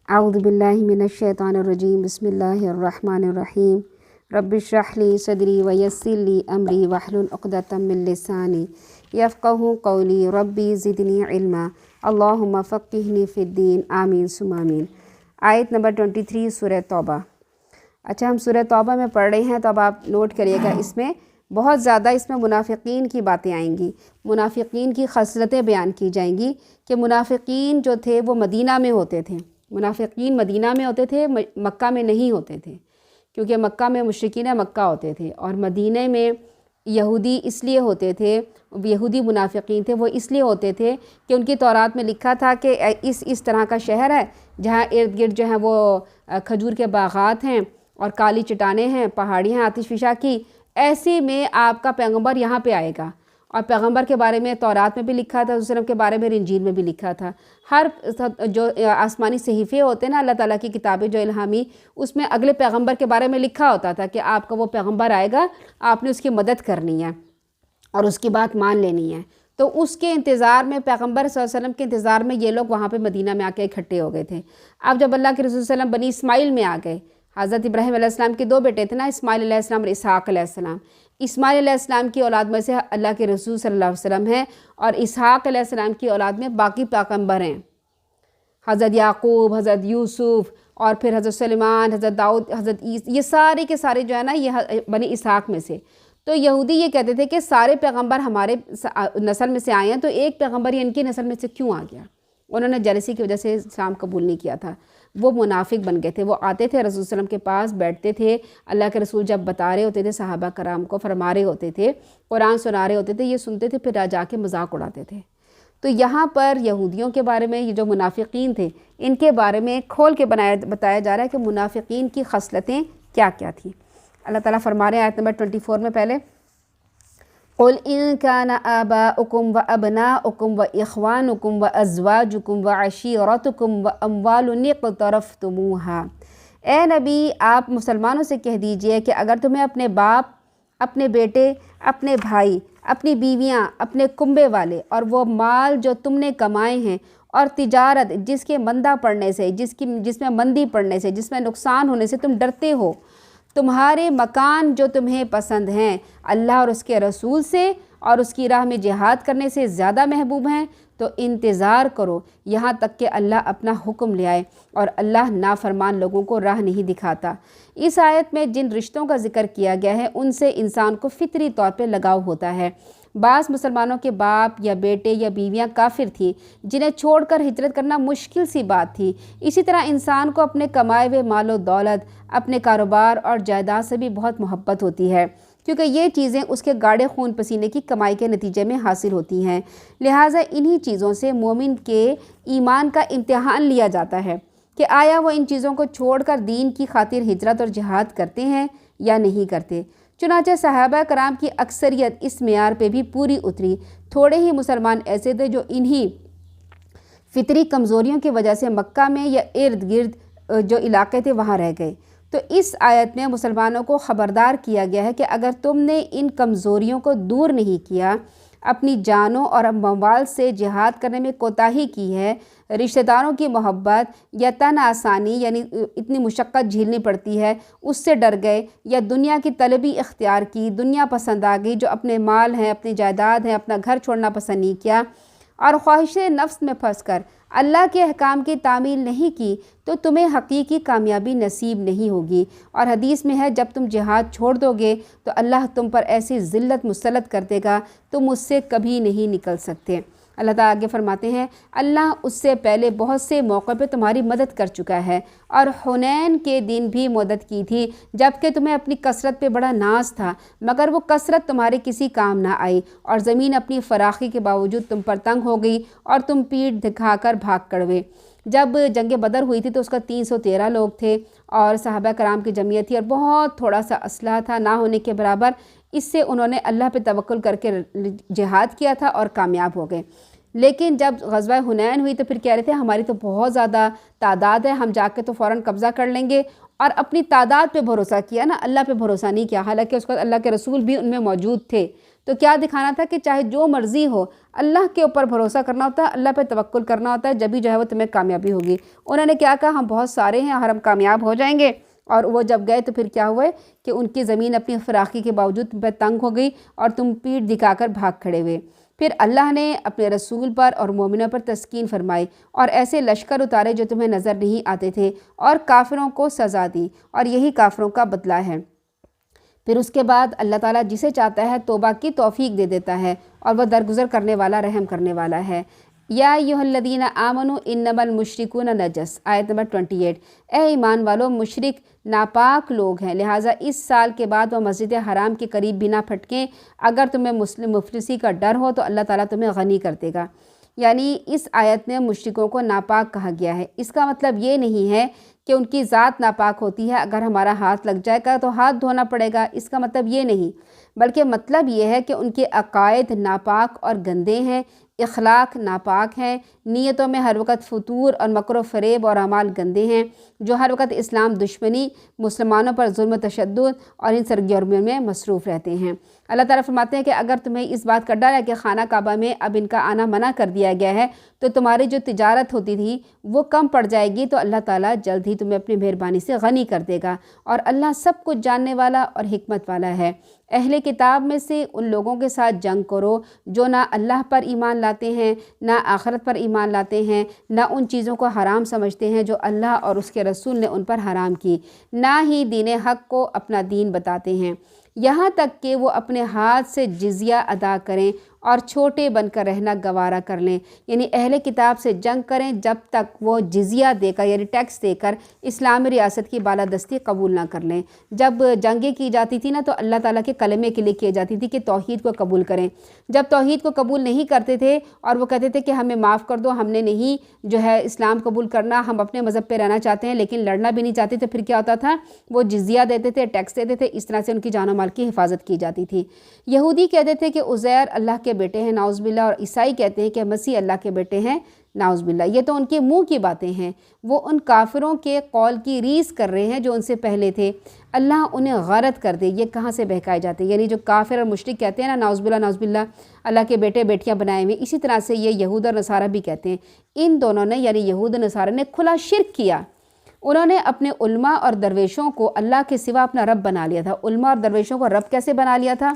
اعوذ باللہ من الشیطان الرجیم بسم اللہ الرحمن الرحیم رب اشرح لی صدری ویسر لی امری واحلل عقدۃ من لسانی یفقہوا قولی ربی زدنی علما اللہم فقہنی فی الدین آمین ثم آمین۔ آیت نمبر 23 سورہ توبہ۔ اچھا، ہم سورہ توبہ میں پڑھ رہے ہیں تو اب آپ نوٹ کریے گا، اس میں بہت زیادہ منافقین کی باتیں آئیں گی، منافقین کی خصلتیں بیان کی جائیں گی کہ منافقین جو تھے وہ مدینہ میں ہوتے تھے، منافقین مدینہ میں ہوتے تھے، مکہ میں نہیں ہوتے تھے، کیونکہ مکہ میں مشرکین مکہ ہوتے تھے اور مدینہ میں یہودی اس لیے ہوتے تھے، یہودی منافقین تھے، وہ اس لیے ہوتے تھے کہ ان کی تورات میں لکھا تھا کہ اس طرح کا شہر ہے جہاں ارد گرد جو ہیں وہ کھجور کے باغات ہیں اور کالی چٹانیں ہیں، پہاڑیاں ہیں آتش فشاں کی، ایسے میں آپ کا پیغمبر یہاں پہ آئے گا۔ اور پیغمبر کے بارے میں تورات میں بھی لکھا تھا، وسلم کے بارے میں انجیل میں بھی لکھا تھا۔ ہر جو آسمانی صحیفے ہوتے ہیں نا، اللہ تعالیٰ کی کتابیں جو الہامی، اس میں اگلے پیغمبر کے بارے میں لکھا ہوتا تھا کہ آپ کا وہ پیغمبر آئے گا، آپ نے اس کی مدد کرنی ہے اور اس کی بات مان لینی ہے۔ تو اس کے انتظار میں، پیغمبر صلی اللہ علیہ وسلم کے انتظار میں یہ لوگ وہاں پہ مدینہ میں آ کے اکٹھے ہو گئے تھے۔ اب جب اللہ کے رسول صلی اللہ علیہ وسلم بنی اسماعیل میں آ گئے، حضرت ابراہیم علیہ السلام کے 2 بیٹے تھے نا، اسماعیل علیہ السلام اور اسحاق علیہ السلام۔ اسماعیل علیہ السلام کی اولاد میں سے اللہ کے رسول صلی اللہ علیہ وسلم ہیں، اور اسحاق علیہ السلام کی اولاد میں باقی پیغمبر ہیں، حضرت یعقوب، حضرت یوسف، اور پھر حضرت سلیمان، حضرت داؤد، حضرت یہ سارے کے سارے جو ہے نا، یہ بنی اسحاق میں سے۔ تو یہودی یہ کہتے تھے کہ سارے پیغمبر ہمارے نسل میں سے آئے ہیں، تو ایک پیغمبر ہی ان کی نسل میں سے کیوں آ گیا؟ انہوں نے جلسی کی وجہ سے اسلام قبول نہیں کیا تھا، وہ منافق بن گئے تھے۔ وہ آتے تھے رسول صلی اللہ علیہ وسلم کے پاس، بیٹھتے تھے، اللہ کے رسول جب بتا رہے ہوتے تھے صحابہ کرام کو، فرما رہے ہوتے تھے، قرآن سنا رہے ہوتے تھے، یہ سنتے تھے، پھر جا کے مذاق اڑاتے تھے۔ تو یہاں پر یہودیوں کے بارے میں، یہ جو منافقین تھے، ان کے بارے میں کھول کے بتایا جا رہا ہے کہ منافقین کی خصلتیں کیا کیا تھیں۔ اللہ تعالیٰ فرما رہے ہیں آیت نمبر 24 میں پہلے، قُلْ إِن كَانَ آبَاؤُكُمْ وَأَبْنَاؤُكُمْ وَإِخْوَانُكُمْ وَأَزْوَاجُكُمْ وَعَشِيرَتُكُمْ وَأَمْوَالٌ اقْتَرَفْتُمُوهَا۔ اے نبی، آپ مسلمانوں سے کہہ دیجئے کہ اگر تمہیں اپنے باپ، اپنے بیٹے، اپنے بھائی، اپنی بیویاں، اپنے کنبے والے اور وہ مال جو تم نے کمائے ہیں، اور تجارت جس کے مندہ پڑنے سے، جس میں مندی پڑنے سے، جس میں نقصان ہونے سے تم ڈرتے ہو، تمہارے مکان جو تمہیں پسند ہیں، اللہ اور اس کے رسول سے اور اس کی راہ میں جہاد کرنے سے زیادہ محبوب ہیں، تو انتظار کرو یہاں تک کہ اللہ اپنا حکم لے آئے، اور اللہ نافرمان لوگوں کو راہ نہیں دکھاتا۔ اس آیت میں جن رشتوں کا ذکر کیا گیا ہے، ان سے انسان کو فطری طور پہ لگاؤ ہوتا ہے۔ بعض مسلمانوں کے باپ یا بیٹے یا بیویاں کافر تھیں، جنہیں چھوڑ کر ہجرت کرنا مشکل سی بات تھی۔ اسی طرح انسان کو اپنے کمائے ہوئے مال و دولت، اپنے کاروبار اور جائیداد سے بھی بہت محبت ہوتی ہے، کیونکہ یہ چیزیں اس کے گاڑے خون پسینے کی کمائی کے نتیجے میں حاصل ہوتی ہیں۔ لہٰذا انہی چیزوں سے مومن کے ایمان کا امتحان لیا جاتا ہے کہ آیا وہ ان چیزوں کو چھوڑ کر دین کی خاطر ہجرت اور جہاد کرتے ہیں یا نہیں کرتے۔ چنانچہ صحابہ کرام کی اکثریت اس معیار پہ بھی پوری اتری۔ تھوڑے ہی مسلمان ایسے تھے جو انہی فطری کمزوریوں کی وجہ سے مکہ میں یا ارد گرد جو علاقے تھے وہاں رہ گئے۔ تو اس آیت میں مسلمانوں کو خبردار کیا گیا ہے کہ اگر تم نے ان کمزوریوں کو دور نہیں کیا، اپنی جانوں اور اموال سے جہاد کرنے میں کوتاہی کی ہے، رشتہ داروں کی محبت یا تن آسانی یعنی اتنی مشقت جھیلنی پڑتی ہے اس سے ڈر گئے، یا دنیا کی طلبی اختیار کی، دنیا پسند آ گئی، جو اپنے مال ہیں، اپنی جائیداد ہیں، اپنا گھر چھوڑنا پسند نہیں کیا، اور خواہش نفس میں پھنس کر اللہ کے احکام کی تعمیل نہیں کی، تو تمہیں حقیقی کامیابی نصیب نہیں ہوگی۔ اور حدیث میں ہے، جب تم جہاد چھوڑ دو گے تو اللہ تم پر ایسی ذلت مسلط کر دے گا، تم اس سے کبھی نہیں نکل سکتے۔ اللہ تعالیٰ آگے فرماتے ہیں، اللہ اس سے پہلے بہت سے موقع پہ تمہاری مدد کر چکا ہے، اور حنین کے دن بھی مدد کی تھی، جبکہ تمہیں اپنی کثرت پہ بڑا ناز تھا، مگر وہ کثرت تمہارے کسی کام نہ آئی، اور زمین اپنی فراخی کے باوجود تم پر تنگ ہو گئی، اور تم پیٹھ دکھا کر بھاگ کڑوے۔ جب جنگ بدر ہوئی تھی تو اس کا 313 لوگ تھے، اور صحابہ کرام کی جمعیت تھی، اور بہت تھوڑا سا اسلحہ تھا، نہ ہونے کے برابر۔ اس سے انہوں نے اللہ پہ توکل کر کے جہاد کیا تھا اور کامیاب ہو گئے۔ لیکن جب غزوہ حنین ہوئی تو پھر کہہ رہے تھے ہماری تو بہت زیادہ تعداد ہے، ہم جا کے تو فوراً قبضہ کر لیں گے، اور اپنی تعداد پہ بھروسہ کیا نا، اللہ پہ بھروسہ نہیں کیا، حالانکہ اس وقت اللہ کے رسول بھی ان میں موجود تھے۔ تو کیا دکھانا تھا کہ چاہے جو مرضی ہو اللہ کے اوپر بھروسہ کرنا ہوتا ہے، اللہ پہ توکل کرنا ہوتا ہے، جبھی جو ہے وہ تمہیں کامیابی ہوگی۔ انہوں نے کیا کہا، ہم بہت سارے ہیں اور ہم کامیاب ہو جائیں گے، اور وہ جب گئے تو پھر کیا ہوئے کہ ان کی زمین اپنی فراخی کے باوجود تم پہ تنگ ہو گئی اور تم پیٹھ دکھا کر بھاگ کھڑے ہوئے۔ پھر اللہ نے اپنے رسول پر اور مومنوں پر تسکین فرمائی اور ایسے لشکر اتارے جو تمہیں نظر نہیں آتے تھے، اور کافروں کو سزا دی، اور یہی کافروں کا بدلہ ہے۔ پھر اس کے بعد اللہ تعالیٰ جسے چاہتا ہے توبہ کی توفیق دے دیتا ہے، اور وہ درگزر کرنے والا، رحم کرنے والا ہے۔ یا ایھا الذین آمنوا انما المشرکون نجس، آیت نمبر 28۔ اے ایمان والو، مشرک ناپاک لوگ ہیں، لہٰذا اس سال کے بعد وہ مسجد حرام کے قریب بھی نہ پھٹکیں۔ اگر تمہیں مفلسی کا ڈر ہو تو اللہ تعالیٰ تمہیں غنی کر دے گا۔ یعنی اس آیت میں مشرکوں کو ناپاک کہا گیا ہے۔ اس کا مطلب یہ نہیں ہے کہ ان کی ذات ناپاک ہوتی ہے، اگر ہمارا ہاتھ لگ جائے گا تو ہاتھ دھونا پڑے گا، اس کا مطلب یہ نہیں، بلکہ مطلب یہ ہے کہ ان کے عقائد ناپاک اور گندے ہیں، اخلاق ناپاک ہیں، نیتوں میں ہر وقت فتور اور مکر و فریب اور اعمال گندے ہیں، جو ہر وقت اسلام دشمنی، مسلمانوں پر ظلم و تشدد اور ان سرگرمیوں میں مصروف رہتے ہیں۔ اللہ تعالیٰ فرماتے ہیں کہ اگر تمہیں اس بات کا ڈر ہے کہ خانہ کعبہ میں اب ان کا آنا منع کر دیا گیا ہے تو تمہاری جو تجارت ہوتی تھی وہ کم پڑ جائے گی، تو اللہ تعالیٰ جلد ہی تمہیں اپنی مہربانی سے غنی کر دے گا، اور اللہ سب کچھ جاننے والا اور حکمت والا ہے۔ اہل کتاب میں سے ان لوگوں کے ساتھ جنگ کرو جو نہ اللہ پر ایمان لاتے ہیں، نہ آخرت پر ایمان لاتے ہیں، نہ ان چیزوں کو حرام سمجھتے ہیں جو اللہ اور اس کے رسول نے ان پر حرام کی، نہ ہی دین حق کو اپنا دین بتاتے ہیں، یہاں تک کہ وہ اپنے ہاتھ سے جزیہ ادا کریں اور چھوٹے بن کر رہنا گوارا کر لیں۔ یعنی اہل کتاب سے جنگ کریں جب تک وہ جزیہ دے کر، یعنی ٹیکس دے کر اسلامی ریاست کی بالادستی قبول نہ کر لیں۔ جب جنگیں کی جاتی تھی نا تو اللہ تعالیٰ کے کلمے کے لیے کی جاتی تھی کہ توحید کو قبول کریں۔ جب توحید کو قبول نہیں کرتے تھے اور وہ کہتے تھے کہ ہمیں معاف کر دو، ہم نے نہیں جو ہے اسلام قبول کرنا، ہم اپنے مذہب پہ رہنا چاہتے ہیں لیکن لڑنا بھی نہیں چاہتے، تو پھر کیا ہوتا تھا، وہ جزیہ دیتے تھے، ٹیکس دیتے تھے، اس طرح سے ان کی جان و مال کی حفاظت کی جاتی تھی۔ یہودی کہتے تھے کہ عزیر اللہ کے بیٹے ہیں، نعوذ باللہ، اور عیسائی کہتے ہیں کہ مسیح اللہ کے بیٹے ہیں، نعوذ باللہ۔ یہ تو ان کے منہ کی باتیں ہیں، وہ ان کافروں کے قول کی ریس کر رہے ہیں جو ان سے پہلے تھے، اللہ انہیں غارت کر دے۔ یہ کہاں سے بہکائے جاتے ہیں، یعنی جو کافر اور مشرک کہتے ہیں نا، نعوذ باللہ نعوذ باللہ، اللہ کے بیٹے بیٹیاں بنائے ہوئے، اسی طرح سے یہ یہود اور نصارہ بھی کہتے ہیں۔ ان دونوں نے، یعنی یہود اور نصارہ نے کھلا شرک کیا۔ انہوں نے اپنے علماء اور درویشوں کو اللہ کے سوا اپنا رب بنا لیا تھا۔ علماء اور درویشوں کو رب کیسے بنا لیا تھا؟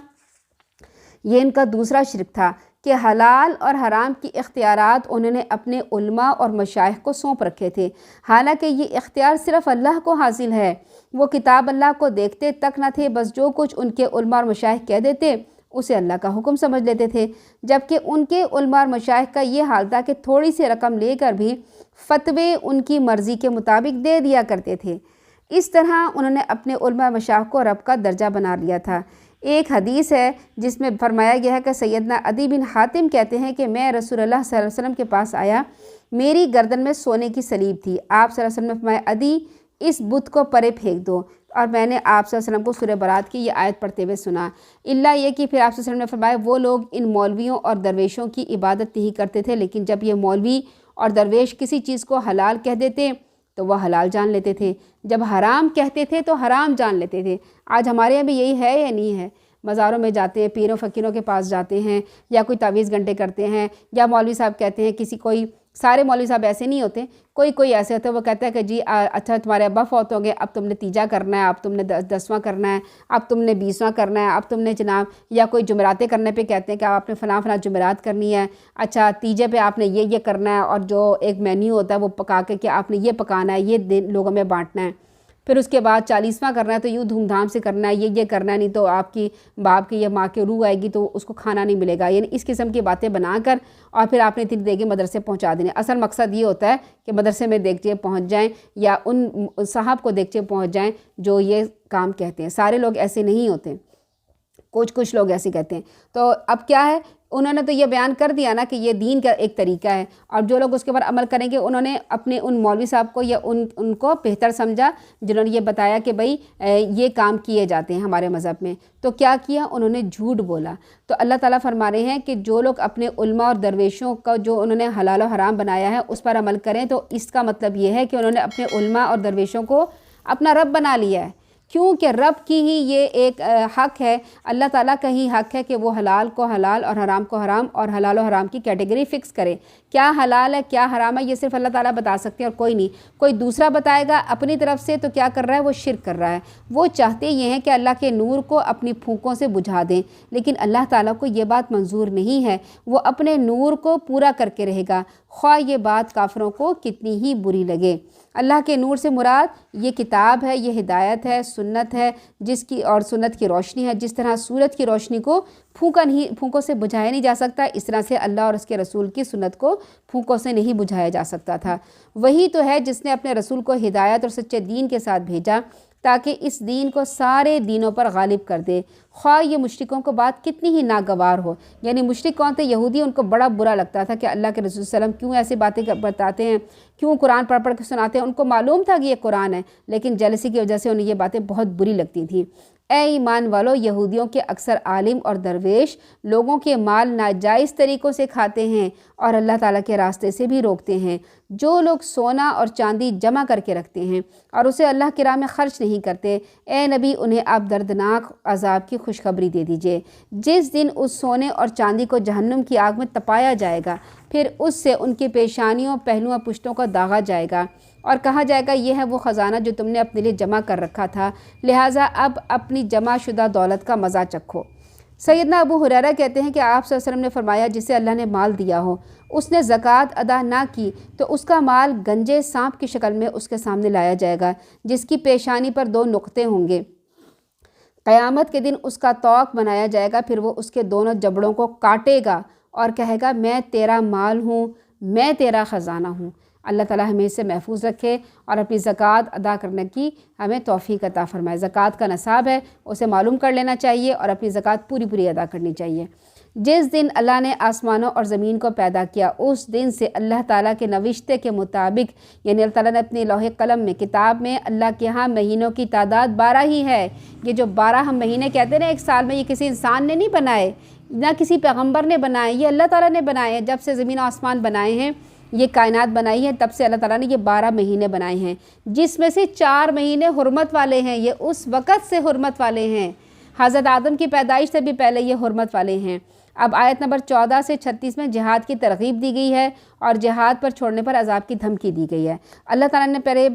یہ ان کا دوسرا شرک تھا کہ حلال اور حرام کی اختیارات انہوں نے اپنے علماء اور مشائخ کو سونپ رکھے تھے، حالانکہ یہ اختیار صرف اللہ کو حاصل ہے۔ وہ کتاب اللہ کو دیکھتے تک نہ تھے، بس جو کچھ ان کے علماء اور مشائخ کہہ دیتے اسے اللہ کا حکم سمجھ لیتے تھے، جبکہ ان کے علماء اور مشائخ کا یہ حال تھا کہ تھوڑی سی رقم لے کر بھی فتوے ان کی مرضی کے مطابق دے دیا کرتے تھے۔ اس طرح انہوں نے اپنے علماء اور مشائخ کو رب کا درجہ بنا لیا تھا۔ ایک حدیث ہے جس میں فرمایا گیا ہے کہ سیدنا عدی بن حاتم کہتے ہیں کہ میں رسول اللہ صلی اللہ علیہ وسلم کے پاس آیا، میری گردن میں سونے کی سلیب تھی۔ آپ صلی اللہ علیہ وسلم نے فرمایا، عدی اس بت کو پرے پھینک دو، اور میں نے آپ صلی اللہ علیہ وسلم کو سورہ برات کی یہ آیت پڑھتے ہوئے سنا۔ اللہ یہ کہ پھر آپ صلی اللہ علیہ وسلم نے فرمایا، وہ لوگ ان مولویوں اور درویشوں کی عبادت نہیں کرتے تھے، لیکن جب یہ مولوی اور درویش کسی چیز کو حلال کہہ دیتے تو وہ حلال جان لیتے تھے، جب حرام کہتے تھے تو حرام جان لیتے تھے۔ آج ہمارے یہاں بھی یہی ہے یا نہیں ہے؟ مزاروں میں جاتے ہیں، پیروں فقیروں کے پاس جاتے ہیں، یا کوئی تعویذ گھنٹے کرتے ہیں، یا مولوی صاحب کہتے ہیں کوئی سارے مولوی صاحب ایسے نہیں ہوتے، کوئی ایسے ہوتے ہیں، وہ کہتا ہے کہ جی اچھا تمہارے ابا فوت ہو گئے، اب تم نے تیجا کرنا ہے، اب تم نے 10واں کرنا ہے، اب تم نے 20واں کرنا ہے، اب تم نے جناب، یا کوئی جمعراتیں کرنے پہ کہتے ہیں کہ آپ نے فلاں جمعرات کرنی ہے، اچھا تیجے پہ آپ نے یہ کرنا ہے، اور جو ایک مینیو ہوتا ہے وہ پکا کے کہ آپ نے یہ پکانا ہے، یہ دن لوگوں میں بانٹنا ہے، پھر اس کے بعد 40واں کرنا ہے تو یوں دھوم دھام سے کرنا ہے، یہ کرنا ہے، نہیں تو آپ کی باپ کی یا ماں کی روح آئے گی تو اس کو کھانا نہیں ملے گا۔ یعنی اس قسم کی باتیں بنا کر اور پھر آپ نے اتنی دیگیں مدرسے پہنچا دینے۔ اصل مقصد یہ ہوتا ہے کہ مدرسے میں دیگچے پہنچ جائیں، یا ان صاحب کو دیگچے پہنچ جائیں جو یہ کام کہتے ہیں۔ سارے لوگ ایسے نہیں ہوتے، کچھ لوگ ایسے کہتے ہیں۔ تو اب کیا ہے، انہوں نے تو یہ بیان کر دیا نا کہ یہ دین کا ایک طریقہ ہے، اور جو لوگ اس کے اوپر عمل کریں گے انہوں نے اپنے ان مولوی صاحب کو یا ان کو بہتر سمجھا جنہوں نے یہ بتایا کہ بھئی یہ کام کیے جاتے ہیں ہمارے مذہب میں، تو کیا کیا، انہوں نے جھوٹ بولا۔ تو اللہ تعالیٰ فرما رہے ہیں کہ جو لوگ اپنے علماء اور درویشوں کا جو انہوں نے حلال و حرام بنایا ہے اس پر عمل کریں، تو اس کا مطلب یہ ہے کہ انہوں نے اپنے علماء اور درویشوں کو اپنا رب بنا لیا ہے۔ کیونکہ رب کی ہی یہ ایک حق ہے، اللہ تعالیٰ کا ہی حق ہے کہ وہ حلال کو حلال اور حرام کو حرام اور حلال و حرام کی کیٹیگری فکس کرے۔ کیا حلال ہے کیا حرام ہے یہ صرف اللہ تعالیٰ بتا سکتے ہیں اور کوئی نہیں۔ کوئی دوسرا بتائے گا اپنی طرف سے تو کیا کر رہا ہے، وہ شرک کر رہا ہے۔ وہ چاہتے یہ ہیں کہ اللہ کے نور کو اپنی پھونکوں سے بجھا دیں، لیکن اللہ تعالیٰ کو یہ بات منظور نہیں ہے۔ وہ اپنے نور کو پورا کر کے رہے گا، خواہ یہ بات کافروں کو کتنی ہی بری لگے۔ اللہ کے نور سے مراد یہ کتاب ہے، یہ ہدایت ہے، سنت ہے، جس کی اور سنت کی روشنی ہے۔ جس طرح سورج کی روشنی کو پھونکوں سے بجھایا نہیں جا سکتا، اس طرح سے اللہ اور اس کے رسول کی سنت کو پھونکوں سے نہیں بجھایا جا سکتا تھا۔ وہی تو ہے جس نے اپنے رسول کو ہدایت اور سچے دین کے ساتھ بھیجا تاکہ اس دین کو سارے دینوں پر غالب کر دے، خواہ یہ مشرکوں کو بات کتنی ہی ناگوار ہو۔ یعنی مشرک کون تھے؟ یہودی۔ ان کو بڑا برا لگتا تھا کہ اللہ کے رسول صلی اللہ علیہ وسلم کیوں ایسی باتیں بتاتے ہیں، کیوں قرآن پڑھ کے سناتے ہیں۔ ان کو معلوم تھا کہ یہ قرآن ہے، لیکن جیلسی کی وجہ سے انہیں یہ باتیں بہت بری لگتی تھیں۔ اے ایمان والو، یہودیوں کے اکثر عالم اور درویش لوگوں کے مال ناجائز طریقوں سے کھاتے ہیں اور اللہ تعالیٰ کے راستے سے بھی روکتے ہیں۔ جو لوگ سونا اور چاندی جمع کر کے رکھتے ہیں اور اسے اللہ کی راہ میں خرچ نہیں کرتے، اے نبی انہیں آپ دردناک عذاب کی خوشخبری دے دیجئے۔ جس دن اس سونے اور چاندی کو جہنم کی آگ میں تپایا جائے گا، پھر اس سے ان کی پیشانیوں، پہلوؤں، پشتوں کو داغا جائے گا اور کہا جائے گا یہ ہے وہ خزانہ جو تم نے اپنے لیے جمع کر رکھا تھا، لہٰذا اب اپنی جمع شدہ دولت کا مزہ چکھو۔ سیدنا ابو ہریرہ کہتے ہیں کہ آپ صلی اللہ علیہ وسلم نے فرمایا جسے اللہ نے مال دیا ہو، اس نے زکوٰۃ ادا نہ کی تو اس کا مال گنجے سانپ کی شکل میں اس کے سامنے لایا جائے گا، جس کی پیشانی پر 2 نقطے ہوں گے۔ قیامت کے دن اس کا طوق بنایا جائے گا، پھر وہ اس کے دونوں جبڑوں کو کاٹے گا اور کہے گا میں تیرا مال ہوں، میں تیرا خزانہ ہوں۔ اللہ تعالیٰ ہمیں اس سے محفوظ رکھے اور اپنی زکوٰۃ ادا کرنے کی ہمیں توفیق عطا فرمائے۔ زکوٰۃ کا نصاب ہے، اسے معلوم کر لینا چاہیے اور اپنی زکوٰۃ پوری ادا کرنی چاہیے۔ جس دن اللہ نے آسمانوں اور زمین کو پیدا کیا، اس دن سے اللہ تعالیٰ کے نوشتے کے مطابق، یعنی اللہ تعالیٰ نے اپنے لوح قلم میں، کتاب میں، اللہ کے ہاں مہینوں کی تعداد 12 ہی ہے۔ یہ جو 12 ہم مہینے کہتے ہیں نا ایک سال میں، یہ کسی انسان نے نہیں بنائے، نہ کسی پیغمبر نے بنائے، یہ اللہ تعالیٰ نے بنائے ہیں۔ جب سے زمین و آسمان بنائے ہیں، یہ کائنات بنائی ہے، تب سے اللہ تعالیٰ نے یہ 12 مہینے بنائے ہیں، جس میں سے 4 مہینے حرمت والے ہیں۔ یہ اس وقت سے حرمت والے ہیں، حضرت آدم کی پیدائش سے بھی پہلے یہ حرمت والے ہیں۔ اب آیت نمبر 14 سے 36 میں جہاد کی ترغیب دی گئی ہے اور جہاد پر چھوڑنے پر عذاب کی دھمکی دی گئی ہے۔ اللہ تعالیٰ نے پہلے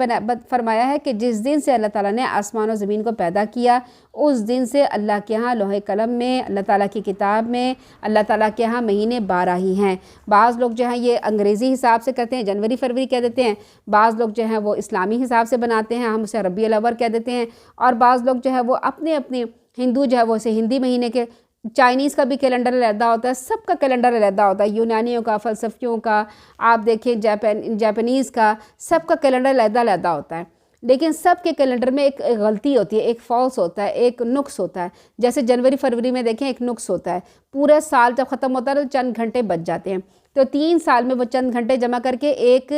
فرمایا ہے کہ جس دن سے اللہ تعالیٰ نے آسمان و زمین کو پیدا کیا، اس دن سے اللہ کے ہاں لوح قلم میں، اللہ تعالیٰ کی کتاب میں، اللہ تعالیٰ کے ہاں مہینے 12 ہی ہیں۔ بعض لوگ جو ہیں یہ انگریزی حساب سے کرتے ہیں، جنوری فروری کہہ دیتے ہیں، بعض لوگ جو ہیں وہ اسلامی حساب سے بناتے ہیں، ہم اسے ربیع الاول کہہ دیتے ہیں، اور بعض لوگ جو ہے وہ اپنے ہندو جو ہے وہ اسے ہندی مہینے کے، چائنیز کا بھی کیلنڈر علیحدہ ہوتا ہے، سب کا کیلنڈر علیحدہ ہوتا ہے، یونانیوں کا، فلسفیوں کا، آپ دیکھیں جاپنیز کا، سب کا کیلنڈر علیحدہ ہوتا ہے۔ لیکن سب کے کیلنڈر میں ایک غلطی ہوتی ہے، ایک فالس ہوتا ہے، ایک نقص ہوتا ہے۔ جیسے جنوری فروری میں دیکھیں ایک نقص ہوتا ہے، پورا سال جب ختم ہوتا ہے تو چند گھنٹے بچ جاتے ہیں، تو 3 سال میں وہ چند گھنٹے جمع کر کے ایک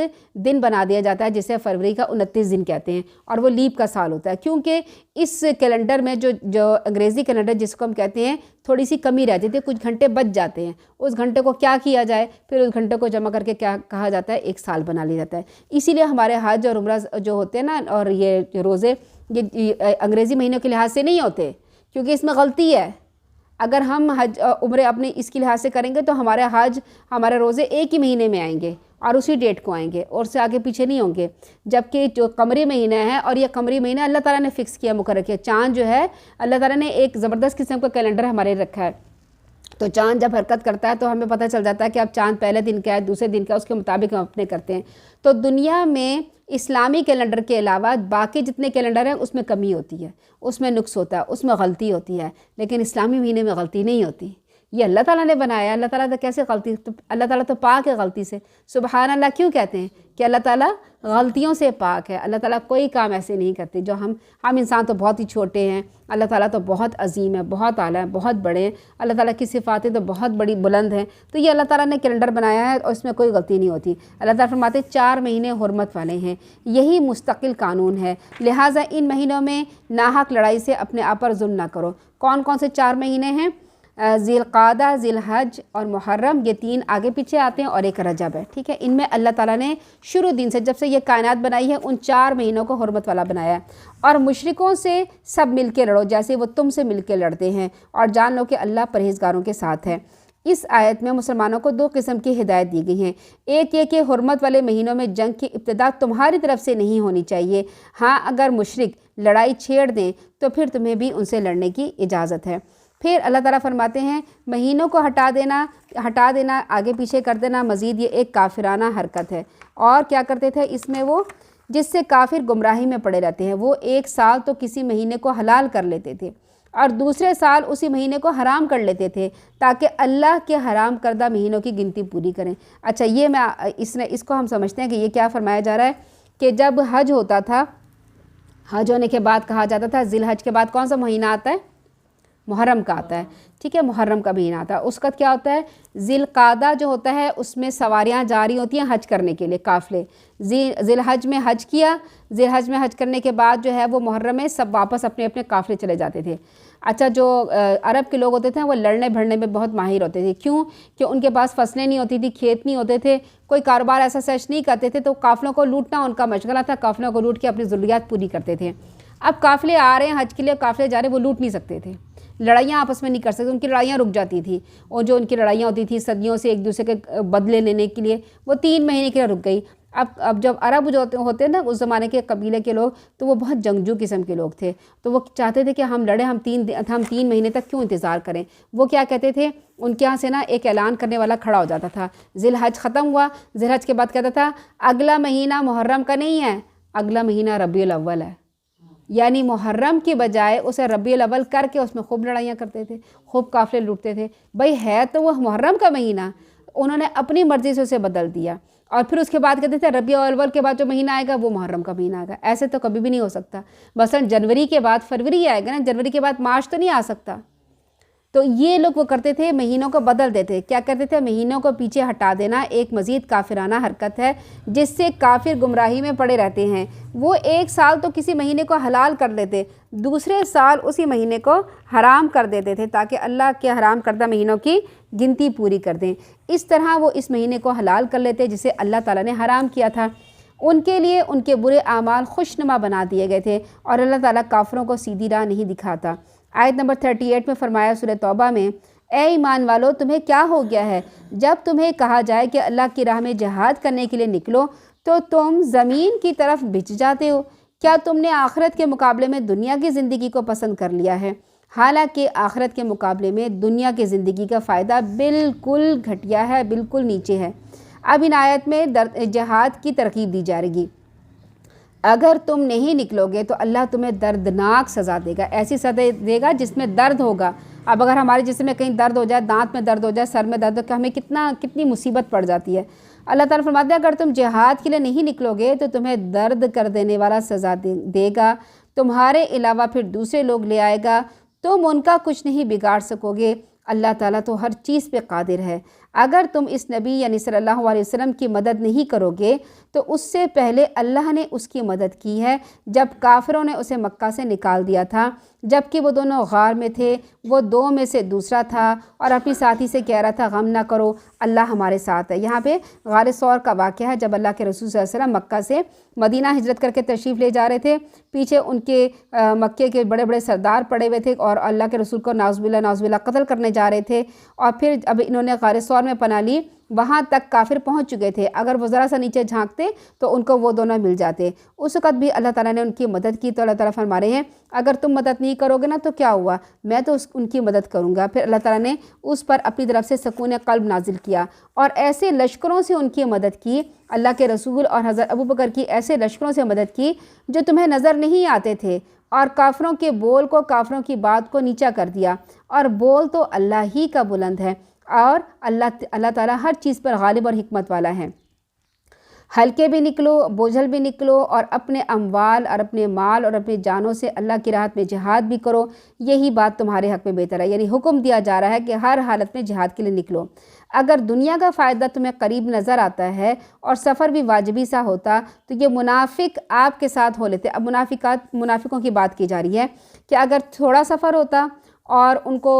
دن بنا دیا جاتا ہے، جسے فروری کا 29 دن کہتے ہیں، اور وہ لیپ کا سال ہوتا ہے۔ کیونکہ اس کیلنڈر میں جو انگریزی کیلنڈر جس کو ہم کہتے ہیں، تھوڑی سی کمی رہتی تھی، کچھ گھنٹے بچ جاتے ہیں، اس گھنٹے کو کیا کیا جائے، پھر اس گھنٹے کو جمع کر کے کیا کہا جاتا ہے، ایک سال بنا لیا جاتا ہے۔ اسی لیے ہمارے حج اور عمرہ جو ہوتے ہیں نا، اور یہ روزے، یہ انگریزی مہینوں کے لحاظ سے نہیں ہوتے، کیونکہ اس میں غلطی ہے۔ اگر ہم حج عمرے اپنے اس کے لحاظ سے کریں گے تو ہمارے روزے ایک ہی مہینے میں آئیں گے اور اسی ڈیٹ کو آئیں گے، اور اس سے آگے پیچھے نہیں ہوں گے۔ جبکہ جو قمری مہینہ ہے، اور یہ قمری مہینہ اللہ تعالیٰ نے فکس کیا، مقرر کیا۔ چاند جو ہے اللہ تعالیٰ نے ایک زبردست قسم کا کیلنڈر ہمارے رکھا ہے، تو چاند جب حرکت کرتا ہے تو ہمیں پتہ چل جاتا ہے کہ اب چاند پہلے دن کا ہے، دوسرے دن کا، اس کے مطابق ہم اپنے کرتے ہیں۔ تو دنیا میں اسلامی کیلنڈر کے علاوہ باقی جتنے کیلنڈر ہیں اس میں کمی ہوتی ہے، اس میں نقص ہوتا ہے، اس میں غلطی ہوتی ہے، لیکن اسلامی مہینے میں غلطی نہیں ہوتی۔ یہ اللہ تعالیٰ نے بنایا ہے، اللہ تعالیٰ تو کیسے غلطی، اللہ تعالیٰ تو پاک ہے غلطی سے۔ سبحان اللہ کیوں کہتے ہیں کہ اللہ تعالیٰ غلطیوں سے پاک ہے، اللہ تعالیٰ کوئی کام ایسے نہیں کرتے جو ہم انسان تو بہت ہی چھوٹے ہیں، اللہ تعالیٰ تو بہت عظیم ہے، بہت اعلیٰ ہے، بہت بڑے ہیں، اللہ تعالیٰ کی صفاتیں تو بہت بڑی بلند ہیں۔ تو یہ اللہ تعالیٰ نے کیلنڈر بنایا ہے اور اس میں کوئی غلطی نہیں ہوتی۔ اللہ تعالیٰ فرماتے 4 مہینے حرمت والے ہیں، یہی مستقل قانون ہے، لہٰذا ان مہینوں میں ناحق لڑائی سے اپنے آپ پر ظلم نہ کرو۔ کون کون سے 4 مہینے ہیں؟ ذی القعدہ، ذی الحج اور محرم، یہ 3 آگے پیچھے آتے ہیں اور ایک رجب ہے، ٹھیک ہے۔ ان میں اللہ تعالیٰ نے شروع دن سے جب سے یہ کائنات بنائی ہے ان 4 مہینوں کو حرمت والا بنایا ہے، اور مشرکوں سے سب مل کے لڑو جیسے وہ تم سے مل کے لڑتے ہیں، اور جان لو کہ اللہ پرہیزگاروں کے ساتھ ہے۔ اس آیت میں مسلمانوں کو 2 قسم کی ہدایت دی گئی ہیں۔ ایک یہ کہ حرمت والے مہینوں میں جنگ کی ابتدا تمہاری طرف سے نہیں ہونی چاہیے، ہاں اگر مشرک لڑائی چھیڑ دیں تو پھر تمہیں بھی ان سے لڑنے کی اجازت ہے۔ پھر اللہ تعالیٰ فرماتے ہیں مہینوں کو ہٹا دینا آگے پیچھے کر دینا مزید یہ ایک کافرانہ حرکت ہے۔ اور کیا کرتے تھے اس میں وہ، جس سے کافر گمراہی میں پڑے رہتے ہیں، وہ ایک سال تو کسی مہینے کو حلال کر لیتے تھے اور دوسرے سال اسی مہینے کو حرام کر لیتے تھے تاکہ اللہ کے حرام کردہ مہینوں کی گنتی پوری کریں۔ اچھا یہ اس کو ہم سمجھتے ہیں کہ یہ کیا فرمایا جا رہا ہے کہ جب حج ہوتا تھا، حج ہونے کے بعد کہا جاتا تھا ذی الحج کے بعد کون سا مہینہ آتا ہے؟ محرم کا آتا ہے، ٹھیک ہے، محرم کا مہینہ آتا ہے۔ اس کا کیا ہوتا ہے؟ ذی القعدہ جو ہوتا ہے اس میں سواریاں جاری ہوتی ہیں حج کرنے کے لیے، قافلے ذی الحج میں حج کیا، ذی الحج میں حج کرنے کے بعد جو ہے وہ محرم میں سب واپس اپنے اپنے قافلے چلے جاتے تھے۔ اچھا جو عرب کے لوگ ہوتے تھے وہ لڑنے بھڑنے میں بہت ماہر ہوتے تھے، کیوں کہ ان کے پاس فصلیں نہیں ہوتی تھی، کھیت نہیں ہوتے تھے، کوئی کاروبار ایسا سچ نہیں کرتے تھے، تو قافلوں کو لوٹنا ان کا مشغلہ تھا، قافلوں کو لوٹ کے اپنی ضروریات پوری کرتے تھے۔ اب قافلے آ رہے ہیں حج کے لیے، قافلے جا رہے ہیں، وہ لوٹ نہیں سکتے تھے، لڑائیاں آپس میں نہیں کر سکتے، ان کی لڑائیاں رک جاتی تھیں، اور جو ان کی لڑائیاں ہوتی تھیں صدیوں سے ایک دوسرے کے بدلے لینے کے لیے، وہ 3 مہینے کے لیے رک گئی۔ اب جب عرب جو ہوتے ہیں نا اس زمانے کے قبیلے کے لوگ، تو وہ بہت جنگجو قسم کے لوگ تھے، تو وہ چاہتے تھے کہ ہم لڑیں، ہم 3 مہینے تک کیوں انتظار کریں۔ وہ کیا کہتے تھے، ان کے یہاں سے نا ایک اعلان کرنے والا کھڑا ہو جاتا تھا، ذی الحج ختم ہوا، ذی الحج کے بعد کہتا تھا اگلا مہینہ محرم کا نہیں ہے، اگلا مہینہ ربیع الاول ہے، یعنی محرم کی بجائے اسے ربیع الاول کر کے اس میں خوب لڑائیاں کرتے تھے، خوب قافلے لوٹتے تھے۔ بھئی ہے تو وہ محرم کا مہینہ، انہوں نے اپنی مرضی سے اسے بدل دیا، اور پھر اس کے بعد کہتے تھے ربیع الاول کے بعد جو مہینہ آئے گا وہ محرم کا مہینہ آئے گا۔ ایسے تو کبھی بھی نہیں ہو سکتا، مثلا جنوری کے بعد فروری آئے گا نا، جنوری کے بعد مارچ تو نہیں آ سکتا۔ تو یہ لوگ وہ کرتے تھے، مہینوں کو بدل دیتے، کیا کرتے تھے، مہینوں کو پیچھے ہٹا دینا ایک مزید کافرانہ حرکت ہے جس سے کافر گمراہی میں پڑے رہتے ہیں۔ وہ ایک سال تو کسی مہینے کو حلال کر لیتے، دوسرے سال اسی مہینے کو حرام کر دیتے تھے تاکہ اللہ کے حرام کردہ مہینوں کی گنتی پوری کر دیں۔ اس طرح وہ اس مہینے کو حلال کر لیتے جسے اللہ تعالیٰ نے حرام کیا تھا۔ ان کے لیے ان کے برے اعمال خوشنما بنا دیے گئے تھے، اور اللہ تعالیٰ کافروں کو سیدھی راہ نہیں دکھاتا۔ آیت نمبر 38 میں فرمایا سورہ توبہ میں، اے ایمان والو تمہیں کیا ہو گیا ہے، جب تمہیں کہا جائے کہ اللہ کی راہ میں جہاد کرنے کے لیے نکلو تو تم زمین کی طرف بھج جاتے ہو؟ کیا تم نے آخرت کے مقابلے میں دنیا کی زندگی کو پسند کر لیا ہے؟ حالانکہ آخرت کے مقابلے میں دنیا کی زندگی کا فائدہ بالکل گھٹیا ہے، بالکل نیچے ہے۔ اب ان آیت میں جہاد کی ترغیب دی جا رہی، اگر تم نہیں نکلو گے تو اللہ تمہیں دردناک سزا دے گا، ایسی سزا دے گا جس میں درد ہوگا۔ اب اگر ہمارے جسم میں کہیں درد ہو جائے، دانت میں درد ہو جائے، سر میں درد ہو، کہ ہمیں کتنی مصیبت پڑ جاتی ہے۔ اللہ تعالیٰ فرماتے ہیں اگر تم جہاد کے لیے نہیں نکلو گے تو تمہیں درد کر دینے والا سزا دے گا، تمہارے علاوہ پھر دوسرے لوگ لے آئے گا، تم ان کا کچھ نہیں بگاڑ سکو گے، اللہ تعالیٰ تو ہر چیز پہ قادر ہے۔ اگر تم اس نبی یعنی صلی اللہ علیہ وسلم کی مدد نہیں کرو گے تو اس سے پہلے اللہ نے اس کی مدد کی ہے جب کافروں نے اسے مکہ سے نکال دیا تھا، جب کہ وہ دونوں غار میں تھے، وہ 2 میں سے دوسرا تھا، اور اپنی ساتھی سے کہہ رہا تھا غم نہ کرو، اللہ ہمارے ساتھ ہے۔ یہاں پہ غار ثور کا واقعہ ہے، جب اللہ کے رسول صلی اللہ علیہ وسلم مکہ سے مدینہ ہجرت کر کے تشریف لے جا رہے تھے، پیچھے ان کے مکے کے بڑے بڑے سردار پڑے ہوئے تھے اور اللہ کے رسول کو نعوذ باللہ قتل کرنے جا رہے تھے، اور پھر اب انہوں نے غار ثور میں پناہ لی، وہاں تک کافر پہنچ چکے تھے، اگر وہ ذرا سا نیچے جھانکتے تو ان کو وہ دونوں مل جاتے۔ اس وقت بھی اللہ تعالیٰ نے ان کی مدد کی، تو اللہ تعالیٰ فرما رہے ہیں اگر تم مدد نہیں کرو گے نا تو کیا ہوا، میں تو ان کی مدد کروں گا۔ پھر اللہ تعالیٰ نے اس پر اپنی طرف سے سکون قلب نازل کیا اور ایسے لشکروں سے ان کی مدد کی، اللہ کے رسول اور حضرت ابوبکر کی ایسے لشکروں سے مدد کی جو تمہیں نظر نہیں آتے تھے، اور کافروں کے بول کو، کافروں کی بات کو نیچا کر دیا، اور بول تو اللہ ہی کا بلند ہے، اور اللہ تعالیٰ ہر چیز پر غالب اور حکمت والا ہے۔ ہلکے بھی نکلو، بوجھل بھی نکلو، اور اپنے اموال اور اپنے مال اور اپنے جانوں سے اللہ کی راہ میں جہاد بھی کرو، یہی بات تمہارے حق میں بہتر ہے۔ یعنی حکم دیا جا رہا ہے کہ ہر حالت میں جہاد کے لیے نکلو۔ اگر دنیا کا فائدہ تمہیں قریب نظر آتا ہے اور سفر بھی واجبی سا ہوتا تو یہ منافق آپ کے ساتھ ہو لیتے۔ اب منافقوں کی بات کی جا رہی ہے کہ اگر تھوڑا سفر ہوتا اور ان کو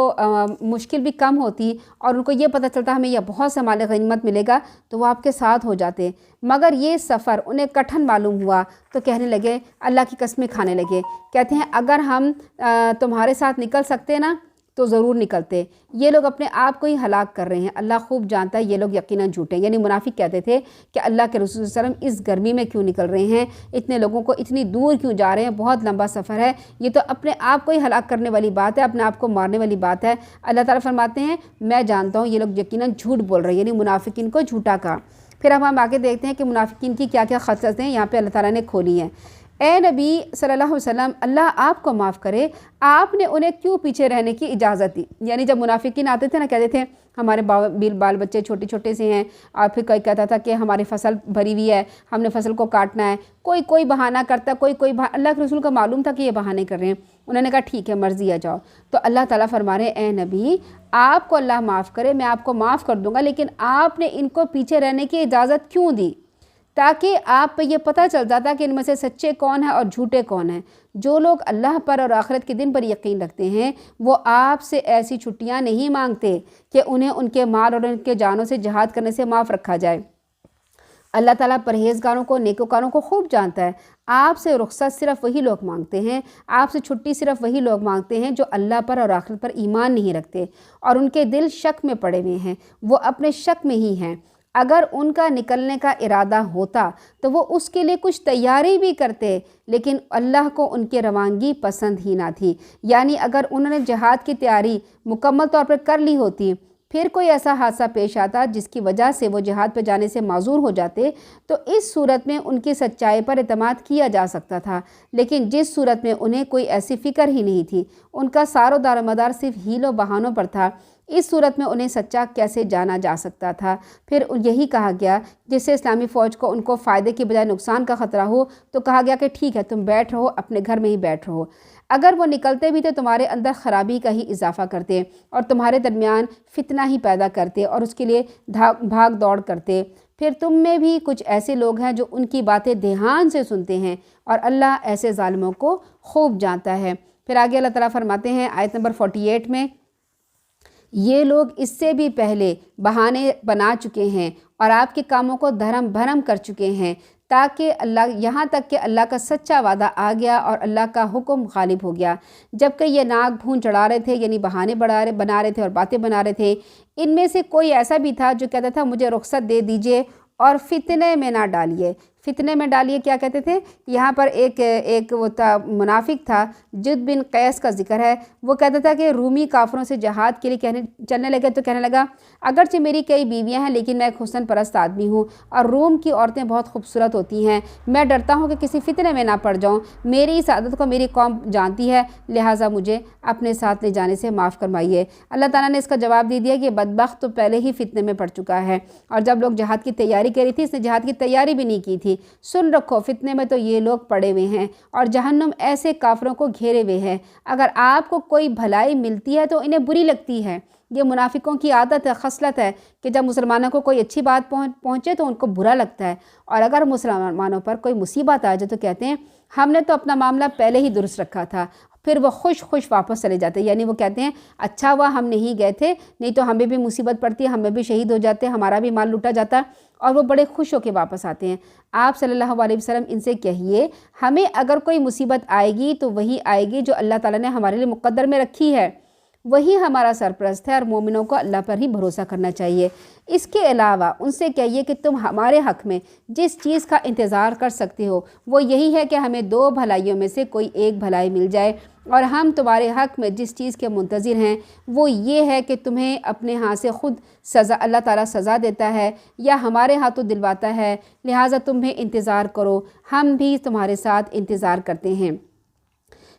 مشکل بھی کم ہوتی اور ان کو یہ پتہ چلتا ہمیں یہ بہت سے مال غنیمت ملے گا تو وہ آپ کے ساتھ ہو جاتے، مگر یہ سفر انہیں کٹھن معلوم ہوا تو کہنے لگے، اللہ کی قسمیں کھانے لگے، کہتے ہیں اگر ہم تمہارے ساتھ نکل سکتے نا تو ضرور نکلتے، یہ لوگ اپنے آپ کو ہی ہلاک کر رہے ہیں، اللہ خوب جانتا ہے یہ لوگ یقیناً جھوٹے ہیں۔ یعنی منافق کہتے تھے کہ اللہ کے رسول صلی اللہ علیہ وسلم اس گرمی میں کیوں نکل رہے ہیں، اتنے لوگوں کو اتنی دور کیوں جا رہے ہیں، بہت لمبا سفر ہے، یہ تو اپنے آپ کو ہی ہلاک کرنے والی بات ہے، اپنے آپ کو مارنے والی بات ہے۔ اللہ تعالیٰ فرماتے ہیں میں جانتا ہوں یہ لوگ یقیناً جھوٹ بول رہے ہیں، یعنی منافقین کو جھوٹا کہا۔ پھر اب ہم آگے دیکھتے ہیں کہ منافقین کی کیا کیا خصلتیں یہاں پہ اللہ تعالیٰ نے کھولی ہیں۔ اے نبی صلی اللہ علیہ وسلم، اللہ آپ کو معاف کرے، آپ نے انہیں کیوں پیچھے رہنے کی اجازت دی؟ یعنی جب منافقین آتے تھے نا، کہتے تھے ہمارے بال بچے چھوٹے چھوٹے سے ہیں، اور پھر کوئی کہتا تھا کہ ہماری فصل بھری ہوئی ہے، ہم نے فصل کو کاٹنا ہے، کوئی بہانہ کرتا، اللہ کے رسول کو معلوم تھا کہ یہ بہانے کر رہے ہیں، انہوں نے کہا ٹھیک ہے مرضی ہے جاؤ۔ تو اللہ تعالیٰ فرما رہے ہیں اے نبی آپ کو اللہ معاف کرے، میں آپ کو معاف کر دوں گا، لیکن آپ نے ان کو پیچھے رہنے کی اجازت کیوں دی؟ تاکہ آپ پہ یہ پتہ چل جاتا کہ ان میں سے سچے کون ہیں اور جھوٹے کون ہیں۔ جو لوگ اللہ پر اور آخرت کے دن پر یقین رکھتے ہیں وہ آپ سے ایسی چھٹیاں نہیں مانگتے کہ انہیں ان کے مال اور ان کے جانوں سے جہاد کرنے سے معاف رکھا جائے۔ اللہ تعالیٰ پرہیزگاروں کو، نیکوکاروں کو خوب جانتا ہے۔ آپ سے رخصت صرف وہی لوگ مانگتے ہیں، آپ سے چھٹی صرف وہی لوگ مانگتے ہیں جو اللہ پر اور آخرت پر ایمان نہیں رکھتے اور ان کے دل شک میں پڑے ہوئے ہیں، وہ اپنے شک میں ہی ہیں۔ اگر ان کا نکلنے کا ارادہ ہوتا تو وہ اس کے لیے کچھ تیاری بھی کرتے، لیکن اللہ کو ان کی روانگی پسند ہی نہ تھی۔ یعنی اگر انہوں نے جہاد کی تیاری مکمل طور پر کر لی ہوتی، پھر کوئی ایسا حادثہ پیش آتا جس کی وجہ سے وہ جہاد پہ جانے سے معذور ہو جاتے تو اس صورت میں ان کی سچائی پر اعتماد کیا جا سکتا تھا، لیکن جس صورت میں انہیں کوئی ایسی فکر ہی نہیں تھی، ان کا سار و دار مدار صرف ہیل و بہانوں پر تھا، اس صورت میں انہیں سچا کیسے جانا جا سکتا تھا؟ پھر یہی کہا گیا جس سے اسلامی فوج کو ان کو فائدے کے بجائے نقصان کا خطرہ ہو تو کہا گیا کہ ٹھیک ہے تم بیٹھ رہو، اپنے گھر میں ہی بیٹھ رہو۔ اگر وہ نکلتے بھی تو تمہارے اندر خرابی کا ہی اضافہ کرتے اور تمہارے درمیان فتنہ ہی پیدا کرتے اور اس کے لیے بھاگ دوڑ کرتے۔ پھر تم میں بھی کچھ ایسے لوگ ہیں جو ان کی باتیں دھیان سے سنتے ہیں اور اللہ ایسے ظالموں کو خوب جانتا ہے۔ پھر آگے اللہ تعالیٰ فرماتے ہیں آیت نمبر 48 میں، یہ لوگ اس سے بھی پہلے بہانے بنا چکے ہیں اور آپ کے کاموں کو دھرم بھرم کر چکے ہیں تاکہ یہاں تک کہ اللہ کا سچا وعدہ آ گیا اور اللہ کا حکم غالب ہو گیا، جبکہ یہ ناک بھون چڑھا رہے تھے، یعنی بہانے بنا رہے تھے اور باتیں بنا رہے تھے۔ ان میں سے کوئی ایسا بھی تھا جو کہتا تھا مجھے رخصت دے دیجئے اور فتنے میں نہ ڈالیے۔ فتنے میں ڈالیے کیا کہتے تھے؟ یہاں پر ایک وہ منافق تھا، جد بن قیس کا ذکر ہے، وہ کہتا تھا کہ رومی کافروں سے جہاد کے لیے چلنے لگے تو کہنے لگا اگرچہ میری کئی بیویاں ہیں لیکن میں ایک حسن پرست آدمی ہوں اور روم کی عورتیں بہت خوبصورت ہوتی ہیں، میں ڈرتا ہوں کہ کسی فتنے میں نہ پڑ جاؤں، میری اس عادت کو میری قوم جانتی ہے، لہٰذا مجھے اپنے ساتھ لے جانے سے معاف فرمائیے۔ اللہ تعالیٰ نے اس کا جواب دے دیا کہ یہ بدبخت تو پہلے ہی فتنے میں پڑ چکا ہے، اور جب لوگ جہاد کی تیاری کر رہی تھی اس نے جہاد کی تیاری بھی نہیں کی تھی۔ سن رکھو فتنے میں تو یہ لوگ پڑے ہوئے ہیں اور جہنم ایسے کافروں کو گھیرے ہوئے ہے، اگر آپ کو کوئی بھلائی ملتی ہے تو انہیں بری لگتی ہے۔ یہ منافقوں کی عادت ہے، خصلت ہے کہ جب مسلمانوں کو کوئی اچھی بات پہنچے تو ان کو برا لگتا ہے، اور اگر مسلمانوں پر کوئی مصیبت آ جائے تو کہتے ہیں ہم نے تو اپنا معاملہ پہلے ہی درست رکھا تھا، پھر وہ خوش واپس چلے جاتے ہیں۔ یعنی وہ کہتے ہیں اچھا ہوا ہم نہیں گئے تھے، نہیں تو ہمیں بھی مصیبت پڑتی، ہمیں بھی شہید ہو جاتے، ہمارا بھی مال لوٹا جاتا، اور وہ بڑے خوش ہو کے واپس آتے ہیں۔ آپ صلی اللہ علیہ وسلم ان سے کہیے ہمیں اگر کوئی مصیبت آئے گی تو وہی آئے گی جو اللہ تعالیٰ نے ہمارے لیے مقدر میں رکھی ہے، وہی ہمارا سرپرست ہے، اور مومنوں کو اللہ پر ہی بھروسہ کرنا چاہیے۔ اس کے علاوہ ان سے کہیے کہ تم ہمارے حق میں جس چیز کا انتظار کر سکتے ہو وہ یہی ہے کہ ہمیں 2 بھلائیوں میں سے کوئی ایک بھلائی مل جائے، اور ہم تمہارے حق میں جس چیز کے منتظر ہیں وہ یہ ہے کہ تمہیں اپنے ہاں سے خود سزا اللہ تعالیٰ سزا دیتا ہے یا ہمارے ہاتھوں دلواتا ہے، لہٰذا تمہیں انتظار کرو، ہم بھی تمہارے ساتھ انتظار کرتے ہیں۔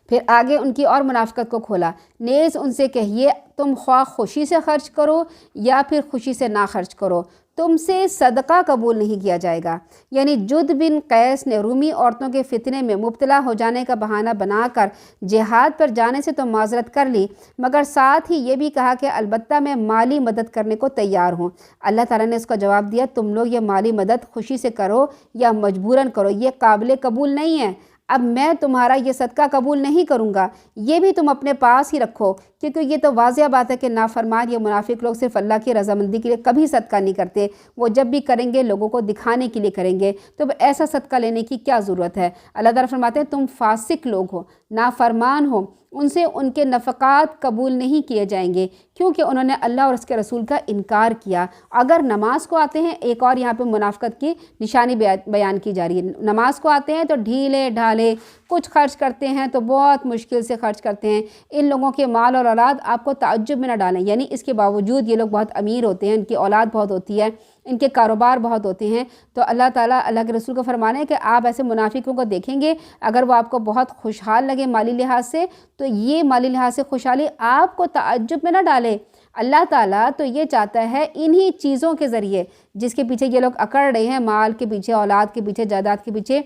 پھر آگے ان کی اور منافقت کو کھولا، نیز ان سے کہیے تم خواہ خوشی سے خرچ کرو یا پھر خوشی سے نہ خرچ کرو، تم سے صدقہ قبول نہیں کیا جائے گا۔ یعنی جد بن قیس نے رومی عورتوں کے فتنے میں مبتلا ہو جانے کا بہانہ بنا کر جہاد پر جانے سے تو معذرت کر لی، مگر ساتھ ہی یہ بھی کہا کہ البتہ میں مالی مدد کرنے کو تیار ہوں۔ اللہ تعالیٰ نے اس کا جواب دیا تم لوگ یہ مالی مدد خوشی سے کرو یا مجبوراً کرو، یہ قابل قبول نہیں ہے۔ اب میں تمہارا یہ صدقہ قبول نہیں کروں گا، یہ بھی تم اپنے پاس ہی رکھو، کیونکہ یہ تو واضح بات ہے کہ نافرمان یا منافق لوگ صرف اللہ کی رضامندی کے لیے کبھی صدقہ نہیں کرتے، وہ جب بھی کریں گے لوگوں کو دکھانے کے لیے کریں گے، تو ایسا صدقہ لینے کی کیا ضرورت ہے۔ اللہ تعالیٰ فرماتے ہیں تم فاسق لوگ ہو، نافرمان ہو، ان سے ان کے نفقات قبول نہیں کیے جائیں گے، کیونکہ انہوں نے اللہ اور اس کے رسول کا انکار کیا۔ اگر نماز کو آتے ہیں، ایک اور یہاں پہ منافقت کی نشانی بیان کی جا رہی ہے، نماز کو آتے ہیں تو ڈھیلے ڈھالے کچھ خرچ کرتے ہیں تو بہت مشکل سے خرچ کرتے ہیں۔ ان لوگوں کے مال اور اولاد آپ کو تعجب میں نہ ڈالیں، یعنی اس کے باوجود یہ لوگ بہت امیر ہوتے ہیں، ان کی اولاد بہت ہوتی ہے، ان کے کاروبار بہت ہوتے ہیں، تو اللہ تعالیٰ اللہ کے رسول کو فرمانا ہے کہ آپ ایسے منافقوں کو دیکھیں گے، اگر وہ آپ کو بہت خوشحال لگے مالی لحاظ سے، تو یہ مالی لحاظ سے خوشحالی آپ کو تعجب میں نہ ڈالے۔ اللہ تعالیٰ تو یہ چاہتا ہے انہی چیزوں کے ذریعے جس کے پیچھے یہ لوگ اکڑ رہے ہیں، مال کے پیچھے، اولاد کے پیچھے، جائیداد کے پیچھے،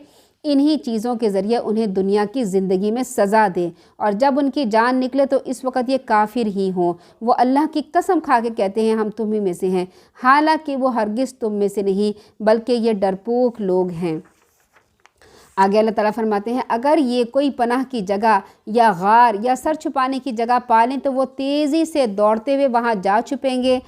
انہی چیزوں کے ذریعے انہیں دنیا کی زندگی میں سزا دے، اور جب ان کی جان نکلے تو اس وقت یہ کافر ہی ہوں، وہ اللہ کی قسم کھا کے کہتے ہیں ہم تم ہی میں سے ہیں، حالانکہ وہ ہرگز تم میں سے نہیں بلکہ یہ ڈرپوک لوگ ہیں۔ آگے اللہ تعالیٰ فرماتے ہیں اگر یہ کوئی پناہ کی جگہ یا غار یا سر چھپانے کی جگہ پالیں تو وہ تیزی سے دوڑتے ہوئے وہاں جا چھپیں گے،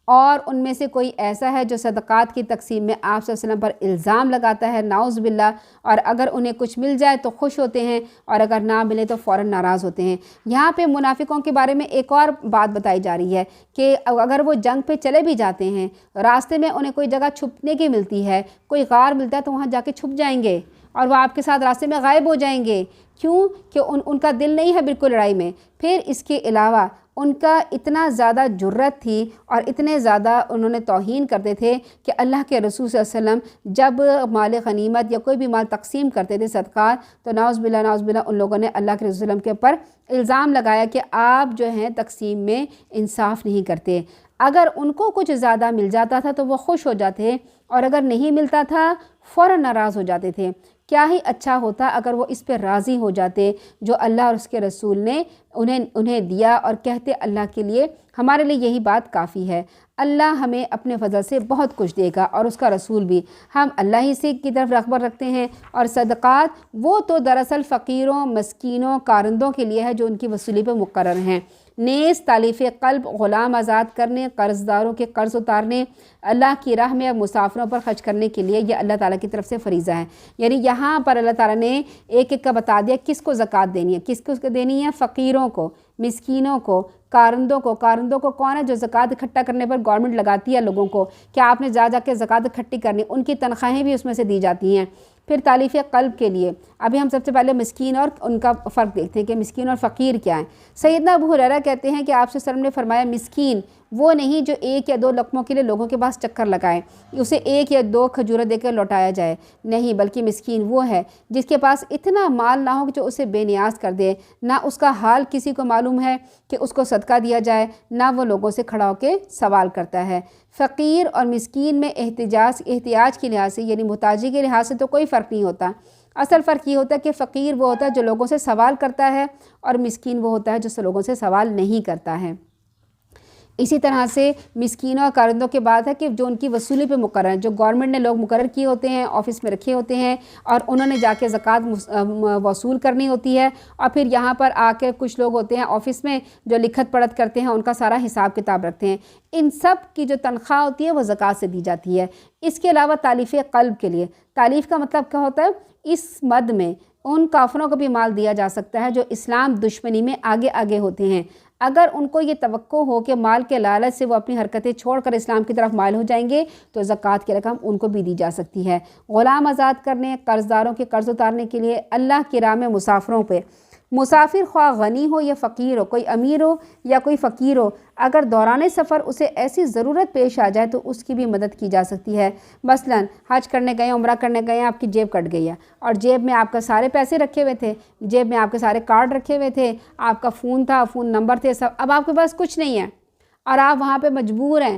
اور ان میں سے کوئی ایسا ہے جو صدقات کی تقسیم میں آپ صلی اللہ علیہ وسلم پر الزام لگاتا ہے، نعوذ باللہ، اور اگر انہیں کچھ مل جائے تو خوش ہوتے ہیں اور اگر نہ ملے تو فوراً ناراض ہوتے ہیں۔ یہاں پہ منافقوں کے بارے میں ایک اور بات بتائی جا رہی ہے کہ اگر وہ جنگ پہ چلے بھی جاتے ہیں، راستے میں انہیں کوئی جگہ چھپنے کی ملتی ہے، کوئی غار ملتا ہے تو وہاں جا کے چھپ جائیں گے اور وہ آپ کے ساتھ راستے میں غائب ہو جائیں گے۔ کیوں کہ ان کا دل نہیں ہے بالکل لڑائی میں۔ پھر اس کے علاوہ ان کا اتنا زیادہ جرت تھی اور اتنے زیادہ انہوں نے توہین کرتے تھے کہ اللہ کے رسول صلی اللہ علیہ وسلم جب مال غنیمت یا کوئی بھی مال تقسیم کرتے تھے صدقات، تو نعوذ باللہ ان لوگوں نے اللہ کے رسول صلی اللہ علیہ وسلم کے اوپر الزام لگایا کہ آپ جو ہیں تقسیم میں انصاف نہیں کرتے۔ اگر ان کو کچھ زیادہ مل جاتا تھا تو وہ خوش ہو جاتے، اور اگر نہیں ملتا تھا فوراً ناراض ہو جاتے تھے۔ کیا ہی اچھا ہوتا اگر وہ اس پہ راضی ہو جاتے جو اللہ اور اس کے رسول نے انہیں دیا، اور کہتے اللہ کے لیے ہمارے لیے یہی بات کافی ہے، اللہ ہمیں اپنے فضل سے بہت کچھ دے گا اور اس کا رسول بھی، ہم اللہ ہی سے کی طرف رغبت رکھتے ہیں۔ اور صدقات وہ تو دراصل فقیروں، مسکینوں، کارندوں کے لیے ہے جو ان کی وصولی پہ مقرر ہیں۔ نیز تالیف قلب، غلام آزاد کرنے، قرض داروں کے قرض اتارنے، اللہ کی راہ میں مسافروں پر خرچ کرنے کے لیے یہ اللہ تعالیٰ کی طرف سے فریضہ ہے۔ یعنی یہاں پر اللہ تعالیٰ نے ایک ایک کا بتا دیا کس کو زکوٰۃ دینی ہے، کس کو دینی ہے، فقیروں کو، مسکینوں کو، کارندوں کو۔ کارندوں کو کون ہے؟ جو زکوٰۃ اکٹھا کرنے پر گورنمنٹ لگاتی ہے لوگوں کو کہ آپ نے جا کے زکوٰۃ اکٹھی کرنی، ان کی تنخواہیں بھی اس میں سے دی جاتی ہیں۔ پھر تالیف قلب کے لیے ابھی ہم سب سے پہلے مسکین اور ان کا فرق دیکھتے ہیں کہ مسکین اور فقیر کیا ہیں۔ سیدنا ابو ہریرہ کہتے ہیں کہ آپ صلی اللہ علیہ وسلم نے فرمایا مسکین وہ نہیں جو ایک یا دو لقموں کے لیے لوگوں کے پاس چکر لگائے، اسے ایک یا دو کھجوریں دے کر لوٹایا جائے، نہیں، بلکہ مسکین وہ ہے جس کے پاس اتنا مال نہ ہو کہ جو اسے بے نیاز کر دے، نہ اس کا حال کسی کو معلوم ہے کہ اس کو صدقہ دیا جائے، نہ وہ لوگوں سے کھڑا ہو کے سوال کرتا ہے۔ فقیر اور مسکین میں احتیاج کے لحاظ سے یعنی محتاجی کے لحاظ سے تو کوئی فرق نہیں ہوتا۔ اصل فرق یہ ہوتا ہے کہ فقیر وہ ہوتا ہے جو لوگوں سے سوال کرتا ہے، اور مسکین وہ ہوتا ہے جو لوگوں سے سوال نہیں کرتا ہے۔ اسی طرح سے مسکینوں اور کارندوں کے بعد ہے کہ جو ان کی وصولی پہ مقرر ہیں، جو گورنمنٹ نے لوگ مقرر کیے ہوتے ہیں، آفس میں رکھے ہوتے ہیں، اور انہوں نے جا کے زکوٰۃ وصول کرنی ہوتی ہے، اور پھر یہاں پر آ کے کچھ لوگ ہوتے ہیں آفس میں جو لکھت پڑھت کرتے ہیں، ان کا سارا حساب کتاب رکھتے ہیں۔ ان سب کی جو تنخواہ ہوتی ہے وہ زکوٰۃ سے دی جاتی ہے۔ اس کے علاوہ تالیف قلب کے لیے، تالیف کا مطلب کیا ہوتا ہے؟ اس مد میں ان کافروں کو بھی مال دیا جا سکتا ہے جو اسلام دشمنی میں آگے ہوتے ہیں۔ اگر ان کو یہ توقع ہو کہ مال کے لالچ سے وہ اپنی حرکتیں چھوڑ کر اسلام کی طرف مائل ہو جائیں گے تو زکوٰۃ کی رقم ان کو بھی دی جا سکتی ہے۔ غلام آزاد کرنے، قرض داروں کے قرض اتارنے کے لیے، اللہ کی راہ میں مسافروں پہ، مسافر خواہ غنی ہو یا فقیر ہو، کوئی امیر ہو یا کوئی فقیر ہو، اگر دوران سفر اسے ایسی ضرورت پیش آ جائے تو اس کی بھی مدد کی جا سکتی ہے۔ مثلا حج کرنے گئے، عمرہ کرنے گئے، آپ کی جیب کٹ گئی ہے اور جیب میں آپ کا سارے پیسے رکھے ہوئے تھے، جیب میں آپ کے سارے کارڈ رکھے ہوئے تھے، آپ کا فون تھا، فون نمبر تھے، سب، اب آپ کے پاس کچھ نہیں ہے اور آپ وہاں پہ مجبور ہیں،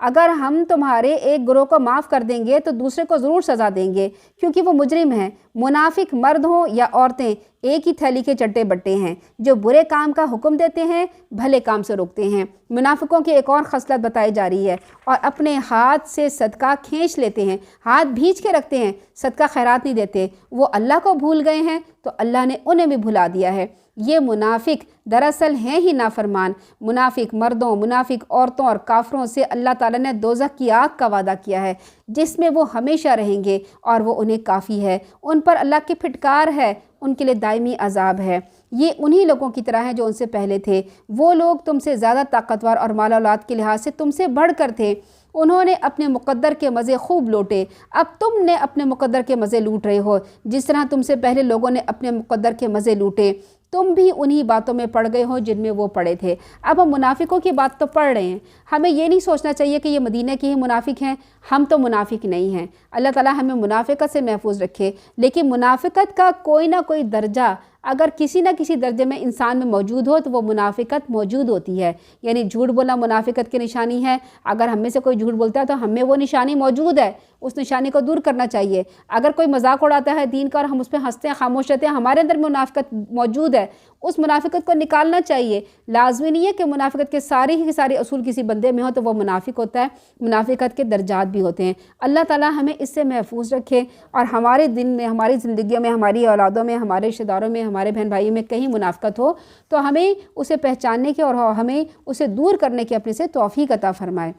اگر ہم تمہارے ایک گروہ کو معاف کر دیں گے تو دوسرے کو ضرور سزا دیں گے، کیونکہ وہ مجرم ہیں۔ منافق مرد ہوں یا عورتیں ایک ہی تھیلی کے چٹے بٹے ہیں، جو برے کام کا حکم دیتے ہیں، بھلے کام سے روکتے ہیں۔ منافقوں کی ایک اور خصلت بتائی جا رہی ہے، اور اپنے ہاتھ سے صدقہ کھینچ لیتے ہیں، ہاتھ بھینچ کے رکھتے ہیں، صدقہ خیرات نہیں دیتے۔ وہ اللہ کو بھول گئے ہیں تو اللہ نے انہیں بھی بھلا دیا ہے۔ یہ منافق دراصل ہیں ہی نافرمان۔ منافق مردوں، منافق عورتوں اور کافروں سے اللہ تعالیٰ نے دوزخ کی آگ کا وعدہ کیا ہے، جس میں وہ ہمیشہ رہیں گے، اور وہ انہیں کافی ہے۔ ان پر اللہ کی پھٹکار ہے، ان کے لیے دائمی عذاب ہے۔ یہ انہی لوگوں کی طرح ہیں جو ان سے پہلے تھے۔ وہ لوگ تم سے زیادہ طاقتور اور مال اولاد کے لحاظ سے تم سے بڑھ کر تھے۔ انہوں نے اپنے مقدر کے مزے خوب لوٹے، اب تم نے اپنے مقدر کے مزے لوٹ رہے ہو، جس طرح تم سے پہلے لوگوں نے اپنے مقدر کے مزے لوٹے۔ تم بھی انہی باتوں میں پڑ گئے ہو جن میں وہ پڑے تھے۔ اب ہم منافقوں کی بات تو پڑھ رہے ہیں، ہمیں یہ نہیں سوچنا چاہیے کہ یہ مدینہ کے ہی منافق ہیں، ہم تو منافق نہیں ہیں۔ اللہ تعالیٰ ہمیں منافقت سے محفوظ رکھے، لیکن منافقت کا کوئی نہ کوئی درجہ اگر کسی نہ کسی درجے میں انسان میں موجود ہو تو وہ منافقت موجود ہوتی ہے۔ یعنی جھوٹ بولنا منافقت کی نشانی ہے۔ اگر ہم میں سے کوئی جھوٹ بولتا ہے تو ہم میں وہ نشانی موجود ہے، اس نشانی کو دور کرنا چاہیے۔ اگر کوئی مذاق اڑاتا ہے دین کا اور ہم اس پہ ہنستے ہیں، خاموش رہتے ہیں، ہمارے اندر منافقت موجود ہے، اس منافقت کو نکالنا چاہیے۔ لازمی نہیں ہے کہ منافقت کے سارے اصول کسی بندے میں ہوں تو وہ منافق ہوتا ہے، منافقت کے درجات بھی ہوتے ہیں۔ اللہ تعالیٰ ہمیں اس سے محفوظ رکھے، اور ہمارے دن میں، ہماری زندگیوں میں، ہماری اولادوں میں، ہمارے رشتہ داروں میں، ہمارے بہن بھائیوں میں کہیں منافقت ہو تو ہمیں اسے پہچاننے کے اور ہمیں اسے دور کرنے کے اپنے سے توفیق عطا فرمائے۔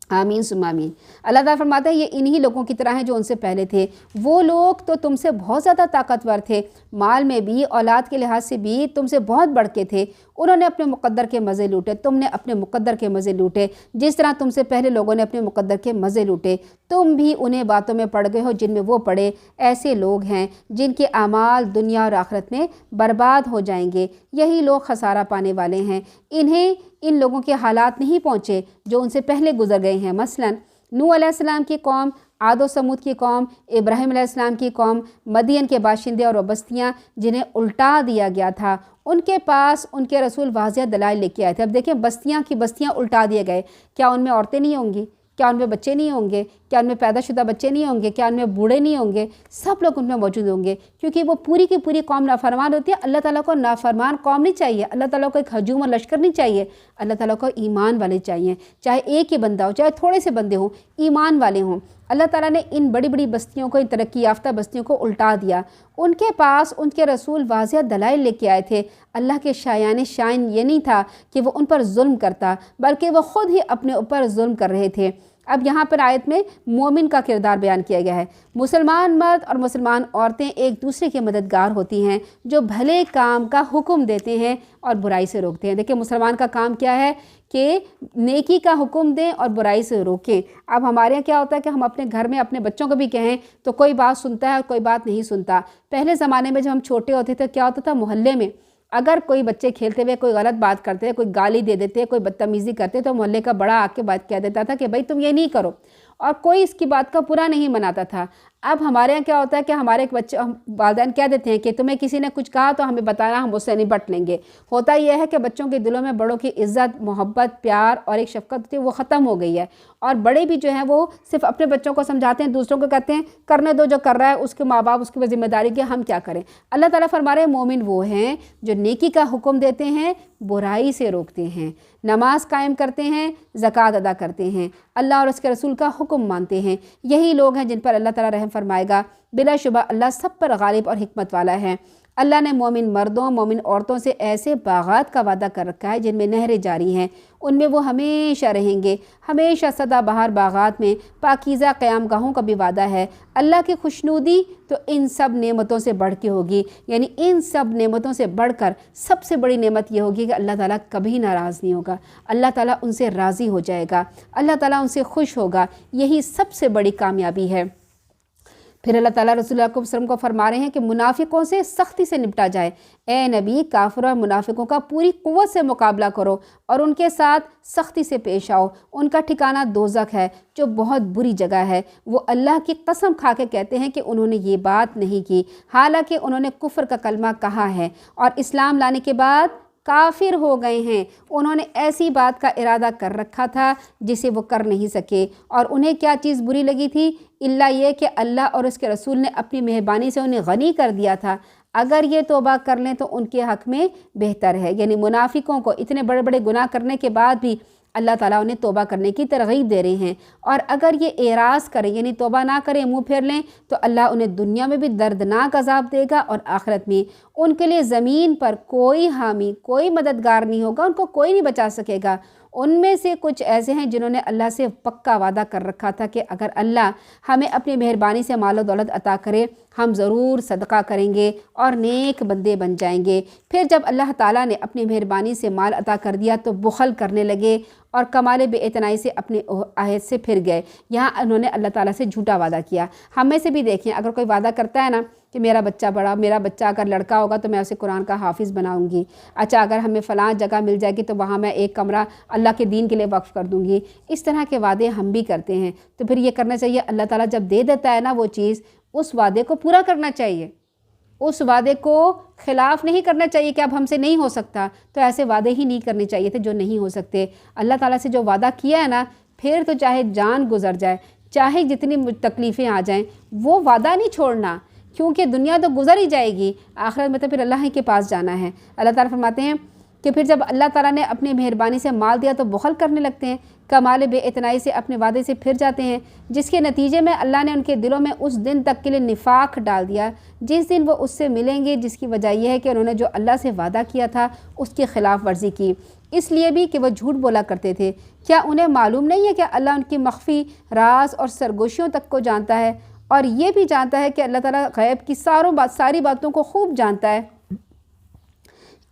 آمین ثم آمین۔ اللہ تعالیٰ فرماتا ہے یہ انہی لوگوں کی طرح ہیں جو ان سے پہلے تھے۔ وہ لوگ تو تم سے بہت زیادہ طاقتور تھے، مال میں بھی، اولاد کے لحاظ سے بھی تم سے بہت بڑھ کے تھے۔ انہوں نے اپنے مقدر کے مزے لوٹے، تم نے اپنے مقدر کے مزے لوٹے، جس طرح تم سے پہلے لوگوں نے اپنے مقدر کے مزے لوٹے۔ تم بھی انہیں باتوں میں پڑ گئے ہو جن میں وہ پڑے۔ ایسے لوگ ہیں جن کے اعمال دنیا اور آخرت میں برباد ہو جائیں گے، یہی لوگ خسارہ پانے والے ہیں۔ انہیں ان لوگوں کے حالات نہیں پہنچے جو ان سے پہلے گزر گئے ہیں۔ مثلاً نوح علیہ السلام کی قوم، عاد و سمود کی قوم، ابراہیم علیہ السلام کی قوم، مدین کے باشندے اور وہ بستیاں جنہیں الٹا دیا گیا تھا، ان کے پاس ان کے رسول واضح دلائل لے کے آئے تھے۔ اب دیکھیں بستیاں کی بستیاں الٹا دیے گئے، کیا ان میں عورتیں نہیں ہوں گی؟ کیا ان میں بچے نہیں ہوں گے؟ کیا ان میں پیدا شدہ بچے نہیں ہوں گے؟ کیا ان میں بوڑھے نہیں ہوں گے؟ سب لوگ ان میں موجود ہوں گے، کیونکہ وہ پوری کی پوری قوم نافرمان ہوتی ہے۔ اللہ تعالیٰ کو نافرمان قوم نہیں چاہیے، اللہ تعالیٰ کو ایک ہجوم اور لشکر نہیں چاہیے، اللہ تعالیٰ کو ایمان والے چاہیے، چاہے ایک ہی بندہ ہو، چاہے تھوڑے سے بندے ہوں، ایمان والے ہوں۔ اللہ تعالیٰ نے ان بڑی بڑی بستیوں کو، ان ترقی یافتہ بستیوں کو الٹا دیا۔ ان کے پاس ان کے رسول واضح دلائل لے کے آئے تھے۔ اللہ کے شایان شائن یہ نہیں تھا کہ وہ ان پر ظلم کرتا، بلکہ وہ خود ہی اپنے اوپر ظلم کر رہے تھے۔ اب یہاں پر آیت میں مومن کا کردار بیان کیا گیا ہے۔ مسلمان مرد اور مسلمان عورتیں ایک دوسرے کے مددگار ہوتی ہیں، جو بھلے کام کا حکم دیتے ہیں اور برائی سے روکتے ہیں۔ دیکھیں مسلمان کا کام کیا ہے کہ نیکی کا حکم دیں اور برائی سے روکیں۔ اب ہمارے یہاں کیا ہوتا ہے کہ ہم اپنے گھر میں اپنے بچوں کو بھی کہیں تو کوئی بات سنتا ہے اور کوئی بات نہیں سنتا۔ پہلے زمانے میں جب ہم چھوٹے ہوتے تھے کیا ہوتا تھا، محلے میں اگر کوئی بچے کھیلتے ہوئے کوئی غلط بات کرتے، کوئی گالی دے دیتے، کوئی بدتمیزی کرتے تو محلے کا بڑا آ کے بات کہہ دیتا تھا کہ بھائی تم یہ نہیں کرو، اور کوئی اس کی بات کا پورا نہیں مناتا تھا۔ اب ہمارے یہاں کیا ہوتا ہے کہ ہمارے ایک بچے والدین کہہ دیتے ہیں کہ تمہیں کسی نے کچھ کہا تو ہمیں بتانا، ہم اس سے نپٹ لیں گے۔ ہوتا یہ ہے کہ بچوں کے دلوں میں بڑوں کی عزت، محبت، پیار اور ایک شفقت ہوتی ہے، وہ ختم ہو گئی ہے، اور بڑے بھی جو ہیں وہ صرف اپنے بچوں کو سمجھاتے ہیں، دوسروں کو کہتے ہیں کرنے دو جو کر رہا ہے، اس کے ماں باپ اس کی ذمہ داری کی، ہم کیا کریں۔ اللہ تعالیٰ فرما رہے ہیں مومن وہ ہیں جو نیکی کا حکم دیتے ہیں، برائی سے روکتے ہیں، نماز قائم کرتے ہیں، زکوٰۃ ادا کرتے ہیں، اللہ اور اس کے رسول کا حکم مانتے ہیں۔ یہی لوگ ہیں جن پر اللہ تعالیٰ رحم فرمائے گا۔ بلا شبہ اللہ سب پر غالب اور حکمت والا ہے۔ اللہ نے مومن مردوں، مومن عورتوں سے ایسے باغات کا وعدہ کر رکھا ہے جن میں نہریں جاری ہیں، ان میں وہ ہمیشہ رہیں گے، ہمیشہ سدا بہار باغات میں۔ پاکیزہ قیام گاہوں کا بھی وعدہ ہے۔ اللہ کی خوشنودی تو ان سب نعمتوں سے بڑھ کے ہوگی، یعنی ان سب نعمتوں سے بڑھ کر سب سے بڑی نعمت یہ ہوگی کہ اللہ تعالیٰ کبھی ناراض نہیں ہوگا، اللہ تعالیٰ ان سے راضی ہو جائے گا، اللہ تعالیٰ ان سے خوش ہوگا۔ یہی سب سے بڑی کامیابی ہے۔ پھر اللہ تعالیٰ رسول اللہ علیہ وسلم کو فرما رہے ہیں کہ منافقوں سے سختی سے نپٹا جائے۔ اے نبی، کافر اور منافقوں کا پوری قوت سے مقابلہ کرو اور ان کے ساتھ سختی سے پیش آؤ۔ ان کا ٹھکانہ دوزخ ہے جو بہت بری جگہ ہے۔ وہ اللہ کی قسم کھا کے کہتے ہیں کہ انہوں نے یہ بات نہیں کی، حالانکہ انہوں نے کفر کا کلمہ کہا ہے اور اسلام لانے کے بعد کافر ہو گئے ہیں۔ انہوں نے ایسی بات کا ارادہ کر رکھا تھا جسے وہ کر نہیں سکے، اور انہیں کیا چیز بری لگی تھی؟ الا یہ کہ اللہ اور اس کے رسول نے اپنی مہربانی سے انہیں غنی کر دیا تھا، اگر یہ توبہ کر لیں تو ان کے حق میں بہتر ہے۔ یعنی منافقوں کو اتنے بڑے بڑے گناہ کرنے کے بعد بھی اللہ تعالیٰ انہیں توبہ کرنے کی ترغیب دے رہے ہیں، اور اگر یہ اعراض کریں یعنی توبہ نہ کریں، منہ پھیر لیں، تو اللہ انہیں دنیا میں بھی دردناک عذاب دے گا، اور آخرت میں ان کے لیے زمین پر کوئی حامی، کوئی مددگار نہیں ہوگا، ان کو کوئی نہیں بچا سکے گا۔ ان میں سے کچھ ایسے ہیں جنہوں نے اللہ سے پکا وعدہ کر رکھا تھا کہ اگر اللہ ہمیں اپنی مہربانی سے مال و دولت عطا کرے، ہم ضرور صدقہ کریں گے اور نیک بندے بن جائیں گے۔ پھر جب اللہ تعالیٰ نے اپنی مہربانی سے مال عطا کر دیا تو بخل کرنے لگے اور کمال بے اعتنائی سے اپنے عہد سے پھر گئے۔ یہاں انہوں نے اللہ تعالیٰ سے جھوٹا وعدہ کیا۔ ہم میں سے بھی دیکھیں، اگر کوئی وعدہ کرتا ہے نا کہ میرا بچہ اگر لڑکا ہوگا تو میں اسے قرآن کا حافظ بناؤں گی، اچھا اگر ہمیں فلاں جگہ مل جائے گی تو وہاں میں ایک کمرہ اللہ کے دین کے لیے وقف کر دوں گی، اس طرح کے وعدے ہم بھی کرتے ہیں۔ تو پھر یہ کرنا چاہیے، اللہ تعالیٰ جب دے دیتا ہے نا وہ چیز، اس وعدے کو پورا کرنا چاہیے، اس وعدے کو خلاف نہیں کرنا چاہیے کہ اب ہم سے نہیں ہو سکتا، تو ایسے وعدے ہی نہیں کرنے چاہیے تھے جو نہیں ہو سکتے۔ اللہ تعالیٰ سے جو وعدہ کیا ہے نا، پھر تو چاہے جان گزر جائے، چاہے جتنی تکلیفیں آ جائیں، وہ وعدہ نہیں چھوڑنا، کیونکہ دنیا تو گزر ہی جائے گی، آخرت میں تو پھر اللہ ہی کے پاس جانا ہے۔ اللہ تعالیٰ فرماتے ہیں کہ پھر جب اللہ تعالیٰ نے اپنی مہربانی سے مال دیا تو بخل کرنے لگتے ہیں، کمال بے اعتنائی سے اپنے وعدے سے پھر جاتے ہیں، جس کے نتیجے میں اللہ نے ان کے دلوں میں اس دن تک کے لیے نفاق ڈال دیا جس دن وہ اس سے ملیں گے، جس کی وجہ یہ ہے کہ انہوں نے جو اللہ سے وعدہ کیا تھا اس کی خلاف ورزی کی، اس لیے بھی کہ وہ جھوٹ بولا کرتے تھے۔ کیا انہیں معلوم نہیں ہے کہ اللہ ان کی مخفی راز اور سرگوشیوں تک کو جانتا ہے، اور یہ بھی جانتا ہے کہ اللہ تعالیٰ غیب کی ساری باتوں کو خوب جانتا ہے۔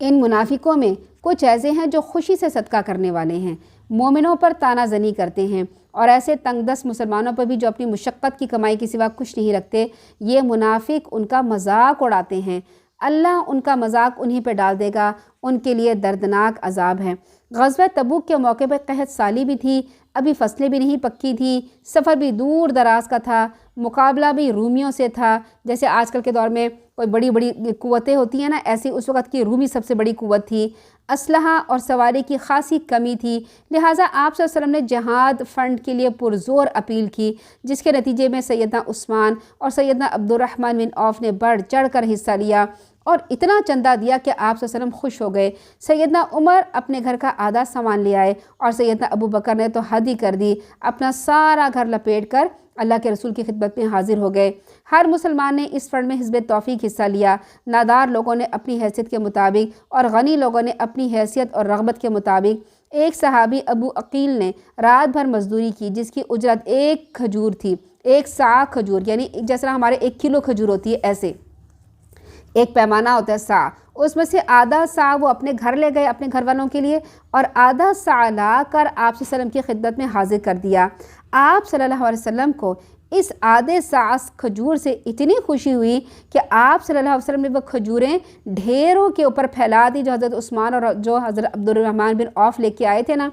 ان منافقوں میں کچھ ایسے ہیں جو خوشی سے صدقہ کرنے والے ہیں، مومنوں پر طعنہ زنی کرتے ہیں، اور ایسے تنگ دست مسلمانوں پر بھی جو اپنی مشقت کی کمائی کے سوا کچھ نہیں رکھتے، یہ منافق ان کا مذاق اڑاتے ہیں۔ اللہ ان کا مذاق انہی پہ ڈال دے گا، ان کے لیے دردناک عذاب ہے۔ غزوہ تبوک کے موقع پہ قحط سالی بھی تھی، ابھی فصلیں بھی نہیں پکی تھیں، سفر بھی دور دراز کا تھا، مقابلہ بھی رومیوں سے تھا۔ جیسے آج کل کے دور میں کوئی بڑی بڑی قوتیں ہوتی ہیں نا، ایسی اس وقت کی رومی سب سے بڑی قوت تھی۔ اسلحہ اور سواری کی خاصی کمی تھی، لہٰذا آپ صلی اللہ علیہ وسلم نے جہاد فنڈ کے لیے پرزور اپیل کی، جس کے نتیجے میں سیدنا عثمان اور سیدنا عبد الرحمن بن عوف نے بڑھ چڑھ کر حصہ لیا اور اتنا چندہ دیا کہ آپ صلی اللہ علیہ وسلم خوش ہو گئے۔ سیدنا عمر اپنے گھر کا آدھا سامان لے آئے، اور سیدنا ابو بکر نے تو حد ہی کر دی، اپنا سارا گھر لپیٹ کر اللہ کے رسول کی خدمت میں حاضر ہو گئے۔ ہر مسلمان نے اس فنڈ میں حزب توفیق حصہ لیا، نادار لوگوں نے اپنی حیثیت کے مطابق اور غنی لوگوں نے اپنی حیثیت اور رغبت کے مطابق۔ ایک صحابی ابو عقیل نے رات بھر مزدوری کی، جس کی اجرت 1 کھجور تھی، 1 سا کھجور، یعنی جس طرح ہمارے 1 کلو کھجور ہوتی ہے، ایسے ایک پیمانہ ہوتا ہے سا، اس میں سے آدھا سا وہ اپنے گھر لے گئے اپنے گھر والوں کے لیے، اور آدھا سا لا کر آپ صلی اللہ علیہ وسلم کی خدمت میں حاضر کر دیا۔ آپ صلی اللہ علیہ وسلم کو اس آدھے سا کھجور سے اتنی خوشی ہوئی کہ آپ صلی اللہ علیہ وسلم نے وہ کھجوریں ڈھیروں کے اوپر پھیلا دی، جو حضرت عثمان اور جو حضرت عبد الرحمن بن عوف لے کے آئے تھے نا،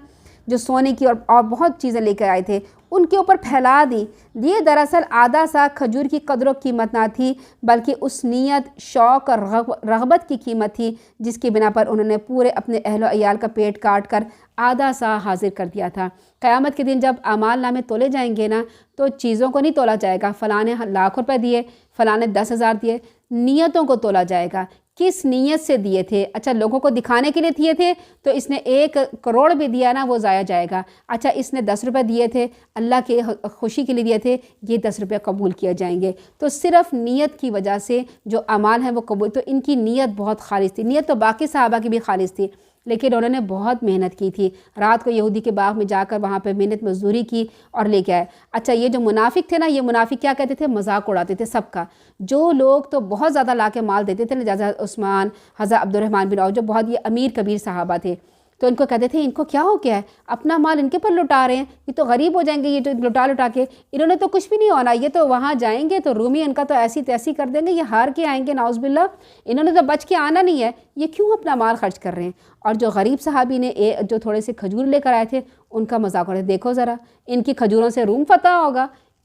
جو سونے کی اور بہت چیزیں لے کر آئے تھے، ان کے اوپر پھیلا دی۔ یہ دراصل آدھا سا کھجور کی قدر و قیمت نہ تھی، بلکہ اس نیت، شوق اور رغبت کی قیمت تھی جس کی بنا پر انہوں نے پورے اپنے اہل و عیال کا پیٹ کاٹ کر آدھا سا حاضر کر دیا تھا۔ قیامت کے دن جب اعمال نامے تولے جائیں گے نا، تو چیزوں کو نہیں تولا جائے گا، فلاں نے لاکھ روپے دیے، فلاں نے 10,000 دیے، نیتوں کو تولا جائے گا، کس نیت سے دیے تھے۔ اچھا لوگوں کو دکھانے کے لیے دیے تھے تو اس نے 1 کروڑ بھی دیا نا، وہ ضائع جائے گا۔ اچھا اس نے 10 روپے دیے تھے، اللہ کے خوشی کے لیے دیے تھے، یہ 10 روپے قبول کیے جائیں گے۔ تو صرف نیت کی وجہ سے جو اعمال ہیں وہ قبول، تو ان کی نیت بہت خالص تھی۔ نیت تو باقی صحابہ کی بھی خالص تھی، لیکن انہوں نے بہت محنت کی تھی، رات کو یہودی کے باغ میں جا کر وہاں پہ محنت مزدوری کی اور لے کے آئے۔ اچھا یہ جو منافق تھے نا، یہ منافق کیا کہتے تھے؟ مذاق اڑاتے تھے سب کا۔ جو لوگ تو بہت زیادہ لا کے مال دیتے تھے نا، جیسے عثمان، حضرت عبد الرحمن بن عوف، جو بہت یہ امیر کبیر صحابہ تھے، تو ان کو کہتے تھے ان کو کیا ہو گیا ہے، اپنا مال ان کے پر لٹا رہے ہیں، یہ تو غریب ہو جائیں گے، یہ تو لٹا کے، انہوں نے تو کچھ بھی نہیں ہونا، یہ تو وہاں جائیں گے تو رومی ان کا تو ایسی تیسی کر دیں گے، یہ ہار کے آئیں گے نعوذ باللہ، انہوں نے تو بچ کے آنا نہیں ہے، یہ کیوں اپنا مال خرچ کر رہے ہیں۔ اور جو غریب صحابی نے جو تھوڑے سے کھجور لے کر آئے تھے، ان کا مذاق ہو رہا ہے، دیکھو ذرا ان کی کھجوروں سے روم فتح ہوگا،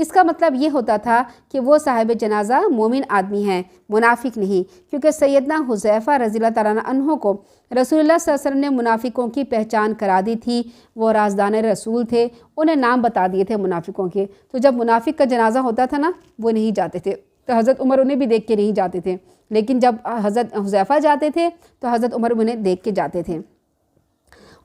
اس کا مطلب یہ ہوتا تھا کہ وہ صاحب جنازہ مومن آدمی ہیں، منافق نہیں، کیونکہ سیدنا حذیفہ رضی اللہ تعالیٰ عنہ کو رسول اللہ صلی اللہ علیہ وسلم نے منافقوں کی پہچان کرا دی تھی۔ وہ رازدان رسول تھے، انہیں نام بتا دیے تھے منافقوں کے، تو جب منافق کا جنازہ ہوتا تھا نا وہ نہیں جاتے تھے، تو حضرت عمر انہیں بھی دیکھ کے نہیں جاتے تھے، لیکن جب حضرت حذیفہ جاتے تھے تو حضرت عمر انہیں دیکھ کے جاتے تھے۔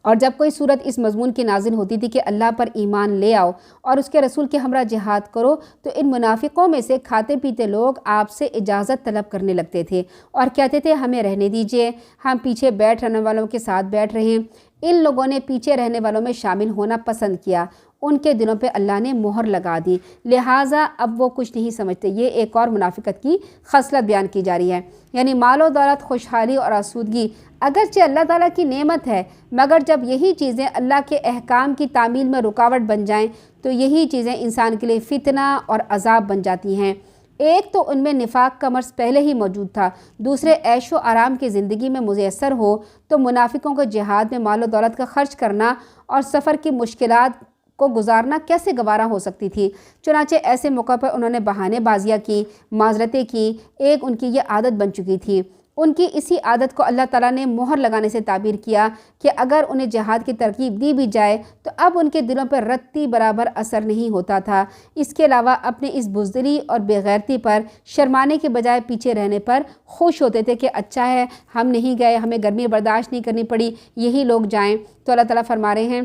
اور جب کوئی صورت اس مضمون کی نازل ہوتی تھی کہ اللہ پر ایمان لے آؤ اور اس کے رسول کے ہمراہ جہاد کرو، تو ان منافقوں میں سے کھاتے پیتے لوگ آپ سے اجازت طلب کرنے لگتے تھے اور کہتے تھے ہمیں رہنے دیجئے، ہم پیچھے بیٹھ رہنے والوں کے ساتھ بیٹھ رہے ہیں۔ ان لوگوں نے پیچھے رہنے والوں میں شامل ہونا پسند کیا، ان کے دلوں پہ اللہ نے مہر لگا دی، لہٰذا اب وہ کچھ نہیں سمجھتے۔ یہ ایک اور منافقت کی خصلت بیان کی جا رہی ہے، یعنی مال و دولت، خوشحالی اور آسودگی اگرچہ اللہ تعالیٰ کی نعمت ہے، مگر جب یہی چیزیں اللہ کے احکام کی تعمیل میں رکاوٹ بن جائیں تو یہی چیزیں انسان کے لیے فتنہ اور عذاب بن جاتی ہیں۔ ایک تو ان میں نفاق کا مرض پہلے ہی موجود تھا، دوسرے عیش و آرام کی زندگی میں میسر ہو تو منافقوں کو جہاد میں مال و دولت کا خرچ کرنا اور سفر کی مشکلات کو گزارنا کیسے گوارا ہو سکتی تھی۔ چنانچہ ایسے موقع پر انہوں نے بہانے بازیاں کی، معذرتیں کی، ایک ان کی یہ عادت بن چکی تھی۔ ان کی اسی عادت کو اللہ تعالیٰ نے مہر لگانے سے تعبیر کیا کہ اگر انہیں جہاد کی ترغیب دی بھی جائے تو اب ان کے دلوں پر رتی برابر اثر نہیں ہوتا تھا۔ اس کے علاوہ اپنے اس بزدلی اور بے غیرتی پر شرمانے کے بجائے پیچھے رہنے پر خوش ہوتے تھے کہ اچھا ہے ہم نہیں گئے، ہمیں گرمی برداشت نہیں کرنی پڑی، یہی لوگ جائیں۔ تو اللہ تعالیٰ فرما رہے ہیں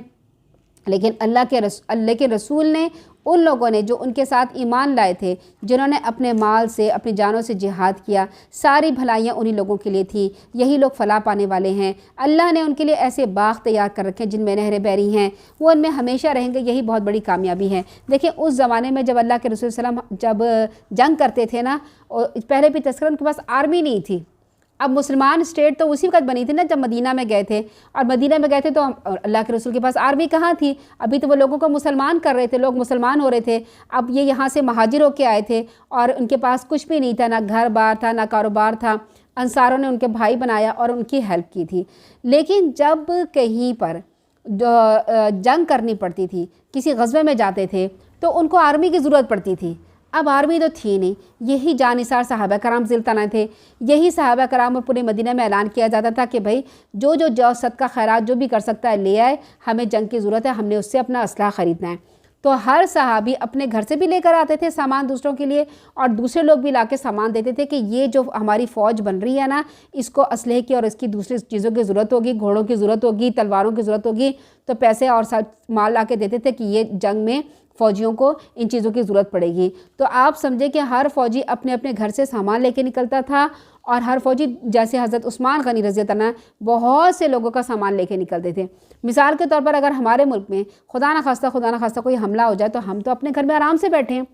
لیکن رسول نے ان لوگوں نے جو ان کے ساتھ ایمان لائے تھے، جنہوں نے اپنے مال سے، اپنی جانوں سے جہاد کیا، ساری بھلائیاں انہی لوگوں کے لیے تھیں، یہی لوگ فلاح پانے والے ہیں۔ اللہ نے ان کے لیے ایسے باغ تیار کر رکھے جن میں نہریں بہری ہیں، وہ ان میں ہمیشہ رہیں گے، یہی بہت بڑی کامیابی ہے۔ دیکھیں اس زمانے میں جب اللہ کے رسول صلی اللہ علیہ وسلم جب جنگ کرتے تھے نا، پہلے بھی تذکرہ ان کے پاس آرمی نہیں تھی۔ اب مسلمان اسٹیٹ تو اسی وقت بنی تھی نا جب مدینہ میں گئے تھے، اور مدینہ میں گئے تھے تو اللہ کے رسول کے پاس آرمی کہاں تھی؟ ابھی تو وہ لوگوں کو مسلمان کر رہے تھے، لوگ مسلمان ہو رہے تھے۔ اب یہ یہاں سے مہاجر ہو کے آئے تھے اور ان کے پاس کچھ بھی نہیں تھا، نہ گھر بار تھا، نہ کاروبار تھا۔ انصاروں نے ان کے بھائی بنایا اور ان کی ہیلپ کی تھی۔ لیکن جب کہیں پر جنگ کرنی پڑتی تھی، کسی غزوے میں جاتے تھے تو ان کو آرمی کی ضرورت پڑتی تھی۔ اب آرمی تو تھی نہیں، یہی جانثار صحابہ کرام ذلتنا تھے، یہی صحابہ کرام اور پورے مدینہ میں اعلان کیا جاتا تھا کہ بھائی جو صدقہ خیرات جو بھی کر سکتا ہے لے آئے، ہمیں جنگ کی ضرورت ہے، ہم نے اس سے اپنا اسلحہ خریدنا ہے۔ تو ہر صحابی اپنے گھر سے بھی لے کر آتے تھے سامان دوسروں کے لیے، اور دوسرے لوگ بھی لا کے سامان دیتے تھے کہ یہ جو ہماری فوج بن رہی ہے نا، اس کو اسلحے کی اور اس کی دوسری چیزوں کی ضرورت ہوگی، گھوڑوں کی ضرورت ہوگی، تلواروں کی ضرورت ہوگی، تو پیسے اور مال لا کے دیتے تھے کہ یہ جنگ میں فوجیوں کو ان چیزوں کی ضرورت پڑے گی۔ تو آپ سمجھے کہ ہر فوجی اپنے اپنے گھر سے سامان لے کے نکلتا تھا، اور ہر فوجی جیسے حضرت عثمان غنی رضی اللہ عنہ بہت سے لوگوں کا سامان لے کے نکلتے تھے۔ مثال کے طور پر اگر ہمارے ملک میں خدا نہ خواستہ کوئی حملہ ہو جائے تو ہم تو اپنے گھر میں آرام سے بیٹھے ہیں،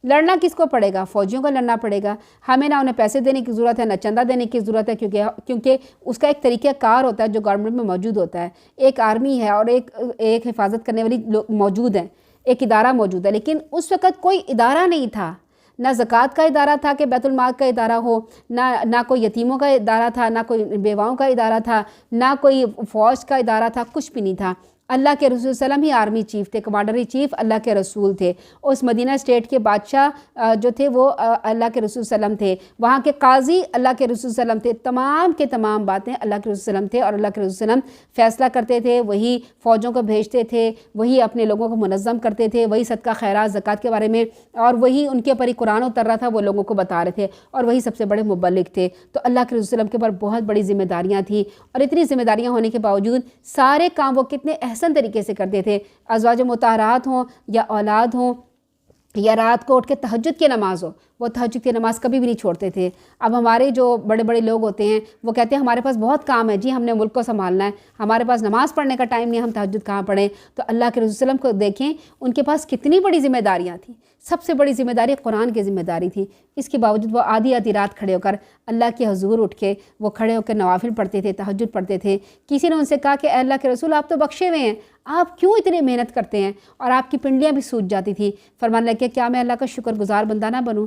لڑنا کس کو پڑے گا؟ فوجیوں کو لڑنا پڑے گا۔ ہمیں نہ انہیں پیسے دینے کی ضرورت ہے، نہ چندہ دینے کی ضرورت ہے، کیونکہ اس کا ایک طریقہ کار ہوتا ہے جو گورنمنٹ میں موجود ہوتا ہے۔ ایک آرمی ہے اور ایک حفاظت کرنے والی لوگ موجود ہیں، ایک ادارہ موجود ہے۔ لیکن اس وقت کوئی ادارہ نہیں تھا، نہ زکوٰۃ کا ادارہ تھا کہ بیت المال کا ادارہ ہو، نہ کوئی یتیموں کا ادارہ تھا، نہ کوئی بیواؤں کا ادارہ تھا، نہ کوئی فوج کا ادارہ تھا، کچھ بھی نہیں تھا۔ اللہ کے رسول صلی اللہ علیہ وسلم ہی آرمی چیف تھے، کمانڈر ان چیف اللہ کے رسول تھے۔ اس مدینہ اسٹیٹ کے بادشاہ جو تھے وہ اللہ کے رسول صلی اللہ علیہ وسلم تھے، وہاں کے قاضی اللہ کے رسول صلی اللہ علیہ وسلم تھے، تمام کے تمام باتیں اللہ کے رسول صلی اللہ علیہ وسلم تھے، اور اللہ کے رسول صلی اللہ علیہ وسلم فیصلہ کرتے تھے، وہی فوجوں کو بھیجتے تھے، وہی اپنے لوگوں کو منظم کرتے تھے، وہی صدقہ خیرات زکوٰۃ کے بارے میں، اور وہی ان کے اوپر ہی قرآن اتر رہا تھا، وہ لوگوں کو بتا رہے تھے، اور وہی سب سے بڑے مبلغ تھے۔ تو اللہ کے رسول صلی اللہ علیہ وسلم کے اوپر بہت بڑی ذمہ داریاں تھیں، اور اتنی ذمہ داریاں ہونے کے باوجود سارے کام وہ کتنے احسن طریقے سے کرتے تھے۔ ازواج مطہرات ہوں یا اولاد ہوں یا رات کو اٹھ کے تہجد کی نماز ہو، وہ تہجد کی نماز کبھی بھی نہیں چھوڑتے تھے۔ اب ہمارے جو بڑے بڑے لوگ ہوتے ہیں وہ کہتے ہیں ہمارے پاس بہت کام ہے جی، ہم نے ملک کو سنبھالنا ہے، ہمارے پاس نماز پڑھنے کا ٹائم نہیں، ہم تہجد کہاں پڑھیں؟ تو اللہ کے رسول صلی اللہ علیہ وسلم کو دیکھیں، ان کے پاس کتنی بڑی ذمہ داریاں تھیں۔ سب سے بڑی ذمہ داری قرآن کی ذمہ داری تھی، اس کے باوجود وہ آدھی رات کھڑے ہو کر اللہ کے حضور اٹھ کے وہ کھڑے ہو کے نوافل پڑھتے تھے، تہجد پڑھتے تھے۔ کسی نے ان سے کہا کہ اے اللہ کے رسول آپ تو بخشے ہوئے ہیں، آپ کیوں اتنے محنت کرتے ہیں؟ اور آپ کی پنڈلیاں بھی سوج جاتی تھی۔ فرمانے لگے کیا میں اللہ کا شکر گزار بندہ نہ بنوں؟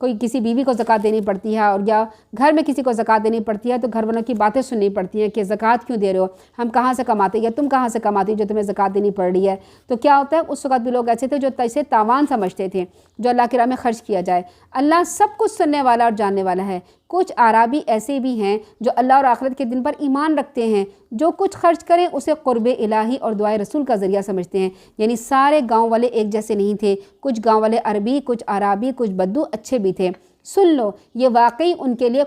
کوئی کسی بیوی کو زکوٰۃ دینی پڑتی ہے اور یا گھر میں کسی کو زکوٰۃ دینی پڑتی ہے تو گھر والوں کی باتیں سننی پڑتی ہیں کہ زکوٰۃ کیوں دے رہے ہو، ہم کہاں سے کماتے یا تم کہاں سے کماتے جو تمہیں زکوٰۃ دینی پڑ رہی ہے۔ تو کیا ہوتا ہے اس وقت بھی لوگ ایسے تھے جو اسے تاوان سمجھتے تھے جو اللہ کی راہ میں خرچ کیا جائے۔ اللہ سب کچھ سننے والا اور جاننے والا ہے۔ کچھ اعرابی ایسے بھی ہیں جو اللہ اور آخرت کے دن پر ایمان رکھتے ہیں، جو کچھ خرچ کریں اسے قرب الہی اور دعائے رسول کا ذریعہ سمجھتے ہیں، یعنی سارے گاؤں والے ایک جیسے نہیں تھے، کچھ گاؤں والے عربی، کچھ اعرابی، کچھ بدو اچھے بھی تھے۔ سن لو یہ واقعی ان کے لیے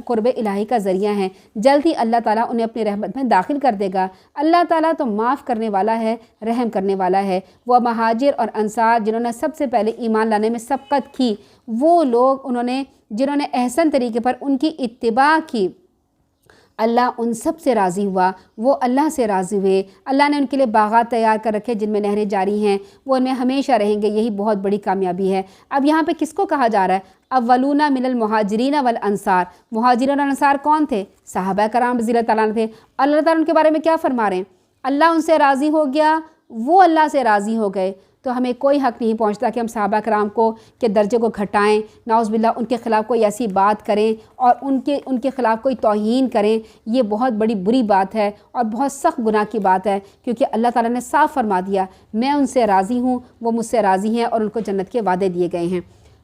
قرب الہی کا ذریعہ ہے، جلد ہی اللہ تعالیٰ انہیں اپنی رحمت میں داخل کر دے گا۔ اللہ تعالیٰ تو معاف کرنے والا ہے، رحم کرنے والا ہے۔ وہ مہاجر اور انصار جنہوں نے سب سے پہلے ایمان لانے میں سبقت کی، وہ لوگ جنہوں نے احسن طریقے پر ان کی اتباع کی، اللہ ان سب سے راضی ہوا، وہ اللہ سے راضی ہوئے۔ اللہ نے ان کے لیے باغات تیار کر رکھے جن میں نہریں جاری ہیں، وہ ان میں ہمیشہ رہیں گے، یہی بہت بڑی کامیابی ہے۔ اب یہاں پہ کس کو کہا جا رہا ہے؟ اولون من المہاجرین والانصار۔ مہاجرین اور انصار کون تھے؟ صحابہ کرام رضی اللہ تعالیٰ عنہ تھے۔ اللہ تعالیٰ ان کے بارے میں کیا فرما رہے ہیں؟ اللہ ان سے راضی ہو گیا، وہ اللہ سے راضی ہو گئے۔ تو ہمیں کوئی حق نہیں پہنچتا کہ ہم صحابہ کرام کے درجے کو گھٹائیں، نعوذ باللہ ان کے خلاف کوئی ایسی بات کریں اور ان کے خلاف کوئی توہین کریں۔ یہ بہت بڑی بری بات ہے اور بہت سخت گناہ کی بات ہے، کیونکہ اللہ تعالیٰ نے صاف فرما دیا میں ان سے راضی ہوں، وہ مجھ سے راضی ہیں اور ان کو جنت کے وعدے دیے گئے ہیں۔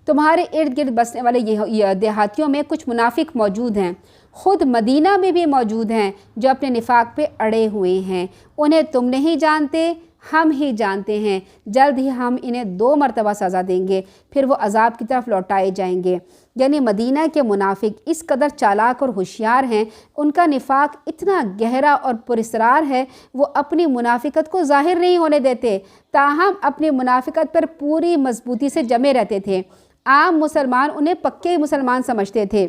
تمہارے ارد گرد بسنے والے یہ دیہاتیوں میں کچھ منافق موجود ہیں، خود مدینہ میں بھی موجود ہیں جو اپنے نفاق پہ اڑے ہوئے ہیں۔ انہیں تم نہیں جانتے، ہم ہی جانتے ہیں، جلد ہی ہم انہیں 2 مرتبہ سزا دیں گے، پھر وہ عذاب کی طرف لوٹائے جائیں گے۔ یعنی مدینہ کے منافق اس قدر چالاک اور ہوشیار ہیں، ان کا نفاق اتنا گہرا اور پراسرار ہے، وہ اپنی منافقت کو ظاہر نہیں ہونے دیتے، تاہم اپنی منافقت پر پوری مضبوطی سے جمے رہتے تھے۔ عام مسلمان انہیں پکے مسلمان سمجھتے تھے،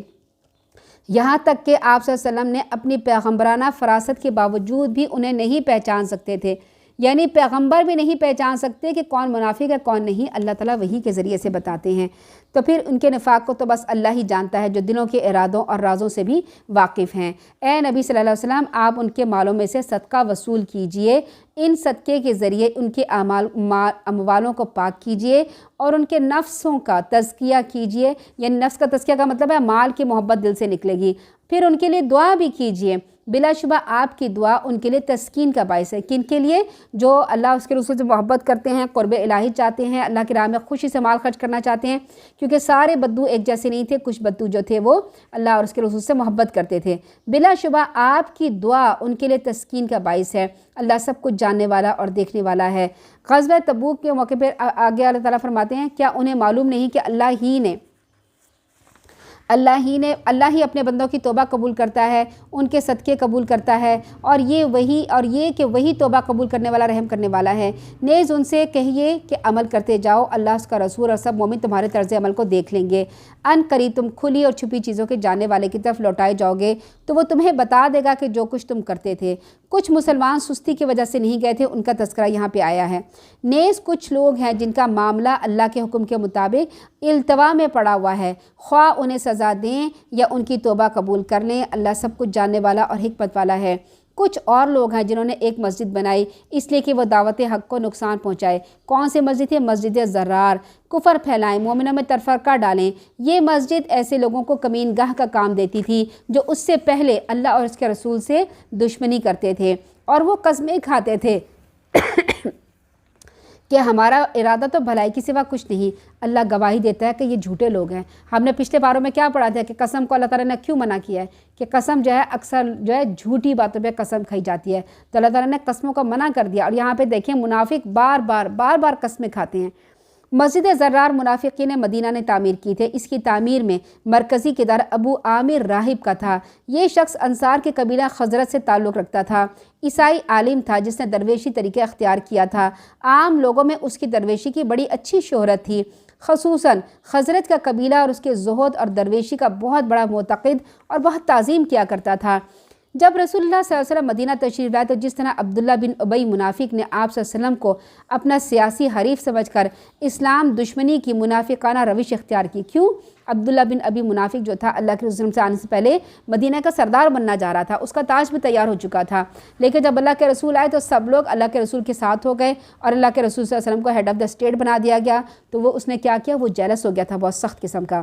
یہاں تک کہ آپ صلی اللہ علیہ وسلم نے اپنی پیغمبرانہ فراست کے باوجود بھی انہیں نہیں پہچان سکتے تھے، یعنی پیغمبر بھی نہیں پہچان سکتے کہ کون منافق ہے کون نہیں، اللہ تعالیٰ وحی کے ذریعے سے بتاتے ہیں۔ تو پھر ان کے نفاق کو تو بس اللہ ہی جانتا ہے جو دلوں کے ارادوں اور رازوں سے بھی واقف ہیں۔ اے نبی صلی اللہ علیہ وسلم، آپ ان کے مالوں میں سے صدقہ وصول کیجئے، ان صدقے کے ذریعے ان کے اموالوں کو پاک کیجئے اور ان کے نفسوں کا تزکیہ کیجئے، یعنی نفس کا تزکیہ کا مطلب ہے مال کی محبت دل سے نکلے گی۔ پھر ان کے لیے دعا بھی کیجئے، بلا شبہ آپ کی دعا ان کے لیے تسکین کا باعث ہے۔ کن کے لیے؟ جو اللہ اس کے رسول سے محبت کرتے ہیں، قرب الہی چاہتے ہیں، اللہ کی راہ میں خوشی سے مال خرچ کرنا چاہتے ہیں، کیونکہ سارے بدو ایک جیسے نہیں تھے، کچھ بدو جو تھے وہ اللہ اور اس کے رسول سے محبت کرتے تھے۔ بلا شبہ آپ کی دعا ان کے لیے تسکین کا باعث ہے۔ اللہ سب کچھ جاننے والا اور دیکھنے والا ہے۔ غزوہ تبوک کے موقع پر آگے اللہ تعالیٰ فرماتے ہیں، کیا انہیں معلوم نہیں کہ اللہ ہی اپنے بندوں کی توبہ قبول کرتا ہے، ان کے صدقے قبول کرتا ہے، اور یہ کہ وہی توبہ قبول کرنے والا، رحم کرنے والا ہے۔ نیز ان سے کہیے کہ عمل کرتے جاؤ، اللہ اس کا رسول اور سب مومن تمہارے طرز عمل کو دیکھ لیں گے۔ ان قریب تم کھلی اور چھپی چیزوں کے جاننے والے کی طرف لوٹائے جاؤ گے تو وہ تمہیں بتا دے گا کہ جو کچھ تم کرتے تھے۔ کچھ مسلمان سستی کی وجہ سے نہیں گئے تھے، ان کا تذکرہ یہاں پہ آیا ہے۔ نیز کچھ لوگ ہیں جن کا معاملہ اللہ کے حکم کے مطابق التوا میں پڑا ہوا ہے، خواہ انہیں سزا دیں یا ان کی توبہ قبول کر لیں، اللہ سب کچھ جاننے والا اور حکمت والا ہے۔ کچھ اور لوگ ہیں جنہوں نے ایک مسجد بنائی اس لیے کہ وہ دعوت حق کو نقصان پہنچائے۔ کون سی مسجد ہے؟ مسجد ضرار، کفر پھیلائیں، مومنوں میں تفرقہ ڈالیں۔ یہ مسجد ایسے لوگوں کو کمین گاہ کا کام دیتی تھی جو اس سے پہلے اللہ اور اس کے رسول سے دشمنی کرتے تھے، اور وہ قسمیں کھاتے تھے کہ ہمارا ارادہ تو بھلائی کی سوا کچھ نہیں۔ اللہ گواہی دیتا ہے کہ یہ جھوٹے لوگ ہیں۔ ہم نے پچھلے باروں میں کیا پڑھا تھا کہ قسم کو اللہ تعالیٰ نے کیوں منع کیا ہے، کہ قسم جو ہے اکثر جھوٹی باتوں پہ قسم کھائی جاتی ہے، تو اللہ تعالیٰ نے قسموں کو منع کر دیا۔ اور یہاں پہ دیکھیں منافق بار بار قسمیں کھاتے ہیں۔ مسجد ضرار منافقین مدینہ نے تعمیر کی تھے۔ اس کی تعمیر میں مرکزی کردار ابو عامر راہب کا تھا۔ یہ شخص انصار کے قبیلہ خزرج سے تعلق رکھتا تھا، عیسائی عالم تھا جس نے درویشی طریقہ اختیار کیا تھا۔ عام لوگوں میں اس کی درویشی کی بڑی اچھی شہرت تھی، خصوصاً خزرج کا قبیلہ اور اس کے زہد اور درویشی کا بہت بڑا معتقد اور بہت تعظیم کیا کرتا تھا۔ جب رسول اللہ صلی اللہ علیہ وسلم مدینہ تشریف لائے تو جس طرح عبداللہ بن ابی منافق نے آپ صلی اللہ علیہ وسلم کو اپنا سیاسی حریف سمجھ کر اسلام دشمنی کی منافقانہ روش اختیار کی۔ کیوں؟ عبداللہ بن ابی منافق جو تھا اللہ کے رسول سے آنے سے پہلے مدینہ کا سردار بننا جا رہا تھا، اس کا تاج بھی تیار ہو چکا تھا، لیکن جب اللہ کے رسول آئے تو سب لوگ اللہ کے رسول کے ساتھ ہو گئے اور اللہ کے رسول صلی اللہ علیہ وسلم کو ہیڈ آف دا اسٹیٹ بنا دیا گیا، تو وہ اس نے کیا کیا، وہ جیلس ہو گیا تھا بہت سخت قسم کا۔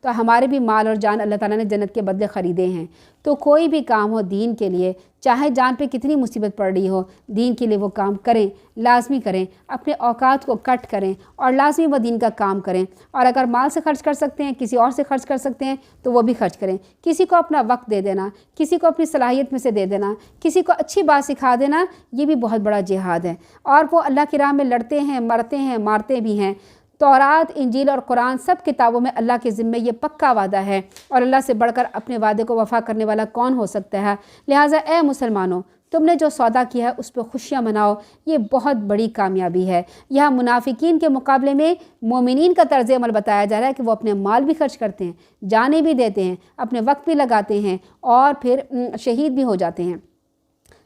تو ہمارے بھی مال اور جان اللہ تعالیٰ نے جنت کے بدلے خریدے ہیں۔ تو کوئی بھی کام ہو دین کے لیے، چاہے جان پہ کتنی مصیبت پڑ رہی ہو، دین کے لیے وہ کام کریں، لازمی کریں، اپنے اوقات کو کٹ کریں اور لازمی وہ دین کا کام کریں۔ اور اگر مال سے خرچ کر سکتے ہیں، کسی اور سے خرچ کر سکتے ہیں تو وہ بھی خرچ کریں۔ کسی کو اپنا وقت دے دینا، کسی کو اپنی صلاحیت میں سے دے دینا، کسی کو اچھی بات سکھا دینا، یہ بھی بہت بڑا جہاد ہے۔ اور وہ اللہ کی راہ میں لڑتے ہیں، مرتے ہیں، مارتے بھی ہیں۔ تورات، انجیل اور قرآن سب کتابوں میں اللہ کے ذمے یہ پکا وعدہ ہے، اور اللہ سے بڑھ کر اپنے وعدے کو وفا کرنے والا کون ہو سکتا ہے؟ لہٰذا اے مسلمانوں، تم نے جو سودا کیا ہے اس پہ خوشیاں مناؤ، یہ بہت بڑی کامیابی ہے۔ یہاں منافقین کے مقابلے میں مومنین کا طرز عمل بتایا جا رہا ہے کہ وہ اپنے مال بھی خرچ کرتے ہیں، جانیں بھی دیتے ہیں، اپنے وقت بھی لگاتے ہیں اور پھر شہید بھی ہو جاتے ہیں۔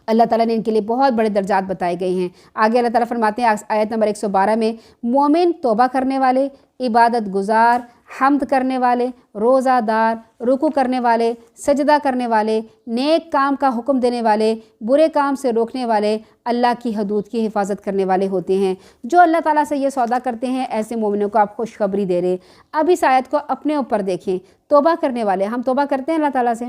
اللہ تعالیٰ نے ان کے لیے بہت بڑے درجات بتائے گئے ہیں۔ آگے اللہ تعالیٰ فرماتے ہیں آیت نمبر 112 میں، مومن توبہ کرنے والے، عبادت گزار، حمد کرنے والے، روزہ دار، رکوع کرنے والے، سجدہ کرنے والے، نیک کام کا حکم دینے والے، برے کام سے روکنے والے، اللہ کی حدود کی حفاظت کرنے والے ہوتے ہیں۔ جو اللہ تعالیٰ سے یہ سودا کرتے ہیں، ایسے مومنوں کو آپ خوشخبری دے رہے۔ اب اس آیت کو اپنے اوپر دیکھیں۔ توبہ کرنے والے، ہم توبہ کرتے ہیں اللہ تعالیٰ سے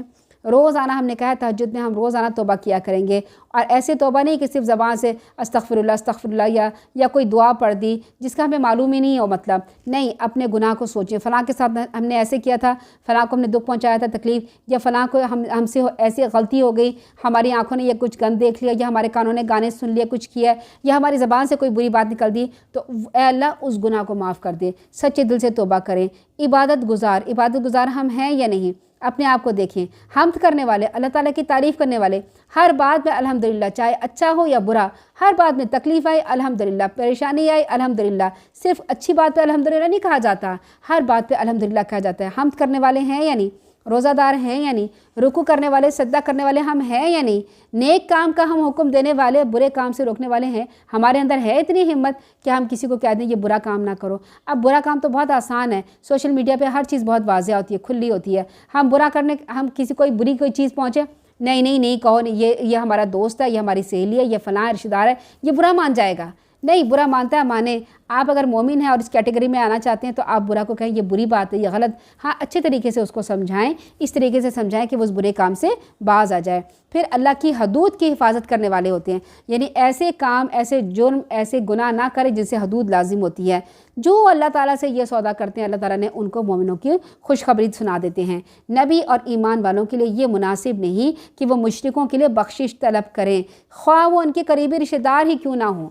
روزانہ، ہم نے کہا تہجد میں ہم روزانہ توبہ کیا کریں گے، اور ایسے توبہ نہیں کہ صرف زبان سے استغفر اللہ یا کوئی دعا پڑھ دی جس کا ہمیں معلوم ہی نہیں ہو مطلب، نہیں، اپنے گناہ کو سوچیں، فلاں کے ساتھ ہم نے ایسے کیا تھا، فلاں کو ہم نے دکھ پہنچایا تھا، تکلیف، یا فلاں کو ہم سے ایسی غلطی ہو گئی، ہماری آنکھوں نے یہ کچھ گند دیکھ لیا، یا ہمارے کانوں نے گانے سن لیے، کچھ کیا، یا ہماری زبان سے کوئی بری بات نکل دی، تو اے اللہ اس گناہ کو معاف کر دے، سچے دل سے توبہ کریں۔ عبادت گزار ہم ہیں یا نہیں؟ اپنے آپ کو دیکھیں۔ حمد کرنے والے، اللہ تعالیٰ کی تعریف کرنے والے، ہر بات میں الحمدللہ، چاہے اچھا ہو یا برا، ہر بات میں تکلیف آئی الحمدللہ، پریشانی آئی الحمدللہ، صرف اچھی بات پہ الحمدللہ نہیں کہا جاتا، ہر بات پہ الحمدللہ کہا جاتا ہے۔ حمد کرنے والے ہیں یا نہیں؟ روزہ دار ہیں یا نہیں؟ رکوع کرنے والے، سجدہ کرنے والے ہم ہیں یا نہیں؟ نیک کام کا ہم حکم دینے والے، برے کام سے روکنے والے ہیں؟ ہمارے اندر ہے اتنی ہمت کہ ہم کسی کو کہہ دیں یہ برا کام نہ کرو؟ اب برا کام تو بہت آسان ہے، سوشل میڈیا پہ ہر چیز بہت واضح ہوتی ہے، کھلی ہوتی ہے۔ ہم کسی کوئی بری کوئی چیز پہنچے، نہیں کہو، یہ ہمارا دوست ہے، یہ ہماری سہیلی ہے، یہ فلاں رشتہ دار ہے، یہ برا مان جائے گا۔ نہیں، برا مانتا ہے مانے۔ آپ اگر مومن ہیں اور اس کیٹیگری میں آنا چاہتے ہیں تو آپ برا کو کہیں یہ بری بات ہے، یہ غلط، ہاں اچھے طریقے سے اس کو سمجھائیں، اس طریقے سے سمجھائیں کہ وہ اس برے کام سے باز آ جائے۔ پھر اللہ کی حدود کی حفاظت کرنے والے ہوتے ہیں، یعنی ایسے کام، ایسے جرم، ایسے گناہ نہ کرے جن سے حدود لازم ہوتی ہے۔ جو اللہ تعالیٰ سے یہ سودا کرتے ہیں، اللہ تعالیٰ نے ان کو مومنوں کی خوشخبری سنا دیتے ہیں۔ نبی اور ایمان والوں کے لیے یہ مناسب نہیں کہ وہ مشرکوں کے لیے بخشش طلب کریں، خواہ وہ ان کے قریبی رشتہ دار ہی کیوں نہ ہوں۔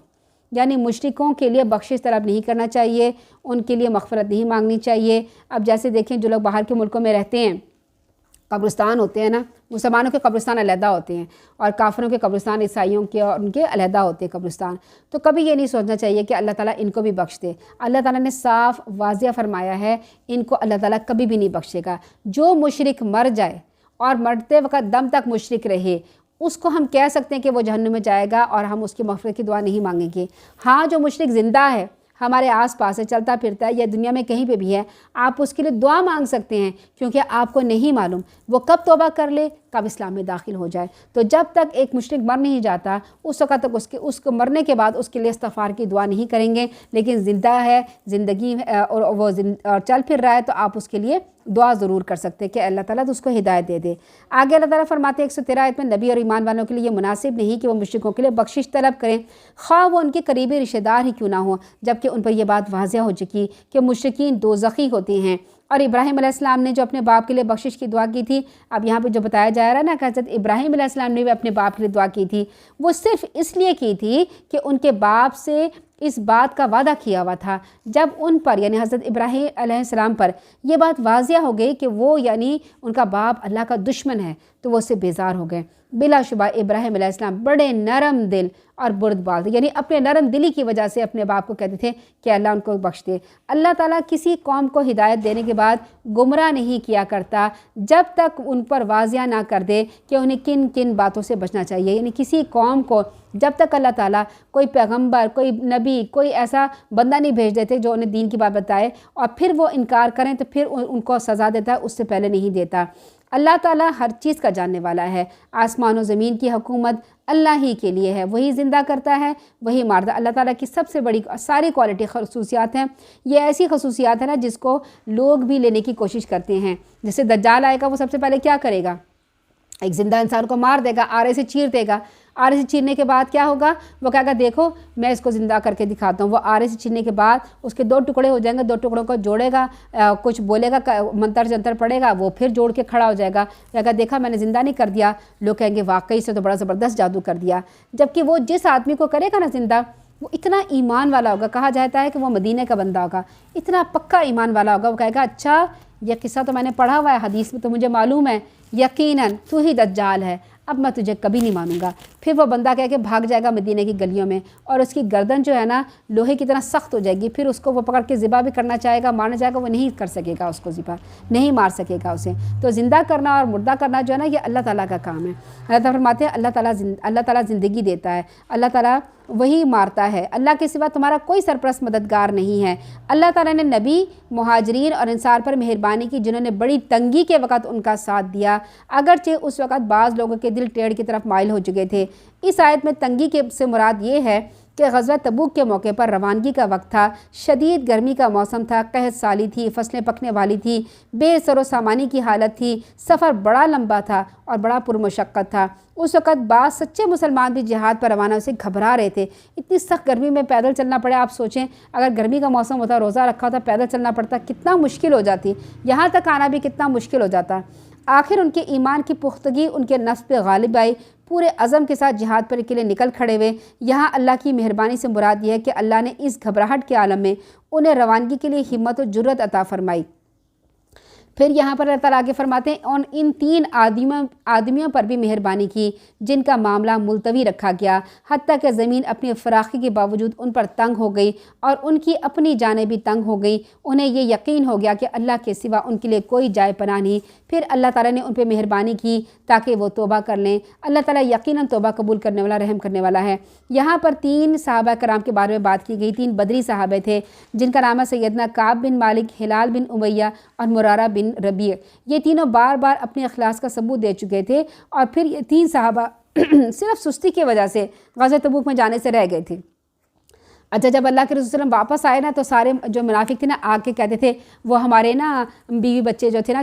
یعنی مشرکوں کے لیے بخشش طلب نہیں کرنا چاہیے، ان کے لیے مغفرت نہیں مانگنی چاہیے۔ اب جیسے دیکھیں جو لوگ باہر کے ملکوں میں رہتے ہیں، قبرستان ہوتے ہیں نا، مسلمانوں کے قبرستان علیحدہ ہوتے ہیں اور کافروں کے قبرستان، عیسائیوں کے اور ان کے علیحدہ ہوتے ہیں قبرستان، تو کبھی یہ نہیں سوچنا چاہیے کہ اللہ تعالیٰ ان کو بھی بخش دے۔ اللہ تعالیٰ نے صاف واضح فرمایا ہے ان کو اللہ تعالیٰ کبھی بھی نہیں بخشے گا۔ جو مشرک مر جائے اور مرتے وقت دم تک مشرک رہے، اس کو ہم کہہ سکتے ہیں کہ وہ جہنم میں جائے گا اور ہم اس کی مغفرت کی دعا نہیں مانگیں گے۔ ہاں، جو مشرک زندہ ہے، ہمارے آس پاس ہے، چلتا پھرتا ہے یا دنیا میں کہیں پہ بھی ہے، آپ اس کے لیے دعا مانگ سکتے ہیں، کیونکہ آپ کو نہیں معلوم وہ کب توبہ کر لے، کب اسلام میں داخل ہو جائے۔ تو جب تک ایک مشرک مر نہیں جاتا، اس وقت تک اس کو مرنے کے بعد اس کے لیے استغفار کی دعا نہیں کریں گے، لیکن زندہ ہے، زندگی اور وہ چل پھر رہا ہے تو آپ اس کے لیے دعا ضرور کر سکتے ہیں کہ اللہ تعالیٰ تو اس کو ہدایت دے دے۔ آگے اللہ تعالیٰ فرماتے ہیں 113 آیت میں، نبی اور ایمان والوں کے لیے یہ مناسب نہیں کہ وہ مشرکوں کے لیے بخشش طلب کریں، خواہ وہ ان کے قریبی رشتہ دار ہی کیوں نہ ہوں، جبکہ ان پر یہ بات واضح ہو چکی کہ مشرکین دوزخی ہوتے ہیں۔ اور ابراہیم علیہ السلام نے جو اپنے باپ کے لیے بخشش کی دعا کی تھی، اب یہاں پہ جو بتایا جا رہا ہے نا کہ حضرت ابراہیم علیہ السلام نے بھی اپنے باپ کے لیے دعا کی تھی، وہ صرف اس لیے کی تھی کہ ان کے باپ سے اس بات کا وعدہ کیا ہوا تھا۔ جب ان پر یعنی حضرت ابراہیم علیہ السلام پر یہ بات واضح ہو گئی کہ وہ یعنی ان کا باپ اللہ کا دشمن ہے، تو وہ اس سے بیزار ہو گئے۔ بلا شبہ ابراہیم علیہ السلام بڑے نرم دل اور بردبار تھے، یعنی اپنے نرم دلی کی وجہ سے اپنے باپ کو کہتے تھے کہ اللہ ان کو بخش دے۔ اللہ تعالیٰ کسی قوم کو ہدایت دینے کے بعد گمراہ نہیں کیا کرتا جب تک ان پر واضح نہ کر دے کہ انہیں کن کن باتوں سے بچنا چاہیے۔ یعنی کسی قوم کو جب تک اللہ تعالیٰ کوئی پیغمبر، کوئی نبی، کوئی ایسا بندہ نہیں بھیج دیتے جو انہیں دین کی بات بتائے اور پھر وہ انکار کریں تو پھر ان کو سزا دیتا ہے، اس سے پہلے نہیں دیتا۔ اللہ تعالیٰ ہر چیز کا جاننے والا ہے۔ آسمان و زمین کی حکومت اللہ ہی کے لیے ہے، وہی زندہ کرتا ہے، وہی مارتا۔ اللہ تعالیٰ کی سب سے بڑی ساری کوالٹی خصوصیات ہیں، یہ ایسی خصوصیات ہیں نا جس کو لوگ بھی لینے کی کوشش کرتے ہیں۔ جیسے دجال آئے گا، وہ سب سے پہلے کیا کرے گا؟ ایک زندہ انسان کو مار دے گا، آرے سے چیر دے گا۔ آرے سے چیرنے کے بعد کیا ہوگا؟ وہ کہے گا دیکھو میں اس کو زندہ کر کے دکھاتا ہوں۔ وہ آرے سے چیرنے کے بعد اس کے 2 ٹکڑے ہو جائیں گے، 2 ٹکڑوں کو جوڑے گا، کچھ بولے گا، منتر جنتر پڑے گا، وہ پھر جوڑ کے کھڑا ہو جائے گا، کہے گا دیکھا میں نے زندہ نہیں کر دیا۔ لوگ کہیں گے واقعی سے تو بڑا زبردست جادو کر دیا۔ جبکہ وہ جس آدمی کو کرے گا نا زندہ، وہ اتنا ایمان والا ہوگا، کہا جاتا ہے کہ وہ مدینہ کا بندہ ہوگا، اتنا پکا ایمان والا ہوگا، وہ کہے گا اچھا یہ قصہ تو میں نے پڑھا ہوا ہے حدیث میں، تو مجھے معلوم ہے یقیناً تو ہی دجال ہے، اب میں تجھے کبھی نہیں مانوں گا۔ پھر وہ بندہ کہہ کے بھاگ جائے گا مدینہ کی گلیوں میں، اور اس کی گردن جو ہے نا لوہے کی طرح سخت ہو جائے گی۔ پھر اس کو وہ پکڑ کے ذبح بھی کرنا چاہے گا، مارنا چاہے گا، وہ نہیں کر سکے گا، اس کو ذبح نہیں مار سکے گا اسے۔ تو زندہ کرنا اور مردہ کرنا جو ہے نا یہ اللہ تعالیٰ کا کام ہے۔ اللہ تعالیٰ فرماتے ہیں اللہ تعالیٰ زندگی دیتا ہے، اللہ تعالیٰ وہی مارتا ہے، اللہ کے سوا تمہارا کوئی سرپرست مددگار نہیں ہے۔ اللہ تعالیٰ نے نبی، مہاجرین اور انصار پر مہربانی کی جنہوں نے بڑی تنگی کے وقت ان کا ساتھ دیا، اگرچہ اس وقت بعض لوگوں کے دل ٹیڑھ کی طرف مائل ہو چکے تھے۔ اس آیت میں تنگی کے سے مراد یہ ہے کہ غزوہ تبوک کے موقع پر روانگی کا وقت تھا، شدید گرمی کا موسم تھا، قحط سالی تھی، فصلیں پکنے والی تھی، بے سر و سامانی کی حالت تھی، سفر بڑا لمبا تھا اور بڑا پرمشقت تھا۔ اس وقت بعض سچے مسلمان بھی جہاد پر روانہ سے گھبرا رہے تھے۔ اتنی سخت گرمی میں پیدل چلنا پڑے، آپ سوچیں اگر گرمی کا موسم ہوتا، روزہ رکھا ہوتا، پیدل چلنا پڑتا، کتنا مشکل ہو جاتی، یہاں تک آنا بھی کتنا مشکل ہو جاتا۔ آخر ان کے ایمان کی پختگی ان کے نفس پہ غالب آئی، پورے عزم کے ساتھ جہاد پر کے لیے نکل کھڑے ہوئے۔ یہاں اللہ کی مہربانی سے مراد یہ ہے کہ اللہ نے اس گھبراہٹ کے عالم میں انہیں روانگی کے لیے ہمت و جرأت عطا فرمائی۔ پھر یہاں پر اللہ تعالیٰ آگے فرماتے ہیں اور ان 3 آدمیوں پر بھی مہربانی کی جن کا معاملہ ملتوی رکھا گیا، حتیٰ کہ زمین اپنی فراخی کے باوجود ان پر تنگ ہو گئی اور ان کی اپنی جانیں بھی تنگ ہو گئی۔ انہیں یہ یقین ہو گیا کہ اللہ کے سوا ان کے لیے کوئی جائے پناہ نہیں۔ پھر اللہ تعالیٰ نے ان پہ مہربانی کی تاکہ وہ توبہ کر لیں۔ اللہ تعالیٰ یقیناً توبہ قبول کرنے والا، رحم کرنے والا ہے۔ یہاں پر 3 صحابہ کرام کے بارے میں بات کی گئی، 3 بدری صحابہ تھے جن کا نام ہے سیدنا کعب بن مالک، ہلال بن امیہ اور مرارہ بن ربیع۔ یہ تینوں بار بار اپنے اخلاص کا ثبوت دے چکے تھے، اور پھر یہ 3 صحابہ صرف سستی کی وجہ سے غزوہ تبوک میں جانے سے رہ گئے تھے۔ اچھا جب اللہ کے رسول صلی اللہ علیہ وسلم واپس آئے نا، تو سارے جو منافق تھے نا آ کے کہتے تھے وہ ہمارے نا بیوی بچے جو تھے نا،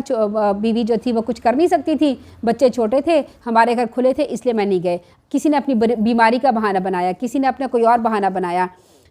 بیوی جو تھی وہ کچھ کر نہیں سکتی تھی، بچے چھوٹے تھے، ہمارے گھر کھلے تھے، اس لیے میں نہیں گئے۔ کسی نے اپنی بیماری کا بہانہ بنایا، کسی نے اپنا کوئی اور بہانہ بنایا۔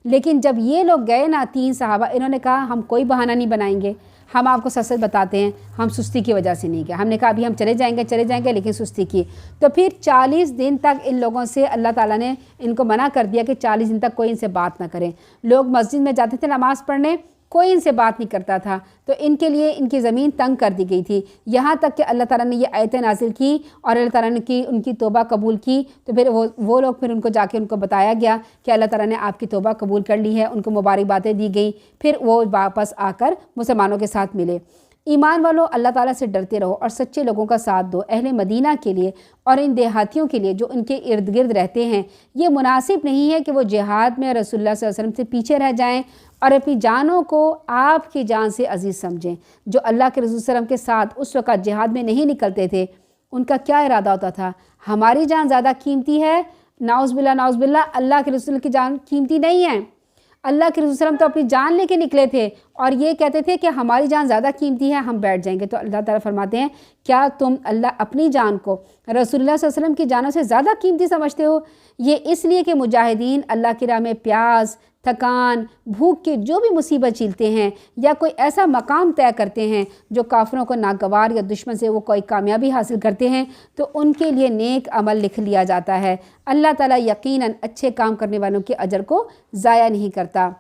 لیکن جب یہ لوگ گئے نا 3 صحابہ، انہوں نے کہا ہم کوئی بہانہ نہیں بنائیں گے، ہم آپ کو سچ سچ بتاتے ہیں، ہم سستی کی وجہ سے نہیں گئے۔ ہم نے کہا ابھی ہم چلے جائیں گے لیکن سستی کی۔ تو پھر 40 دن تک ان لوگوں سے اللہ تعالیٰ نے ان کو منع کر دیا کہ 40 دن تک کوئی ان سے بات نہ کریں۔ لوگ مسجد میں جاتے تھے نماز پڑھنے، کوئی ان سے بات نہیں کرتا تھا، تو ان کے لیے ان کی زمین تنگ کر دی گئی تھی، یہاں تک کہ اللہ تعالیٰ نے یہ آیتیں نازل کی اور اللہ تعالیٰ نے ان کی توبہ قبول کی۔ تو پھر وہ لوگ پھر ان کو جا کے ان کو بتایا گیا کہ اللہ تعالیٰ نے آپ کی توبہ قبول کر لی ہے، ان کو مبارکبادیں دی گئیں۔ پھر وہ واپس آ کر مسلمانوں کے ساتھ ملے۔ ایمان والو، اللہ تعالیٰ سے ڈرتے رہو اور سچے لوگوں کا ساتھ دو۔ اہل مدینہ کے لیے اور ان دیہاتیوں کے لیے جو ان کے ارد گرد رہتے ہیں، یہ مناسب نہیں ہے کہ وہ جہاد میں رسول اللہ صلی اللہ علیہ وسلم سے پیچھے رہ جائیں اور اپنی جانوں کو آپ کی جان سے عزیز سمجھیں۔ جو اللہ کے رسول صلی اللہ علیہ وسلم کے ساتھ اس وقت جہاد میں نہیں نکلتے تھے، ان کا کیا ارادہ ہوتا تھا؟ ہماری جان زیادہ قیمتی ہے؟ نعوذ باللہ، اللہ کے رسول کی جان قیمتی نہیں ہے۔ اللہ کے رسول صلی اللہ علیہ وسلم تو اپنی جان لے کے نکلے تھے اور یہ کہتے تھے کہ ہماری جان زیادہ قیمتی ہے، ہم بیٹھ جائیں گے۔ تو اللہ تعالیٰ فرماتے ہیں کیا تم اپنی جان کو رسول اللہ صلی اللہ علیہ وسلم کی جانوں سے زیادہ قیمتی سمجھتے ہو؟ یہ اس لیے کہ مجاہدین اللہ کی راہ میں پیاس، تھکان، بھوک کی جو بھی مصیبت جھیلتے ہیں یا کوئی ایسا مقام طے کرتے ہیں جو کافروں کو ناگوار یا دشمن سے وہ کوئی کامیابی حاصل کرتے ہیں، تو ان کے لیے نیک عمل لکھ لیا جاتا ہے۔ اللہ تعالیٰ یقیناً اچھے کام کرنے والوں کے اجر کو ضائع نہیں کرتا۔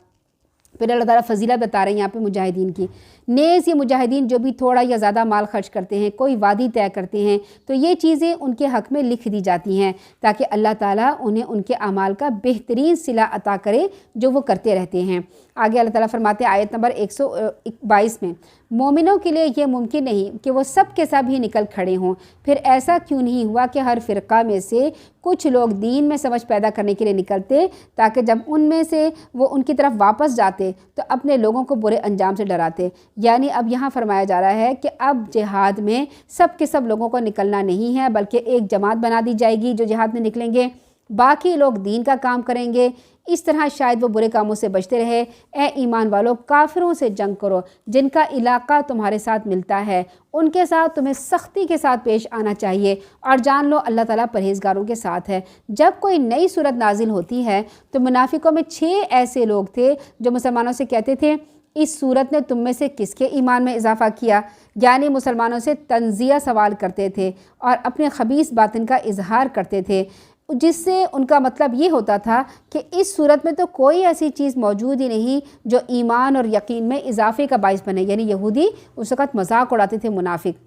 پھر اللہ تعالیٰ فضیلت بتا رہے ہیں یہاں پہ مجاہدین کی۔ نیز یہ مجاہدین جو بھی تھوڑا یا زیادہ مال خرچ کرتے ہیں، کوئی وعدی طے کرتے ہیں، تو یہ چیزیں ان کے حق میں لکھ دی جاتی ہیں تاکہ اللہ تعالیٰ انہیں ان کے اعمال کا بہترین صلہ عطا کرے جو وہ کرتے رہتے ہیں۔ آگے اللہ تعالیٰ فرماتے ہیں آیت نمبر 122 میں، مومنوں کے لیے یہ ممکن نہیں کہ وہ سب کے سب ہی نکل کھڑے ہوں، پھر ایسا کیوں نہیں ہوا کہ ہر فرقہ میں سے کچھ لوگ دین میں سمجھ پیدا کرنے کے لیے نکلتے تاکہ جب ان میں سے وہ ان کی طرف واپس جاتے تو اپنے لوگوں کو برے انجام سے ڈراتے۔ یعنی اب یہاں فرمایا جا رہا ہے کہ اب جہاد میں سب کے سب لوگوں کو نکلنا نہیں ہے، بلکہ ایک جماعت بنا دی جائے گی جو جہاد میں نکلیں گے، باقی لوگ دین کا کام کریں گے۔ اس طرح شاید وہ برے کاموں سے بچتے رہے۔ اے ایمان والو، کافروں سے جنگ کرو، جن کا علاقہ تمہارے ساتھ ملتا ہے ان کے ساتھ تمہیں سختی کے ساتھ پیش آنا چاہیے، اور جان لو اللہ تعالیٰ پرہیزگاروں کے ساتھ ہے۔ جب کوئی نئی صورت نازل ہوتی ہے تو منافقوں میں 6 ایسے لوگ تھے جو مسلمانوں سے کہتے تھے اس صورت نے تم میں سے کس کے ایمان میں اضافہ کیا، یعنی مسلمانوں سے تنزیہ سوال کرتے تھے اور اپنے خبیث باطن کا اظہار کرتے تھے، جس سے ان کا مطلب یہ ہوتا تھا کہ اس صورت میں تو کوئی ایسی چیز موجود ہی نہیں جو ایمان اور یقین میں اضافے کا باعث بنے۔ یعنی یہودی اس وقت مذاق اڑاتے تھے منافق،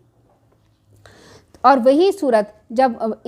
اور وہی صورت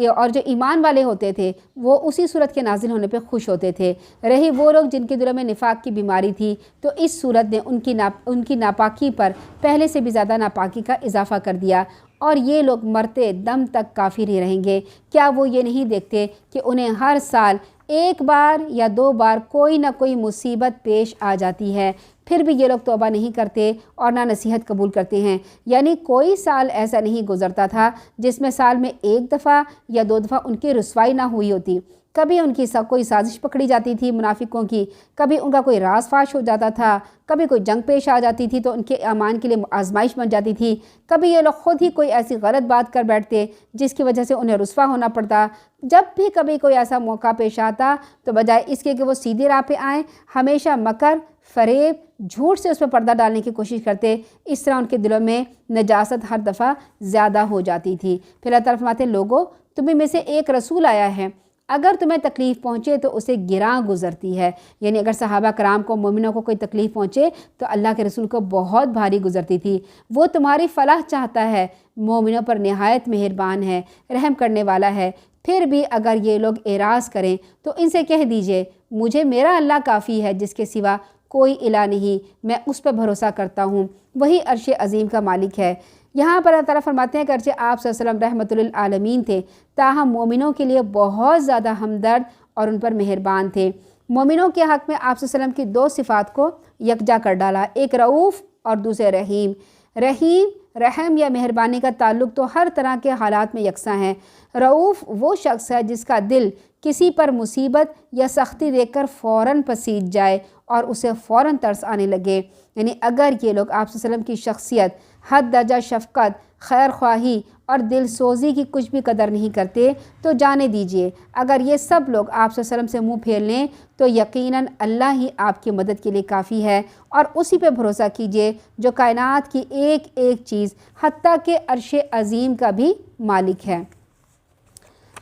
اور جو ایمان والے ہوتے تھے وہ اسی صورت کے نازل ہونے پہ خوش ہوتے تھے۔ رہی وہ لوگ جن کے دلوں میں نفاق کی بیماری تھی تو اس صورت نے ان کی ناپاکی پر پہلے سے بھی زیادہ ناپاکی کا اضافہ کر دیا، اور یہ لوگ مرتے دم تک کافر ہی رہیں گے۔ کیا وہ یہ نہیں دیکھتے کہ انہیں ہر سال 1 بار یا 2 بار کوئی نہ کوئی مصیبت پیش آ جاتی ہے، پھر بھی یہ لوگ توبہ نہیں کرتے اور نہ نصیحت قبول کرتے ہیں؟ یعنی کوئی سال ایسا نہیں گزرتا تھا جس میں سال میں 1 دفعہ یا 2 دفعہ ان کی رسوائی نہ ہوئی ہوتی۔ کبھی ان کی کوئی سازش پکڑی جاتی تھی منافقوں کی، کبھی ان کا کوئی راز فاش ہو جاتا تھا، کبھی کوئی جنگ پیش آ جاتی تھی تو ان کے ایمان کے لیے آزمائش بن جاتی تھی، کبھی یہ لوگ خود ہی کوئی ایسی غلط بات کر بیٹھتے جس کی وجہ سے انہیں رسوا ہونا پڑتا۔ جب بھی کبھی کوئی ایسا موقع پیش آتا تو بجائے اس کے کہ وہ سیدھی راہ پہ آئیں، ہمیشہ مکر، فریب، جھوٹ سے اس پہ پردہ ڈالنے کی کوشش کرتے۔ اس طرح ان کے دلوں میں نجاست ہر دفعہ زیادہ ہو جاتی تھی۔ پھر اللہ تعالیٰ فرماتے ہیں لوگوں، تمہیں میں سے ایک رسول آیا ہے، اگر تمہیں تکلیف پہنچے تو اسے گراں گزرتی ہے۔ یعنی اگر صحابہ کرام کو، مومنوں کو کوئی تکلیف پہنچے تو اللہ کے رسول کو بہت بھاری گزرتی تھی۔ وہ تمہاری فلاح چاہتا ہے، مومنوں پر نہایت مہربان ہے، رحم کرنے والا ہے۔ پھر بھی اگر یہ لوگ اعراض کریں تو ان سے کہہ دیجئے مجھے میرا اللہ کافی ہے، جس کے سوا کوئی الہ نہیں، میں اس پہ بھروسہ کرتا ہوں، وہی عرش عظیم کا مالک ہے۔ یہاں پر اللہ تعالیٰ فرماتے ہیں کہ اگرچہ آپ صلی اللہ علیہ وسلم رحمۃ للعالمین تھے، تاہم مومنوں کے لیے بہت زیادہ ہمدرد اور ان پر مہربان تھے۔ مومنوں کے حق میں آپ صلی اللہ علیہ وسلم کی 2 صفات کو یکجا کر ڈالا، ایک رؤوف اور دوسرے رحیم۔ رحم یا مہربانی کا تعلق تو ہر طرح کے حالات میں یکساں ہے۔ رؤوف وہ شخص ہے جس کا دل کسی پر مصیبت یا سختی دیکھ کر فوراً پسیج جائے اور اسے فوراً ترس آنے لگے۔ یعنی اگر یہ لوگ آپ صلی اللہ علیہ وسلم کی شخصیت، حد درجہ شفقت، خیر خواہی اور دل سوزی کی کچھ بھی قدر نہیں کرتے تو جانے دیجئے اگر یہ سب لوگ آپ صلی اللہ علیہ وسلم سے منہ پھیر لیں تو یقیناً اللہ ہی آپ کی مدد کے لیے کافی ہے، اور اسی پہ بھروسہ کیجئے جو کائنات کی ایک ایک چیز حتیٰ کہ عرش عظیم کا بھی مالک ہے۔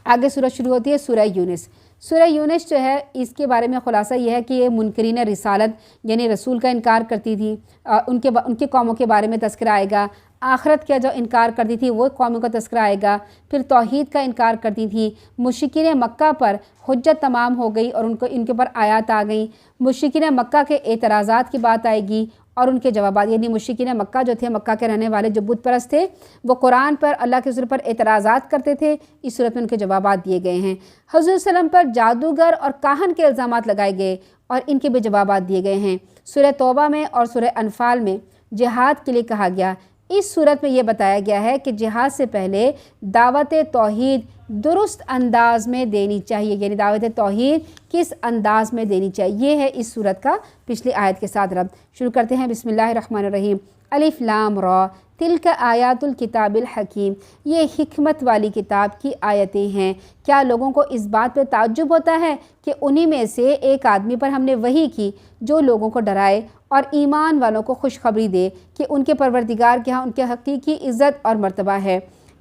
آگے سورہ شروع ہوتی ہے سورہ یونس۔ سورہ یونس جو ہے اس کے بارے میں خلاصہ یہ ہے کہ یہ منکرین رسالت یعنی رسول کا انکار کرتی تھی، ان کے قوموں کے بارے میں تذکرہ آئے گا۔ آخرت کا جو انکار کرتی تھی وہ قوموں کا تذکرہ آئے گا۔ پھر توحید کا انکار کرتی تھی۔ مشرکین مکہ پر حجت تمام ہو گئی اور ان کے پر آیات آ گئیں۔ مشرکین مکہ کے اعتراضات کی بات آئے گی اور ان کے جوابات، یعنی مشرکین مکہ جو تھے، مکہ کے رہنے والے جو بت پرست تھے، وہ قرآن پر، اللہ کے رسول پر اعتراضات کرتے تھے۔ اس صورت میں ان کے جوابات دیے گئے ہیں۔ حضور صلی اللہ علیہ وسلم پر جادوگر اور کاہن کے الزامات لگائے گئے اور ان کے بھی جوابات دیے گئے ہیں۔ سورہ توبہ میں اور سورہ انفال میں جہاد کے لیے کہا گیا۔ اس صورت میں یہ بتایا گیا ہے کہ جہاد سے پہلے دعوت توحید درست انداز میں دینی چاہیے، یعنی دعوت توحید کس انداز میں دینی چاہیے، یہ ہے اس صورت کا پچھلی آیت کے ساتھ ربط۔ شروع کرتے ہیں بسم اللہ الرحمن الرحیم۔ الف لام را تلک آیات الکتاب الحکیم، یہ حکمت والی کتاب کی آیتیں ہیں۔ کیا لوگوں کو اس بات پہ تعجب ہوتا ہے کہ انہی میں سے ایک آدمی پر ہم نے وحی کی جو لوگوں کو ڈرائے اور ایمان والوں کو خوشخبری دے کہ ان کے پروردگار کے ہاں ان کے حقیقی عزت اور مرتبہ ہے۔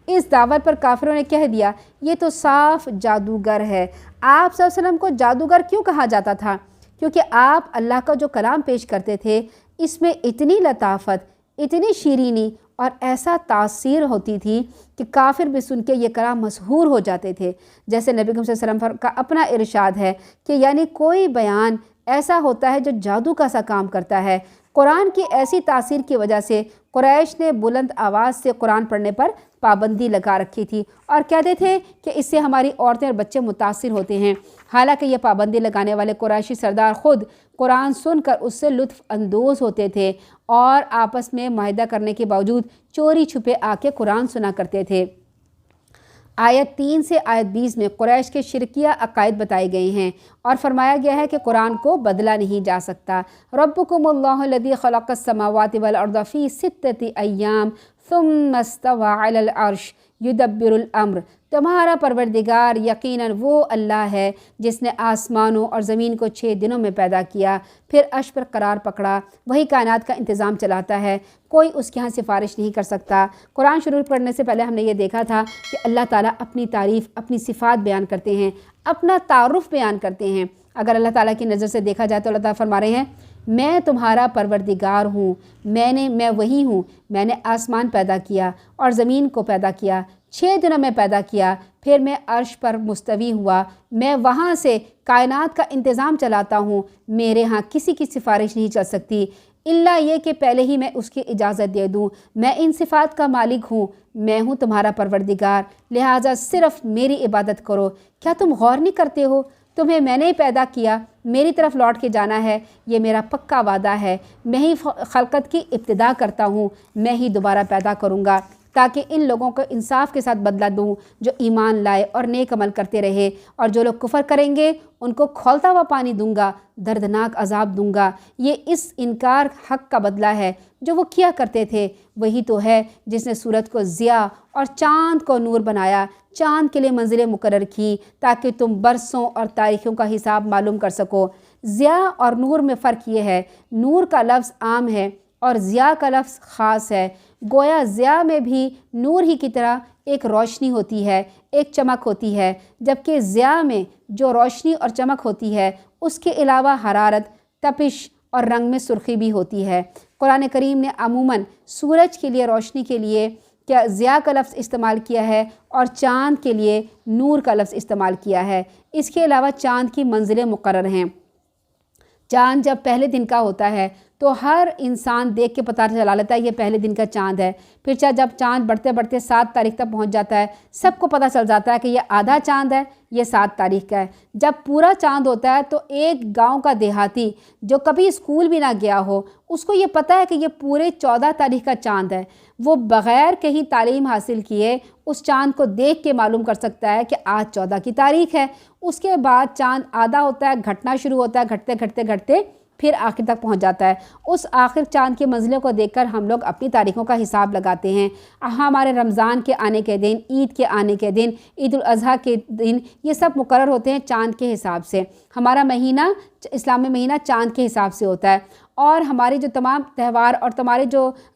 اس دعوت پر کافروں نے کہہ دیا یہ تو صاف جادوگر ہے۔ آپ صلی اللہ علیہ وسلم کو جادوگر کیوں کہا جاتا تھا؟ کیونکہ آپ اللہ کا جو کلام پیش کرتے تھے اس میں اتنی لطافت، اتنی شیرینی اور ایسا تاثیر ہوتی تھی کہ کافر بھی سن کے یہ کلام مسحور ہو جاتے تھے۔ جیسے نبی صلی اللہ علیہ وسلم کا اپنا ارشاد ہے کہ یعنی کوئی بیان ایسا ہوتا ہے جو جادو کا سا کام کرتا ہے۔ قرآن کی ایسی تاثیر کی وجہ سے قریش نے بلند آواز سے قرآن پڑھنے پر پابندی لگا رکھی تھی اور کہتے تھے کہ اس سے ہماری عورتیں اور بچے متاثر ہوتے ہیں۔ حالانکہ یہ پابندی لگانے والے قریشی سردار خود قرآن سن کر اس سے لطف اندوز ہوتے تھے اور آپس میں معاہدہ کرنے کے باوجود چوری چھپے آ کے قرآن سنا کرتے تھے۔ آیت 3 سے آیت 20 میں قریش کے شرکیہ عقائد بتائے گئے ہیں اور فرمایا گیا ہے کہ قرآن کو بدلا نہیں جا سکتا۔ ربکم اللہ الذی خلق السماوات والارض فی 6 ایام ثم استوى علی العرش یدبر الامر، تمہارا پروردگار یقیناً وہ اللہ ہے جس نے آسمانوں اور زمین کو 6 دنوں میں پیدا کیا، پھر عرش پر قرار پکڑا، وہی کائنات کا انتظام چلاتا ہے، کوئی اس کے ہاں سفارش نہیں کر سکتا۔ قرآن شروع کرنے سے پہلے ہم نے یہ دیکھا تھا کہ اللہ تعالیٰ اپنی تعریف، اپنی صفات بیان کرتے ہیں، اپنا تعارف بیان کرتے ہیں۔ اگر اللہ تعالیٰ کی نظر سے دیکھا جائے تو اللہ تعالیٰ فرما رہے ہیں میں تمہارا پروردگار ہوں، میں وہی ہوں، میں نے آسمان پیدا کیا اور زمین کو پیدا کیا، 6 دنوں میں پیدا کیا، پھر میں عرش پر مستوی ہوا، میں وہاں سے کائنات کا انتظام چلاتا ہوں، میرے ہاں کسی کی سفارش نہیں چل سکتی الا یہ کہ پہلے ہی میں اس کی اجازت دے دوں۔ میں ان صفات کا مالک ہوں، میں ہوں تمہارا پروردگار، لہٰذا صرف میری عبادت کرو۔ کیا تم غور نہیں کرتے ہو؟ تمہیں میں نے پیدا کیا، میری طرف لوٹ کے جانا ہے، یہ میرا پکا وعدہ ہے۔ میں ہی خلقت کی ابتدا کرتا ہوں، میں ہی دوبارہ پیدا کروں گا تاکہ ان لوگوں کو انصاف کے ساتھ بدلہ دوں جو ایمان لائے اور نیک عمل کرتے رہے، اور جو لوگ کفر کریں گے ان کو کھولتا ہوا پانی دوں گا، دردناک عذاب دوں گا۔ یہ اس انکار حق کا بدلہ ہے جو وہ کیا کرتے تھے۔ وہی تو ہے جس نے سورج کو ضیاء اور چاند کو نور بنایا، چاند کے لیے منزلیں مقرر کی تاکہ تم برسوں اور تاریخوں کا حساب معلوم کر سکو۔ ضیاء اور نور میں فرق یہ ہے، نور کا لفظ عام ہے اور ضیاء کا لفظ خاص ہے۔ گویا ضیاء میں بھی نور ہی کی طرح ایک روشنی ہوتی ہے، ایک چمک ہوتی ہے، جبکہ ضیاء میں جو روشنی اور چمک ہوتی ہے اس کے علاوہ حرارت، تپش اور رنگ میں سرخی بھی ہوتی ہے۔ قرآن کریم نے عموماً سورج کے لیے روشنی کے لیے کیا ضیاء کا لفظ استعمال کیا ہے اور چاند کے لیے نور کا لفظ استعمال کیا ہے۔ اس کے علاوہ چاند کی منزلیں مقرر ہیں۔ چاند جب پہلے دن کا ہوتا ہے تو ہر انسان دیکھ کے پتہ چلا لیتا ہے یہ پہلے دن کا چاند ہے۔ پھر جب چاند بڑھتے بڑھتے 7 تاریخ تک پہنچ جاتا ہے، سب کو پتہ چل جاتا ہے کہ یہ آدھا چاند ہے، یہ 7 تاریخ کا ہے۔ جب پورا چاند ہوتا ہے تو ایک گاؤں کا دیہاتی جو کبھی اسکول بھی نہ گیا ہو، اس کو یہ پتہ ہے کہ یہ پورے 14 تاریخ کا چاند ہے۔ وہ بغیر کہیں تعلیم حاصل کیے اس چاند کو دیکھ کے معلوم کر سکتا ہے کہ آج 14 کی تاریخ ہے۔ اس کے بعد چاند آدھا ہوتا ہے، گھٹنا شروع ہوتا ہے، گھٹتے پھر آخر تک پہنچ جاتا ہے۔ اس آخر چاند کی منزلوں کو دیکھ کر ہم لوگ اپنی تاریخوں کا حساب لگاتے ہیں۔ ہمارے رمضان کے آنے کے دن، عید کے آنے کے دن، عید الاضحیٰ کے دن، یہ سب مقرر ہوتے ہیں چاند کے حساب سے۔ ہمارا مہینہ، اسلامی مہینہ چاند کے حساب سے ہوتا ہے، اور ہمارے جو تمام تہوار اور تمہارے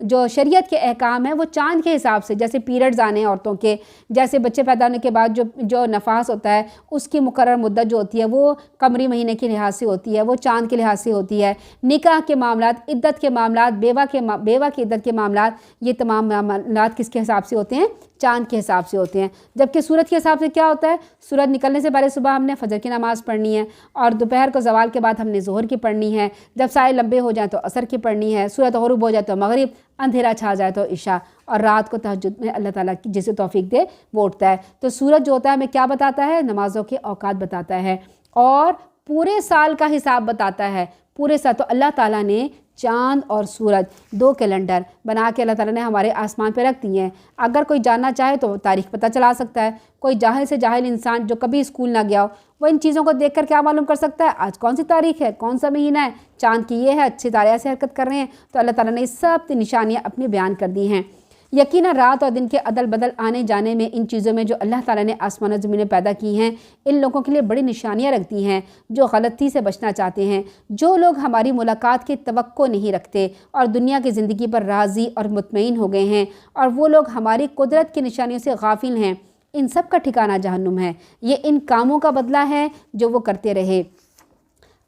جو شریعت کے احکام ہیں وہ چاند کے حساب سے، جیسے پیریڈز آنے ہیں عورتوں کے، جیسے بچے پیدا ہونے کے بعد جو نفاس ہوتا ہے اس کی مقرر مدت جو ہوتی ہے وہ قمری مہینے کے لحاظ سے ہوتی ہے، وہ چاند کے لحاظ سے ہوتی ہے۔ نکاح کے معاملات، عدت کے معاملات، بیوہ کی عدت کے معاملات، یہ تمام معاملات کس کے حساب سے ہوتے ہیں؟ چاند کے حساب سے ہوتے ہیں۔ جبکہ سورج کے حساب سے کیا ہوتا ہے؟ سورج نکلنے سے پہلے صبح ہم نے فجر کی نماز پڑھنی ہے، اور دوپہر کو زوال کے بعد ہم نے ظہر کی پڑھنی ہے، جب سائے لمبے ہو جائیں تو عصر کی پڑھنی ہے، سورج غروب ہو جائے تو مغرب، اندھیرا چھا جائے تو عشاء، اور رات کو تہجد میں اللہ تعالیٰ جسے توفیق دے وہ اٹھتا ہے۔ تو سورج جو ہوتا ہے ہمیں کیا بتاتا ہے؟ نمازوں کے اوقات بتاتا ہے اور پورے سال کا حساب بتاتا ہے۔ پورے سال تو اللہ تعالیٰ نے چاند اور سورج 2 کیلنڈر بنا کے اللہ تعالیٰ نے ہمارے آسمان پہ رکھ دیے ہیں۔ اگر کوئی جاننا چاہے تو تاریخ پتہ چلا سکتا ہے۔ کوئی جاہل سے جاہل انسان جو کبھی اسکول نہ گیا ہو وہ ان چیزوں کو دیکھ کر کیا معلوم کر سکتا ہے؟ آج کون سی تاریخ ہے، کون سا مہینہ ہے، چاند کی یہ ہے، اچھے تارے سے حرکت کر رہے ہیں۔ تو اللہ تعالیٰ نے سب نشانیاں اپنی بیان کر دی ہیں۔ یقیناً رات اور دن کے عدل بدل آنے جانے میں ان چیزوں میں جو اللہ تعالیٰ نے آسمان و زمینیں پیدا کی ہیں ان لوگوں کے لیے بڑی نشانیاں رکھتی ہیں جو غلطی سے بچنا چاہتے ہیں۔ جو لوگ ہماری ملاقات کی توقع نہیں رکھتے اور دنیا کی زندگی پر راضی اور مطمئن ہو گئے ہیں، اور وہ لوگ ہماری قدرت کی نشانیوں سے غافل ہیں، ان سب کا ٹھکانہ جہنم ہے۔ یہ ان کاموں کا بدلہ ہے جو وہ کرتے رہے۔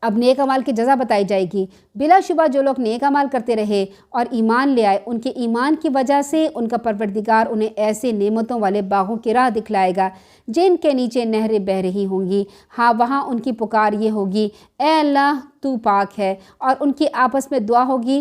اب نیک اعمال کی جزا بتائی جائے گی۔ بلا شبہ جو لوگ نیک اعمال کرتے رہے اور ایمان لے آئے، ان کے ایمان کی وجہ سے ان کا پروردگار انہیں ایسے نعمتوں والے باغوں کی راہ دکھلائے گا جن کے نیچے نہریں بہہ رہی ہوں گی۔ ہاں، وہاں ان کی پکار یہ ہوگی، اے اللہ تو پاک ہے، اور ان کی آپس میں دعا ہوگی،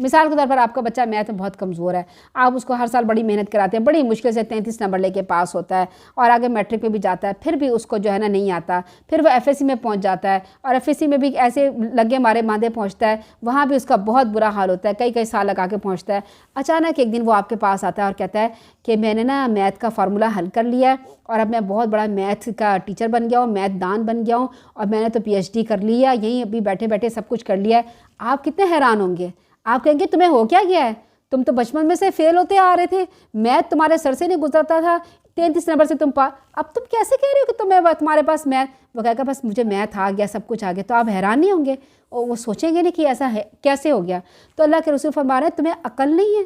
مثال کے طور پر آپ کا بچہ میتھ میں بہت کمزور ہے، آپ اس کو ہر سال بڑی محنت کراتے ہیں، بڑی مشکل سے 33 نمبر لے کے پاس ہوتا ہے اور آگے میٹرک میں بھی جاتا ہے، پھر بھی اس کو جو ہے نا نہیں آتا، پھر وہ ایف ایس سی میں پہنچ جاتا ہے اور ایف ایس سی میں بھی ایسے لگے مارے ماندے پہنچتا ہے، وہاں بھی اس کا بہت برا حال ہوتا ہے، کئی سال لگا کے پہنچتا ہے۔ اچانک ایک دن وہ آپ کے پاس آتا ہے اور کہتا ہے کہ میں نے نا میتھ کا فارمولہ حل کر لیا ہے اور اب میں بہت بڑا میتھ کا ٹیچر بن گیا ہوں، میتھ دان بن گیا ہوں اور میں نے تو پی ایچ ڈی کر لیا، یہیں ابھی بیٹھے بیٹھے سب کچھ کر لیا ہے۔ آپ کتنے حیران ہوں گے، آپ کہیں گے تمہیں ہو کیا گیا ہے، تم تو بچپن میں سے فیل ہوتے آ رہے تھے، میتھ تمہارے سر سے نہیں گزرتا تھا، 33 نمبر سے تم اب تم کیسے کہہ رہے ہو کہ تمہارے پاس میتھ، وہ کہے گا بس مجھے میتھ آ گیا، سب کچھ آ گیا۔ تو آپ حیران نہیں ہوں گے، وہ سوچیں گے نہیں کہ ایسا ہے کیسے ہو گیا۔ تو اللہ کے رسول فرما رہے ہیں تمہیں عقل نہیں ہے،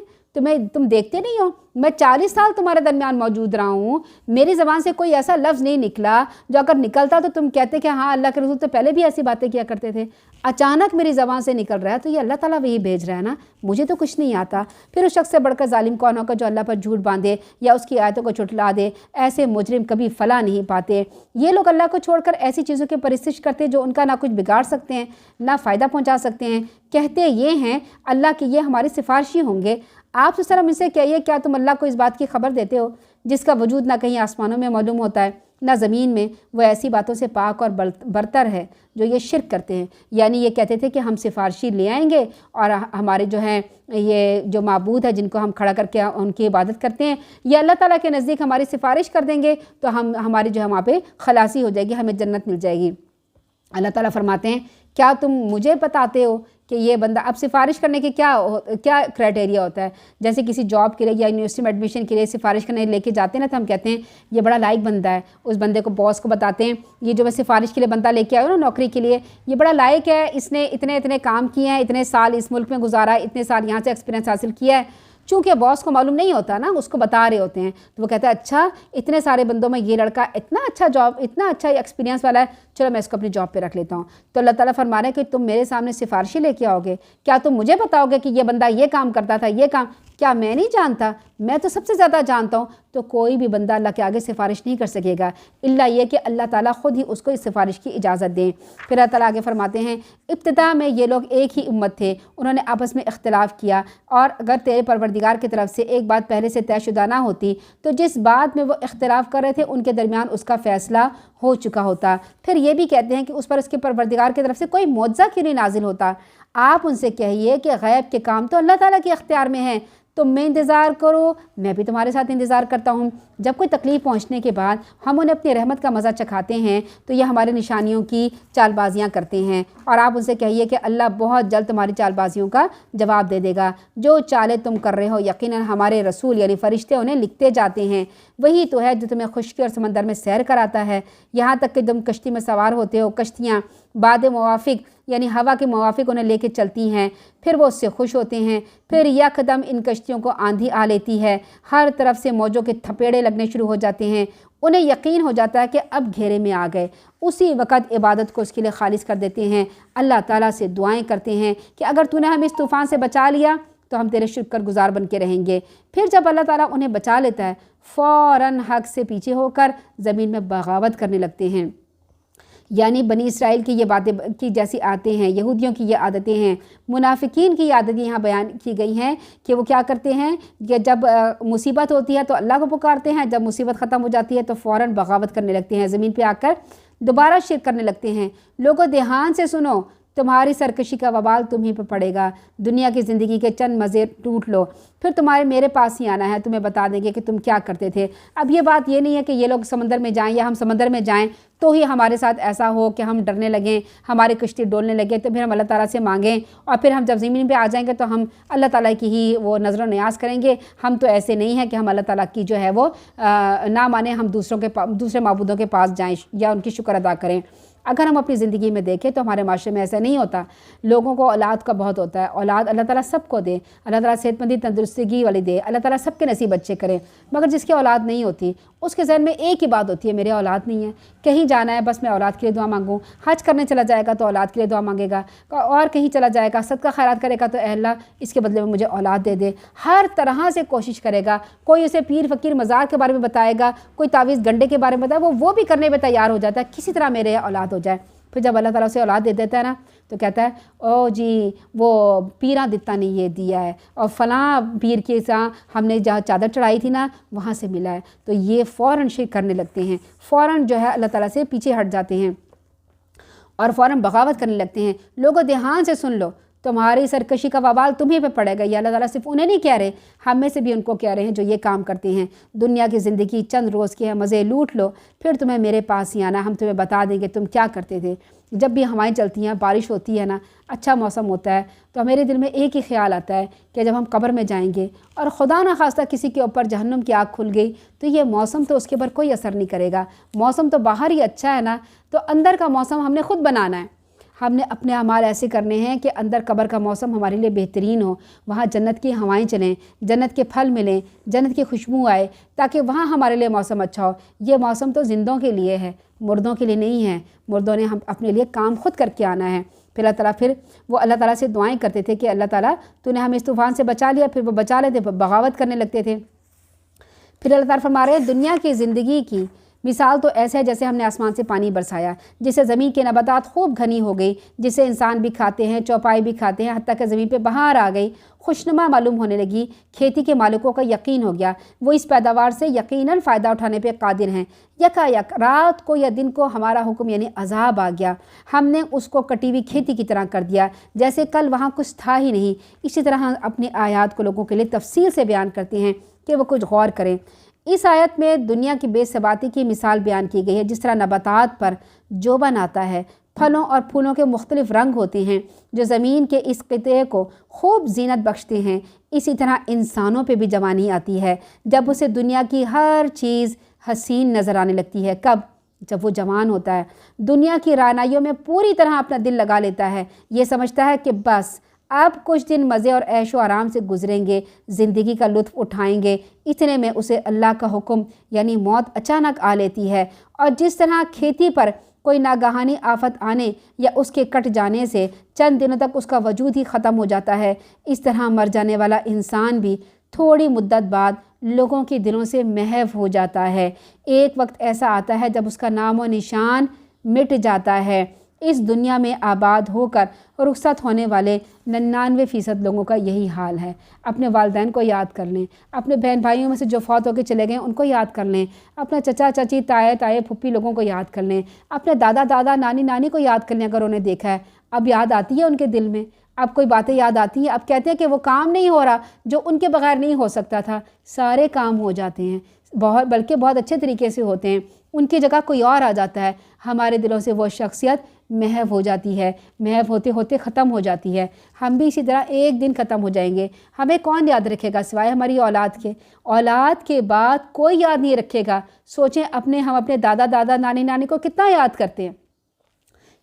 تم دیکھتے نہیں ہو، میں 40 سال تمہارے درمیان موجود رہا ہوں، میری زبان سے کوئی ایسا لفظ نہیں نکلا جو اگر نکلتا تو تم کہتے کہ ہاں اللہ کے رسول تو پہلے بھی ایسی باتیں کیا کرتے تھے، اچانک میری زبان سے نکل رہا ہے تو یہ اللہ تعالیٰ وہی بھیج رہا ہے نا، مجھے تو کچھ نہیں آتا۔ پھر اس شخص سے بڑھ کر ظالم کون ہوگا جو اللہ پر جھوٹ باندھے یا اس کی آیتوں کو جھٹلا دے، ایسے مجرم کبھی فلاح نہیں پاتے۔ یہ لوگ اللہ کو چھوڑ کر ایسی چیزوں کی پرستش کرتے جو ان کا نہ کچھ بگاڑ سکتے ہیں نہ فائدہ پہنچا سکتے ہیں، کہتے یہ ہیں اللہ کہ یہ ہماری سفارشی ہوں گے۔ آپ ان سے کہیے کیا تم اللہ کو اس بات کی خبر دیتے ہو جس کا وجود نہ کہیں آسمانوں میں معلوم ہوتا ہے نہ زمین میں، وہ ایسی باتوں سے پاک اور برتر ہے جو یہ شرک کرتے ہیں۔ یعنی یہ کہتے تھے کہ ہم سفارشی لے آئیں گے اور ہمارے جو ہیں یہ جو معبود ہے جن کو ہم کھڑا کر کے ان کی عبادت کرتے ہیں یہ اللہ تعالیٰ کے نزدیک ہماری سفارش کر دیں گے تو ہماری جو ہے وہاں پہ خلاصی ہو جائے گی، ہمیں جنت مل جائے گی۔ اللہ تعالیٰ فرماتے ہیں کیا تم مجھے بتاتے ہو کہ یہ بندہ، اب سفارش کرنے کے کیا کرائٹیریا ہوتا ہے، جیسے کسی جاب کے لیے یا یونیورسٹی میں ایڈمیشن کے لیے سفارش کرنے لے کے جاتے ہیں نا تو ہم کہتے ہیں یہ بڑا لائق بندہ ہے، اس بندے کو باس کو بتاتے ہیں یہ جو میں سفارش کے لیے بندہ لے کے آیا ہوں نا نوکری کے لیے یہ بڑا لائق ہے، اس نے اتنے کام کیے ہیں، اتنے سال اس ملک میں گزارا ہے، اتنے سال یہاں سے ایکسپیرینس حاصل کیا ہے۔ چونکہ باس کو معلوم نہیں ہوتا نا، اس کو بتا رہے ہوتے ہیں تو وہ کہتا ہے اچھا اتنے سارے بندوں میں یہ لڑکا اتنا اچھا جاب، اتنا اچھا ایکسپیرینس والا ہے، چلو میں اس کو اپنی جاب پہ رکھ لیتا ہوں۔ تو اللہ تعالیٰ فرما رہے ہیں کہ تم میرے سامنے سفارشی لے کے آؤ گے، کیا تم مجھے بتاؤ گے کہ یہ بندہ یہ کام کرتا تھا، یہ کام کیا میں نہیں جانتا؟ میں تو سب سے زیادہ جانتا ہوں۔ تو کوئی بھی بندہ اللہ کے آگے سفارش نہیں کر سکے گا الا یہ کہ اللہ تعالیٰ خود ہی اس کو اس سفارش کی اجازت دیں۔ پھر اللہ تعالیٰ آگے فرماتے ہیں ابتدا میں یہ لوگ ایک ہی امت تھے، انہوں نے آپس میں اختلاف کیا، اور اگر تیرے پروردگار کی طرف سے ایک بات پہلے سے طے شدہ نہ ہوتی تو جس بات میں وہ اختلاف کر رہے تھے ان کے درمیان اس کا فیصلہ ہو چکا ہوتا۔ پھر یہ بھی کہتے ہیں کہ اس پر اس کے پروردگار کی طرف سے کوئی معجزہ کیوں نہیں نازل ہوتا؟ آپ ان سے کہیے کہ غیب کے کام تو اللہ تعالیٰ کے اختیار میں ہیں، تم میں انتظار کرو، میں بھی تمہارے ساتھ انتظار کرتا ہوں۔ جب کوئی تکلیف پہنچنے کے بعد ہم انہیں اپنی رحمت کا مزہ چکھاتے ہیں تو یہ ہمارے نشانیوں کی چال بازیاں کرتے ہیں، اور آپ ان سے کہیے کہ اللہ بہت جلد تمہاری چال بازیوں کا جواب دے دے گا۔ جو چالیں تم کر رہے ہو یقیناً ہمارے رسول یعنی فرشتے انہیں لکھتے جاتے ہیں، وہی تو ہے جو تمہیں خشکی اور سمندر میں سیر کراتا ہے، یہاں تک کہ تم کشتی میں سوار ہوتے ہو، کشتیاں باد موافق یعنی ہوا کے موافق انہیں لے کے چلتی ہیں، پھر وہ اس سے خوش ہوتے ہیں، پھر یکدم ان کشتیوں کو آندھی آ لیتی ہے، ہر طرف سے موجوں کے تھپیڑے لگنے شروع ہو جاتے ہیں، انہیں یقین ہو جاتا ہے کہ اب گھیرے میں آ گئے، اسی وقت عبادت کو اس کے لیے خالص کر دیتے ہیں، اللہ تعالیٰ سے دعائیں کرتے ہیں کہ اگر تو نے ہمیں اس طوفان سے بچا لیا تو ہم تیرے شکر گزار بن کے رہیں گے۔ پھر جب اللہ تعالیٰ انہیں بچا لیتا ہے فوراً حق سے پیچھے ہو کر زمین میں بغاوت کرنے لگتے ہیں، یعنی بنی اسرائیل کی یہ باتیں کی جیسی آتے ہیں، یہودیوں کی یہ عادتیں ہیں، منافقین کی یہ عادتیں یہاں بیان کی گئی ہیں کہ وہ کیا کرتے ہیں کہ جب مصیبت ہوتی ہے تو اللہ کو پکارتے ہیں، جب مصیبت ختم ہو جاتی ہے تو فوراً بغاوت کرنے لگتے ہیں، زمین پہ آ کر دوبارہ شرک کرنے لگتے ہیں۔ لوگوں دھیان سے سنو، تمہاری سرکشی کا وبال تمہیں پہ پڑے گا، دنیا کی زندگی کے چند مزے ٹوٹ لو، پھر تمہارے میرے پاس ہی آنا ہے، تمہیں بتا دیں گے کہ تم کیا کرتے تھے۔ اب یہ بات یہ نہیں ہے کہ یہ لوگ سمندر میں جائیں یا ہم سمندر میں جائیں تو ہی ہمارے ساتھ ایسا ہو کہ ہم ڈرنے لگیں، ہماری کشتی ڈولنے لگے تو پھر ہم اللہ تعالیٰ سے مانگیں، اور پھر ہم جب زمین پہ آ جائیں گے تو ہم اللہ تعالیٰ کی ہی وہ نظر و نیاز کریں گے۔ ہم تو ایسے نہیں ہیں کہ ہم اللہ تعالیٰ کی جو ہے وہ نہ مانیں، ہم دوسرے معبودوں کے پاس جائیں یا ان کی شکر ادا کریں۔ اگر ہم اپنی زندگی میں دیکھیں تو ہمارے معاشرے میں ایسا نہیں ہوتا، لوگوں کو اولاد کا بہت ہوتا ہے، اولاد اللہ تعالیٰ سب کو دے، اللہ تعالیٰ صحت مندی تندرستگی والی دے، اللہ تعالیٰ سب کے نصیب بچے کرے، مگر جس کی اولاد نہیں ہوتی اس کے ذہن میں ایک ہی بات ہوتی ہے میرے اولاد نہیں ہے، کہیں جانا ہے بس میں اولاد کے لیے دعا مانگوں، حج کرنے چلا جائے گا تو اولاد کے لیے دعا مانگے گا، اور کہیں چلا جائے گا صدقہ خیرات کرے گا تو اے اللہ اس کے بدلے میں مجھے اولاد دے دے، ہر طرح سے کوشش کرے گا۔ کوئی اسے پیر فقیر مزار کے بارے میں بتائے گا، کوئی تعویذ گنڈے کے بارے میں بتائے وہ بھی کرنے میں تیار ہو جاتا ہے، کسی طرح میرے اولاد ہو جائے۔ پھر جب اللہ تعالیٰ اسے اولاد دے دیتا ہے نا تو کہتا ہے او جی وہ پیرا دتا نے یہ دیا ہے اور فلاں پیر کے ساتھ ہم نے جہاں چادر چڑھائی تھی نا وہاں سے ملا ہے، تو یہ فوراً شرک کرنے لگتے ہیں، فوراً جو ہے اللہ تعالیٰ سے پیچھے ہٹ جاتے ہیں اور فوراً بغاوت کرنے لگتے ہیں۔ لوگوں دھیان سے سن لو، تمہاری سرکشی کا وبال تمہیں پہ پڑے گا۔ یہ اللہ تعالیٰ صرف انہیں نہیں کہہ رہے، ہم میں سے بھی ان کو کہہ رہے ہیں جو یہ کام کرتے ہیں۔ دنیا کی زندگی چند روز کی ہے، مزے لوٹ لو، پھر تمہیں میرے پاس ہی آنا، ہم تمہیں بتا دیں گے تم کیا کرتے تھے۔ جب بھی ہوائیں چلتی ہیں، بارش ہوتی ہے نا، اچھا موسم ہوتا ہے، تو میرے دل میں ایک ہی خیال آتا ہے کہ جب ہم قبر میں جائیں گے اور خدا نہ خواستہ کسی کے اوپر جہنم کی آگ کھل گئی تو یہ موسم تو اس کے اوپر کوئی اثر نہیں کرے گا۔ موسم تو باہر ہی اچھا ہے نا، تو اندر کا موسم ہم نے خود بنانا ہے۔ ہم نے اپنے اعمال ایسے کرنے ہیں کہ اندر قبر کا موسم ہمارے لیے بہترین ہو، وہاں جنت کی ہوائیں چلیں، جنت کے پھل ملیں، جنت کی خوشبو آئے، تاکہ وہاں ہمارے لیے موسم اچھا ہو۔ یہ موسم تو زندوں کے لیے ہے، مردوں کے لیے نہیں ہے۔ مردوں نے ہم اپنے لیے کام خود کر کے آنا ہے۔ پھر وہ اللہ تعالیٰ سے دعائیں کرتے تھے کہ اللہ تعالیٰ تو نے ہمیں اس طوفان سے بچا لیا، پھر وہ بچا لیتے، بغاوت کرنے لگتے تھے۔ پھر اللہ تعالیٰ فرما رہے ہیں دنیا کی زندگی کی مثال تو ایسے ہے جیسے ہم نے آسمان سے پانی برسایا، جس سے زمین کے نباتات خوب گھنی ہو گئی، جسے انسان بھی کھاتے ہیں، چوپائے بھی کھاتے ہیں، حتیٰ کہ زمین پہ بہار آ گئی، خوشنما معلوم ہونے لگی۔ کھیتی کے مالکوں کا یقین ہو گیا، وہ اس پیداوار سے یقیناً فائدہ اٹھانے پہ قادر ہیں۔ یکا یک رات کو یا دن کو ہمارا حکم یعنی عذاب آ گیا، ہم نے اس کو کٹی ہوئی کھیتی کی طرح کر دیا جیسے کل وہاں کچھ تھا ہی نہیں۔ اسی طرح ہم اپنی آیات کو لوگوں کے لیے تفصیل سے بیان کرتے ہیں کہ وہ کچھ غور کریں۔ اس آیت میں دنیا کی بے ثباتی کی مثال بیان کی گئی ہے، جس طرح نباتات پر جوبن آتا ہے، پھلوں اور پھولوں کے مختلف رنگ ہوتے ہیں جو زمین کے اس قطعے کو خوب زینت بخشتے ہیں، اسی طرح انسانوں پہ بھی جوانی آتی ہے جب اسے دنیا کی ہر چیز حسین نظر آنے لگتی ہے۔ کب؟ جب وہ جوان ہوتا ہے، دنیا کی رعنائیوں میں پوری طرح اپنا دل لگا لیتا ہے، یہ سمجھتا ہے کہ بس اب کچھ دن مزے اور عیش و آرام سے گزریں گے، زندگی کا لطف اٹھائیں گے۔ اتنے میں اسے اللہ کا حکم یعنی موت اچانک آ لیتی ہے، اور جس طرح کھیتی پر کوئی ناگہانی آفت آنے یا اس کے کٹ جانے سے چند دنوں تک اس کا وجود ہی ختم ہو جاتا ہے، اس طرح مر جانے والا انسان بھی تھوڑی مدت بعد لوگوں کے دلوں سے محو ہو جاتا ہے۔ ایک وقت ایسا آتا ہے جب اس کا نام و نشان مٹ جاتا ہے۔ اس دنیا میں آباد ہو کر رخصت ہونے والے 99% لوگوں کا یہی حال ہے۔ اپنے والدین کو یاد کر لیں، اپنے بہن بھائیوں میں سے جو فوت ہو کے چلے گئے ان کو یاد کر لیں، اپنے چچا چچی تائے پھپھی لوگوں کو یاد کر لیں، اپنے دادا نانی کو یاد کر لیں اگر انہیں دیکھا ہے۔ اب یاد آتی ہے ان کے دل میں، اب کوئی باتیں یاد آتی ہیں، اب کہتے ہیں کہ وہ کام نہیں ہو رہا جو ان کے بغیر نہیں ہو سکتا تھا۔ سارے کام ہو جاتے ہیں، بلکہ بہت اچھے طریقے سے ہوتے ہیں، ان کی جگہ کوئی اور آ جاتا ہے، ہمارے دلوں سے وہ شخصیت محو ہو جاتی ہے، محو ہوتے ہوتے ختم ہو جاتی ہے۔ ہم بھی اسی طرح ایک دن ختم ہو جائیں گے۔ ہمیں کون یاد رکھے گا سوائے ہماری اولاد کے بعد کوئی یاد نہیں رکھے گا۔ سوچیں ہم اپنے دادا نانی کو کتنا یاد کرتے ہیں،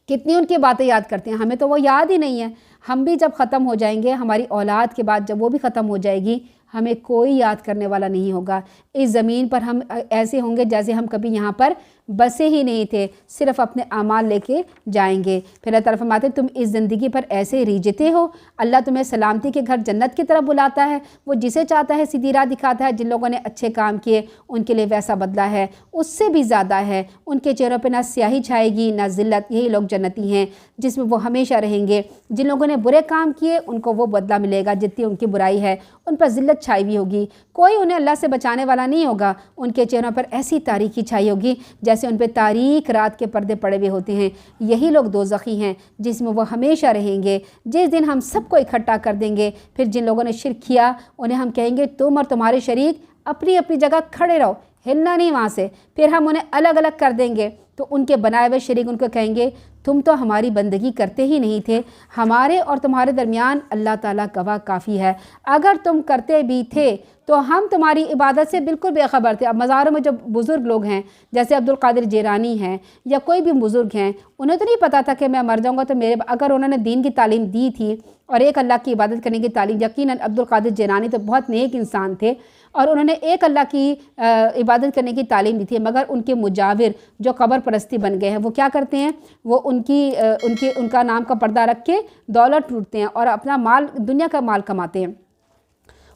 کتنی ان کی باتیں یاد کرتے ہیں، ہمیں تو وہ یاد ہی نہیں ہے۔ ہم بھی جب ختم ہو جائیں گے، ہماری اولاد کے بعد جب وہ بھی ختم ہو جائے گی، ہمیں کوئی یاد کرنے والا نہیں ہوگا۔ اس زمین پر ہم ایسے ہوں گے جیسے ہم کبھی یہاں پر بسے ہی نہیں تھے، صرف اپنے اعمال لے کے جائیں گے۔ پھر اللہ تعالیٰ فرماتے ہیں تم اس زندگی پر ایسے ریجتے ہو، اللہ تمہیں سلامتی کے گھر جنت کی طرف بلاتا ہے، وہ جسے چاہتا ہے سیدھی راہ دکھاتا ہے۔ جن لوگوں نے اچھے کام کیے ان کے لیے ویسا بدلہ ہے، اس سے بھی زیادہ ہے۔ ان کے چہروں پہ نہ سیاہی چھائے گی نہ ذلت، یہی لوگ جنتی ہیں جس میں وہ ہمیشہ رہیں گے۔ جن لوگوں نے برے کام کیے ان کو وہ بدلہ ملے گا، جتنی ان کی برائی ہے ان پر ذلت چھائی ہوئی ہوگی، کوئی انہیں اللہ سے بچانے والا نہیں ہوگا۔ ان کے چہروں پر ایسی تاریکی چھائی ہوگی جیسے ان پہ تاریک رات کے پردے پڑے ہوئے ہوتے ہیں۔ یہی لوگ دوزخی ہیں جس میں وہ ہمیشہ رہیں گے۔ جس دن ہم سب کو اکٹھا کر دیں گے، پھر جن لوگوں نے شرک کیا انہیں ہم کہیں گے تم اور تمہارے شریک اپنی اپنی جگہ کھڑے رہو، ہلنا نہیں وہاں سے۔ پھر ہم انہیں الگ الگ کر دیں گے تو ان کے بنائے ہوئے شریک ان کو کہیں گے تم تو ہماری بندگی کرتے ہی نہیں تھے، ہمارے اور تمہارے درمیان اللہ تعالیٰ گواہ کافی ہے، اگر تم کرتے بھی تھے تو ہم تمہاری عبادت سے بالکل بے خبر تھے۔ اب مزاروں میں جو بزرگ لوگ ہیں جیسے عبدالقادر جیلانی ہیں یا کوئی بھی بزرگ ہیں، انہیں تو نہیں پتہ تھا کہ میں مر جاؤں گا تو اگر انہوں نے دین کی تعلیم دی تھی اور ایک اللہ کی عبادت کرنے کی تعلیم، یقیناً عبدالقادر جیلانی تو بہت نیک انسان تھے اور انہوں نے ایک اللہ کی عبادت کرنے کی تعلیم دی تھی، مگر ان کے مجاور جو قبر پرستی بن گئے ہیں وہ کیا کرتے ہیں، وہ ان کا نام کا پردہ رکھ کے دولت لوٹتے ہیں اور اپنا مال، دنیا کا مال کماتے ہیں۔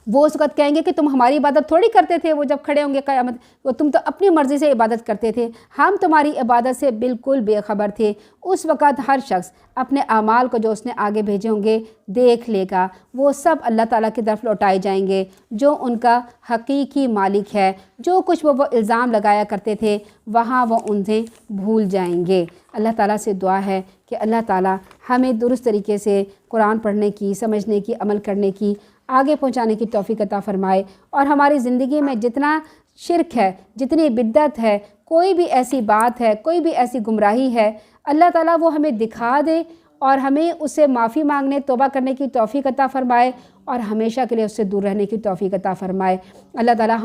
وہ اس وقت کہیں گے کہ تم ہماری عبادت تھوڑی کرتے تھے، وہ جب کھڑے ہوں گے قیامت، وہ تم تو اپنی مرضی سے عبادت کرتے تھے، ہم تمہاری عبادت سے بالکل بے خبر تھے۔ اس وقت ہر شخص اپنے اعمال کو جو اس نے آگے بھیجے ہوں گے دیکھ لے گا، وہ سب اللہ تعالیٰ کی طرف لوٹائے جائیں گے، جو ان کا حقیقی مالک ہے۔ جو کچھ وہ الزام لگایا کرتے تھے وہاں وہ انہیں بھول جائیں گے۔ اللہ تعالیٰ سے دعا ہے کہ اللہ تعالیٰ ہمیں درست طریقے سے قرآن پڑھنے کی، سمجھنے کی، عمل کرنے کی، آگے پہنچانے کی توفیق عطا فرمائے، اور ہماری زندگی میں جتنا شرک ہے، جتنی بدعت ہے، کوئی بھی ایسی بات ہے، کوئی بھی ایسی گمراہی ہے، اللہ تعالیٰ وہ ہمیں دکھا دے اور ہمیں اس سے معافی مانگنے، توبہ کرنے کی توفیق عطا فرمائے، اور ہمیشہ کے لیے اس سے دور رہنے کی توفیق عطا فرمائے۔ اللہ تعالیٰ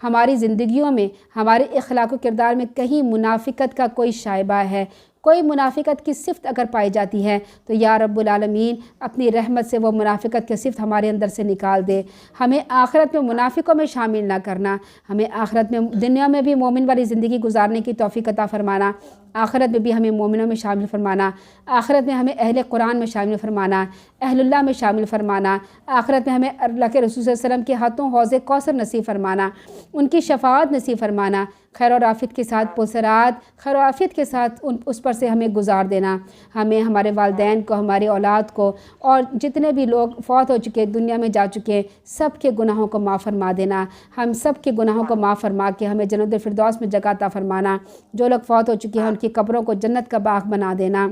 ہماری زندگیوں میں، ہمارے اخلاق و کردار میں کہیں منافقت کا کوئی شائبہ ہے، کوئی منافقت کی صفت اگر پائی جاتی ہے تو یا رب العالمین اپنی رحمت سے وہ منافقت کی صفت ہمارے اندر سے نکال دے۔ ہمیں آخرت میں منافقوں میں شامل نہ کرنا، ہمیں آخرت میں، دنیا میں بھی مومن والی زندگی گزارنے کی توفیق عطا فرمانا، آخرت میں بھی ہمیں مومنوں میں شامل فرمانا، آخرت میں ہمیں اہل قرآن میں شامل فرمانا، اہل اللہ میں شامل فرمانا، آخرت میں ہمیں اللہ کے رسول صلی اللہ علیہ وسلم کے ہاتھوں حوض کوثر نصیب فرمانا، ان کی شفاعت نصیب فرمانا، خیر و عافیت کے ساتھ پرسرات، خیر و عافیت کے ساتھ اس پر سے ہمیں گزار دینا۔ ہمیں، ہمارے والدین کو، ہماری اولاد کو، اور جتنے بھی لوگ فوت ہو چکے، دنیا میں جا چکے، سب کے گناہوں کو معاف فرما دینا۔ ہم سب کے گناہوں کو معاف فرما کے ہمیں جنت الفردوس میں جگہ عطا فرمانا۔ جو لوگ فوت ہو چکے ہیں ان کی قبروں کو جنت کا باغ بنا دینا،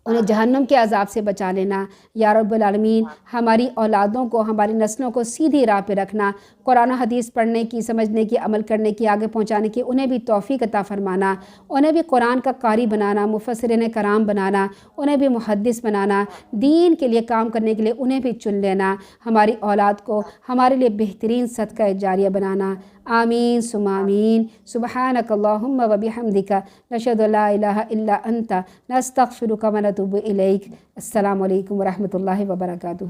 انہیں جہنم کے عذاب سے بچا لینا۔ یا رب العالمین ہماری اولادوں کو، ہماری نسلوں کو سیدھی راہ پہ رکھنا، قرآن و حدیث پڑھنے کی، سمجھنے کی، عمل کرنے کی، آگے پہنچانے کی، انہیں بھی توفیق عطا فرمانا، انہیں بھی قرآن کا قاری بنانا، مفسرین کرام بنانا، انہیں بھی محدث بنانا، دین کے لیے کام کرنے کے لیے انہیں بھی چن لینا، ہماری اولاد کو ہمارے لیے بہترین صدقہ جاریہ بنانا۔ آمین ثم آمین۔ سبحانک اللہم و بحمدک، نشہد ان لا الہ الا انت، نستغفرک و نتوب الیک۔ السلام علیکم ورحمۃ اللہ وبرکاتہ۔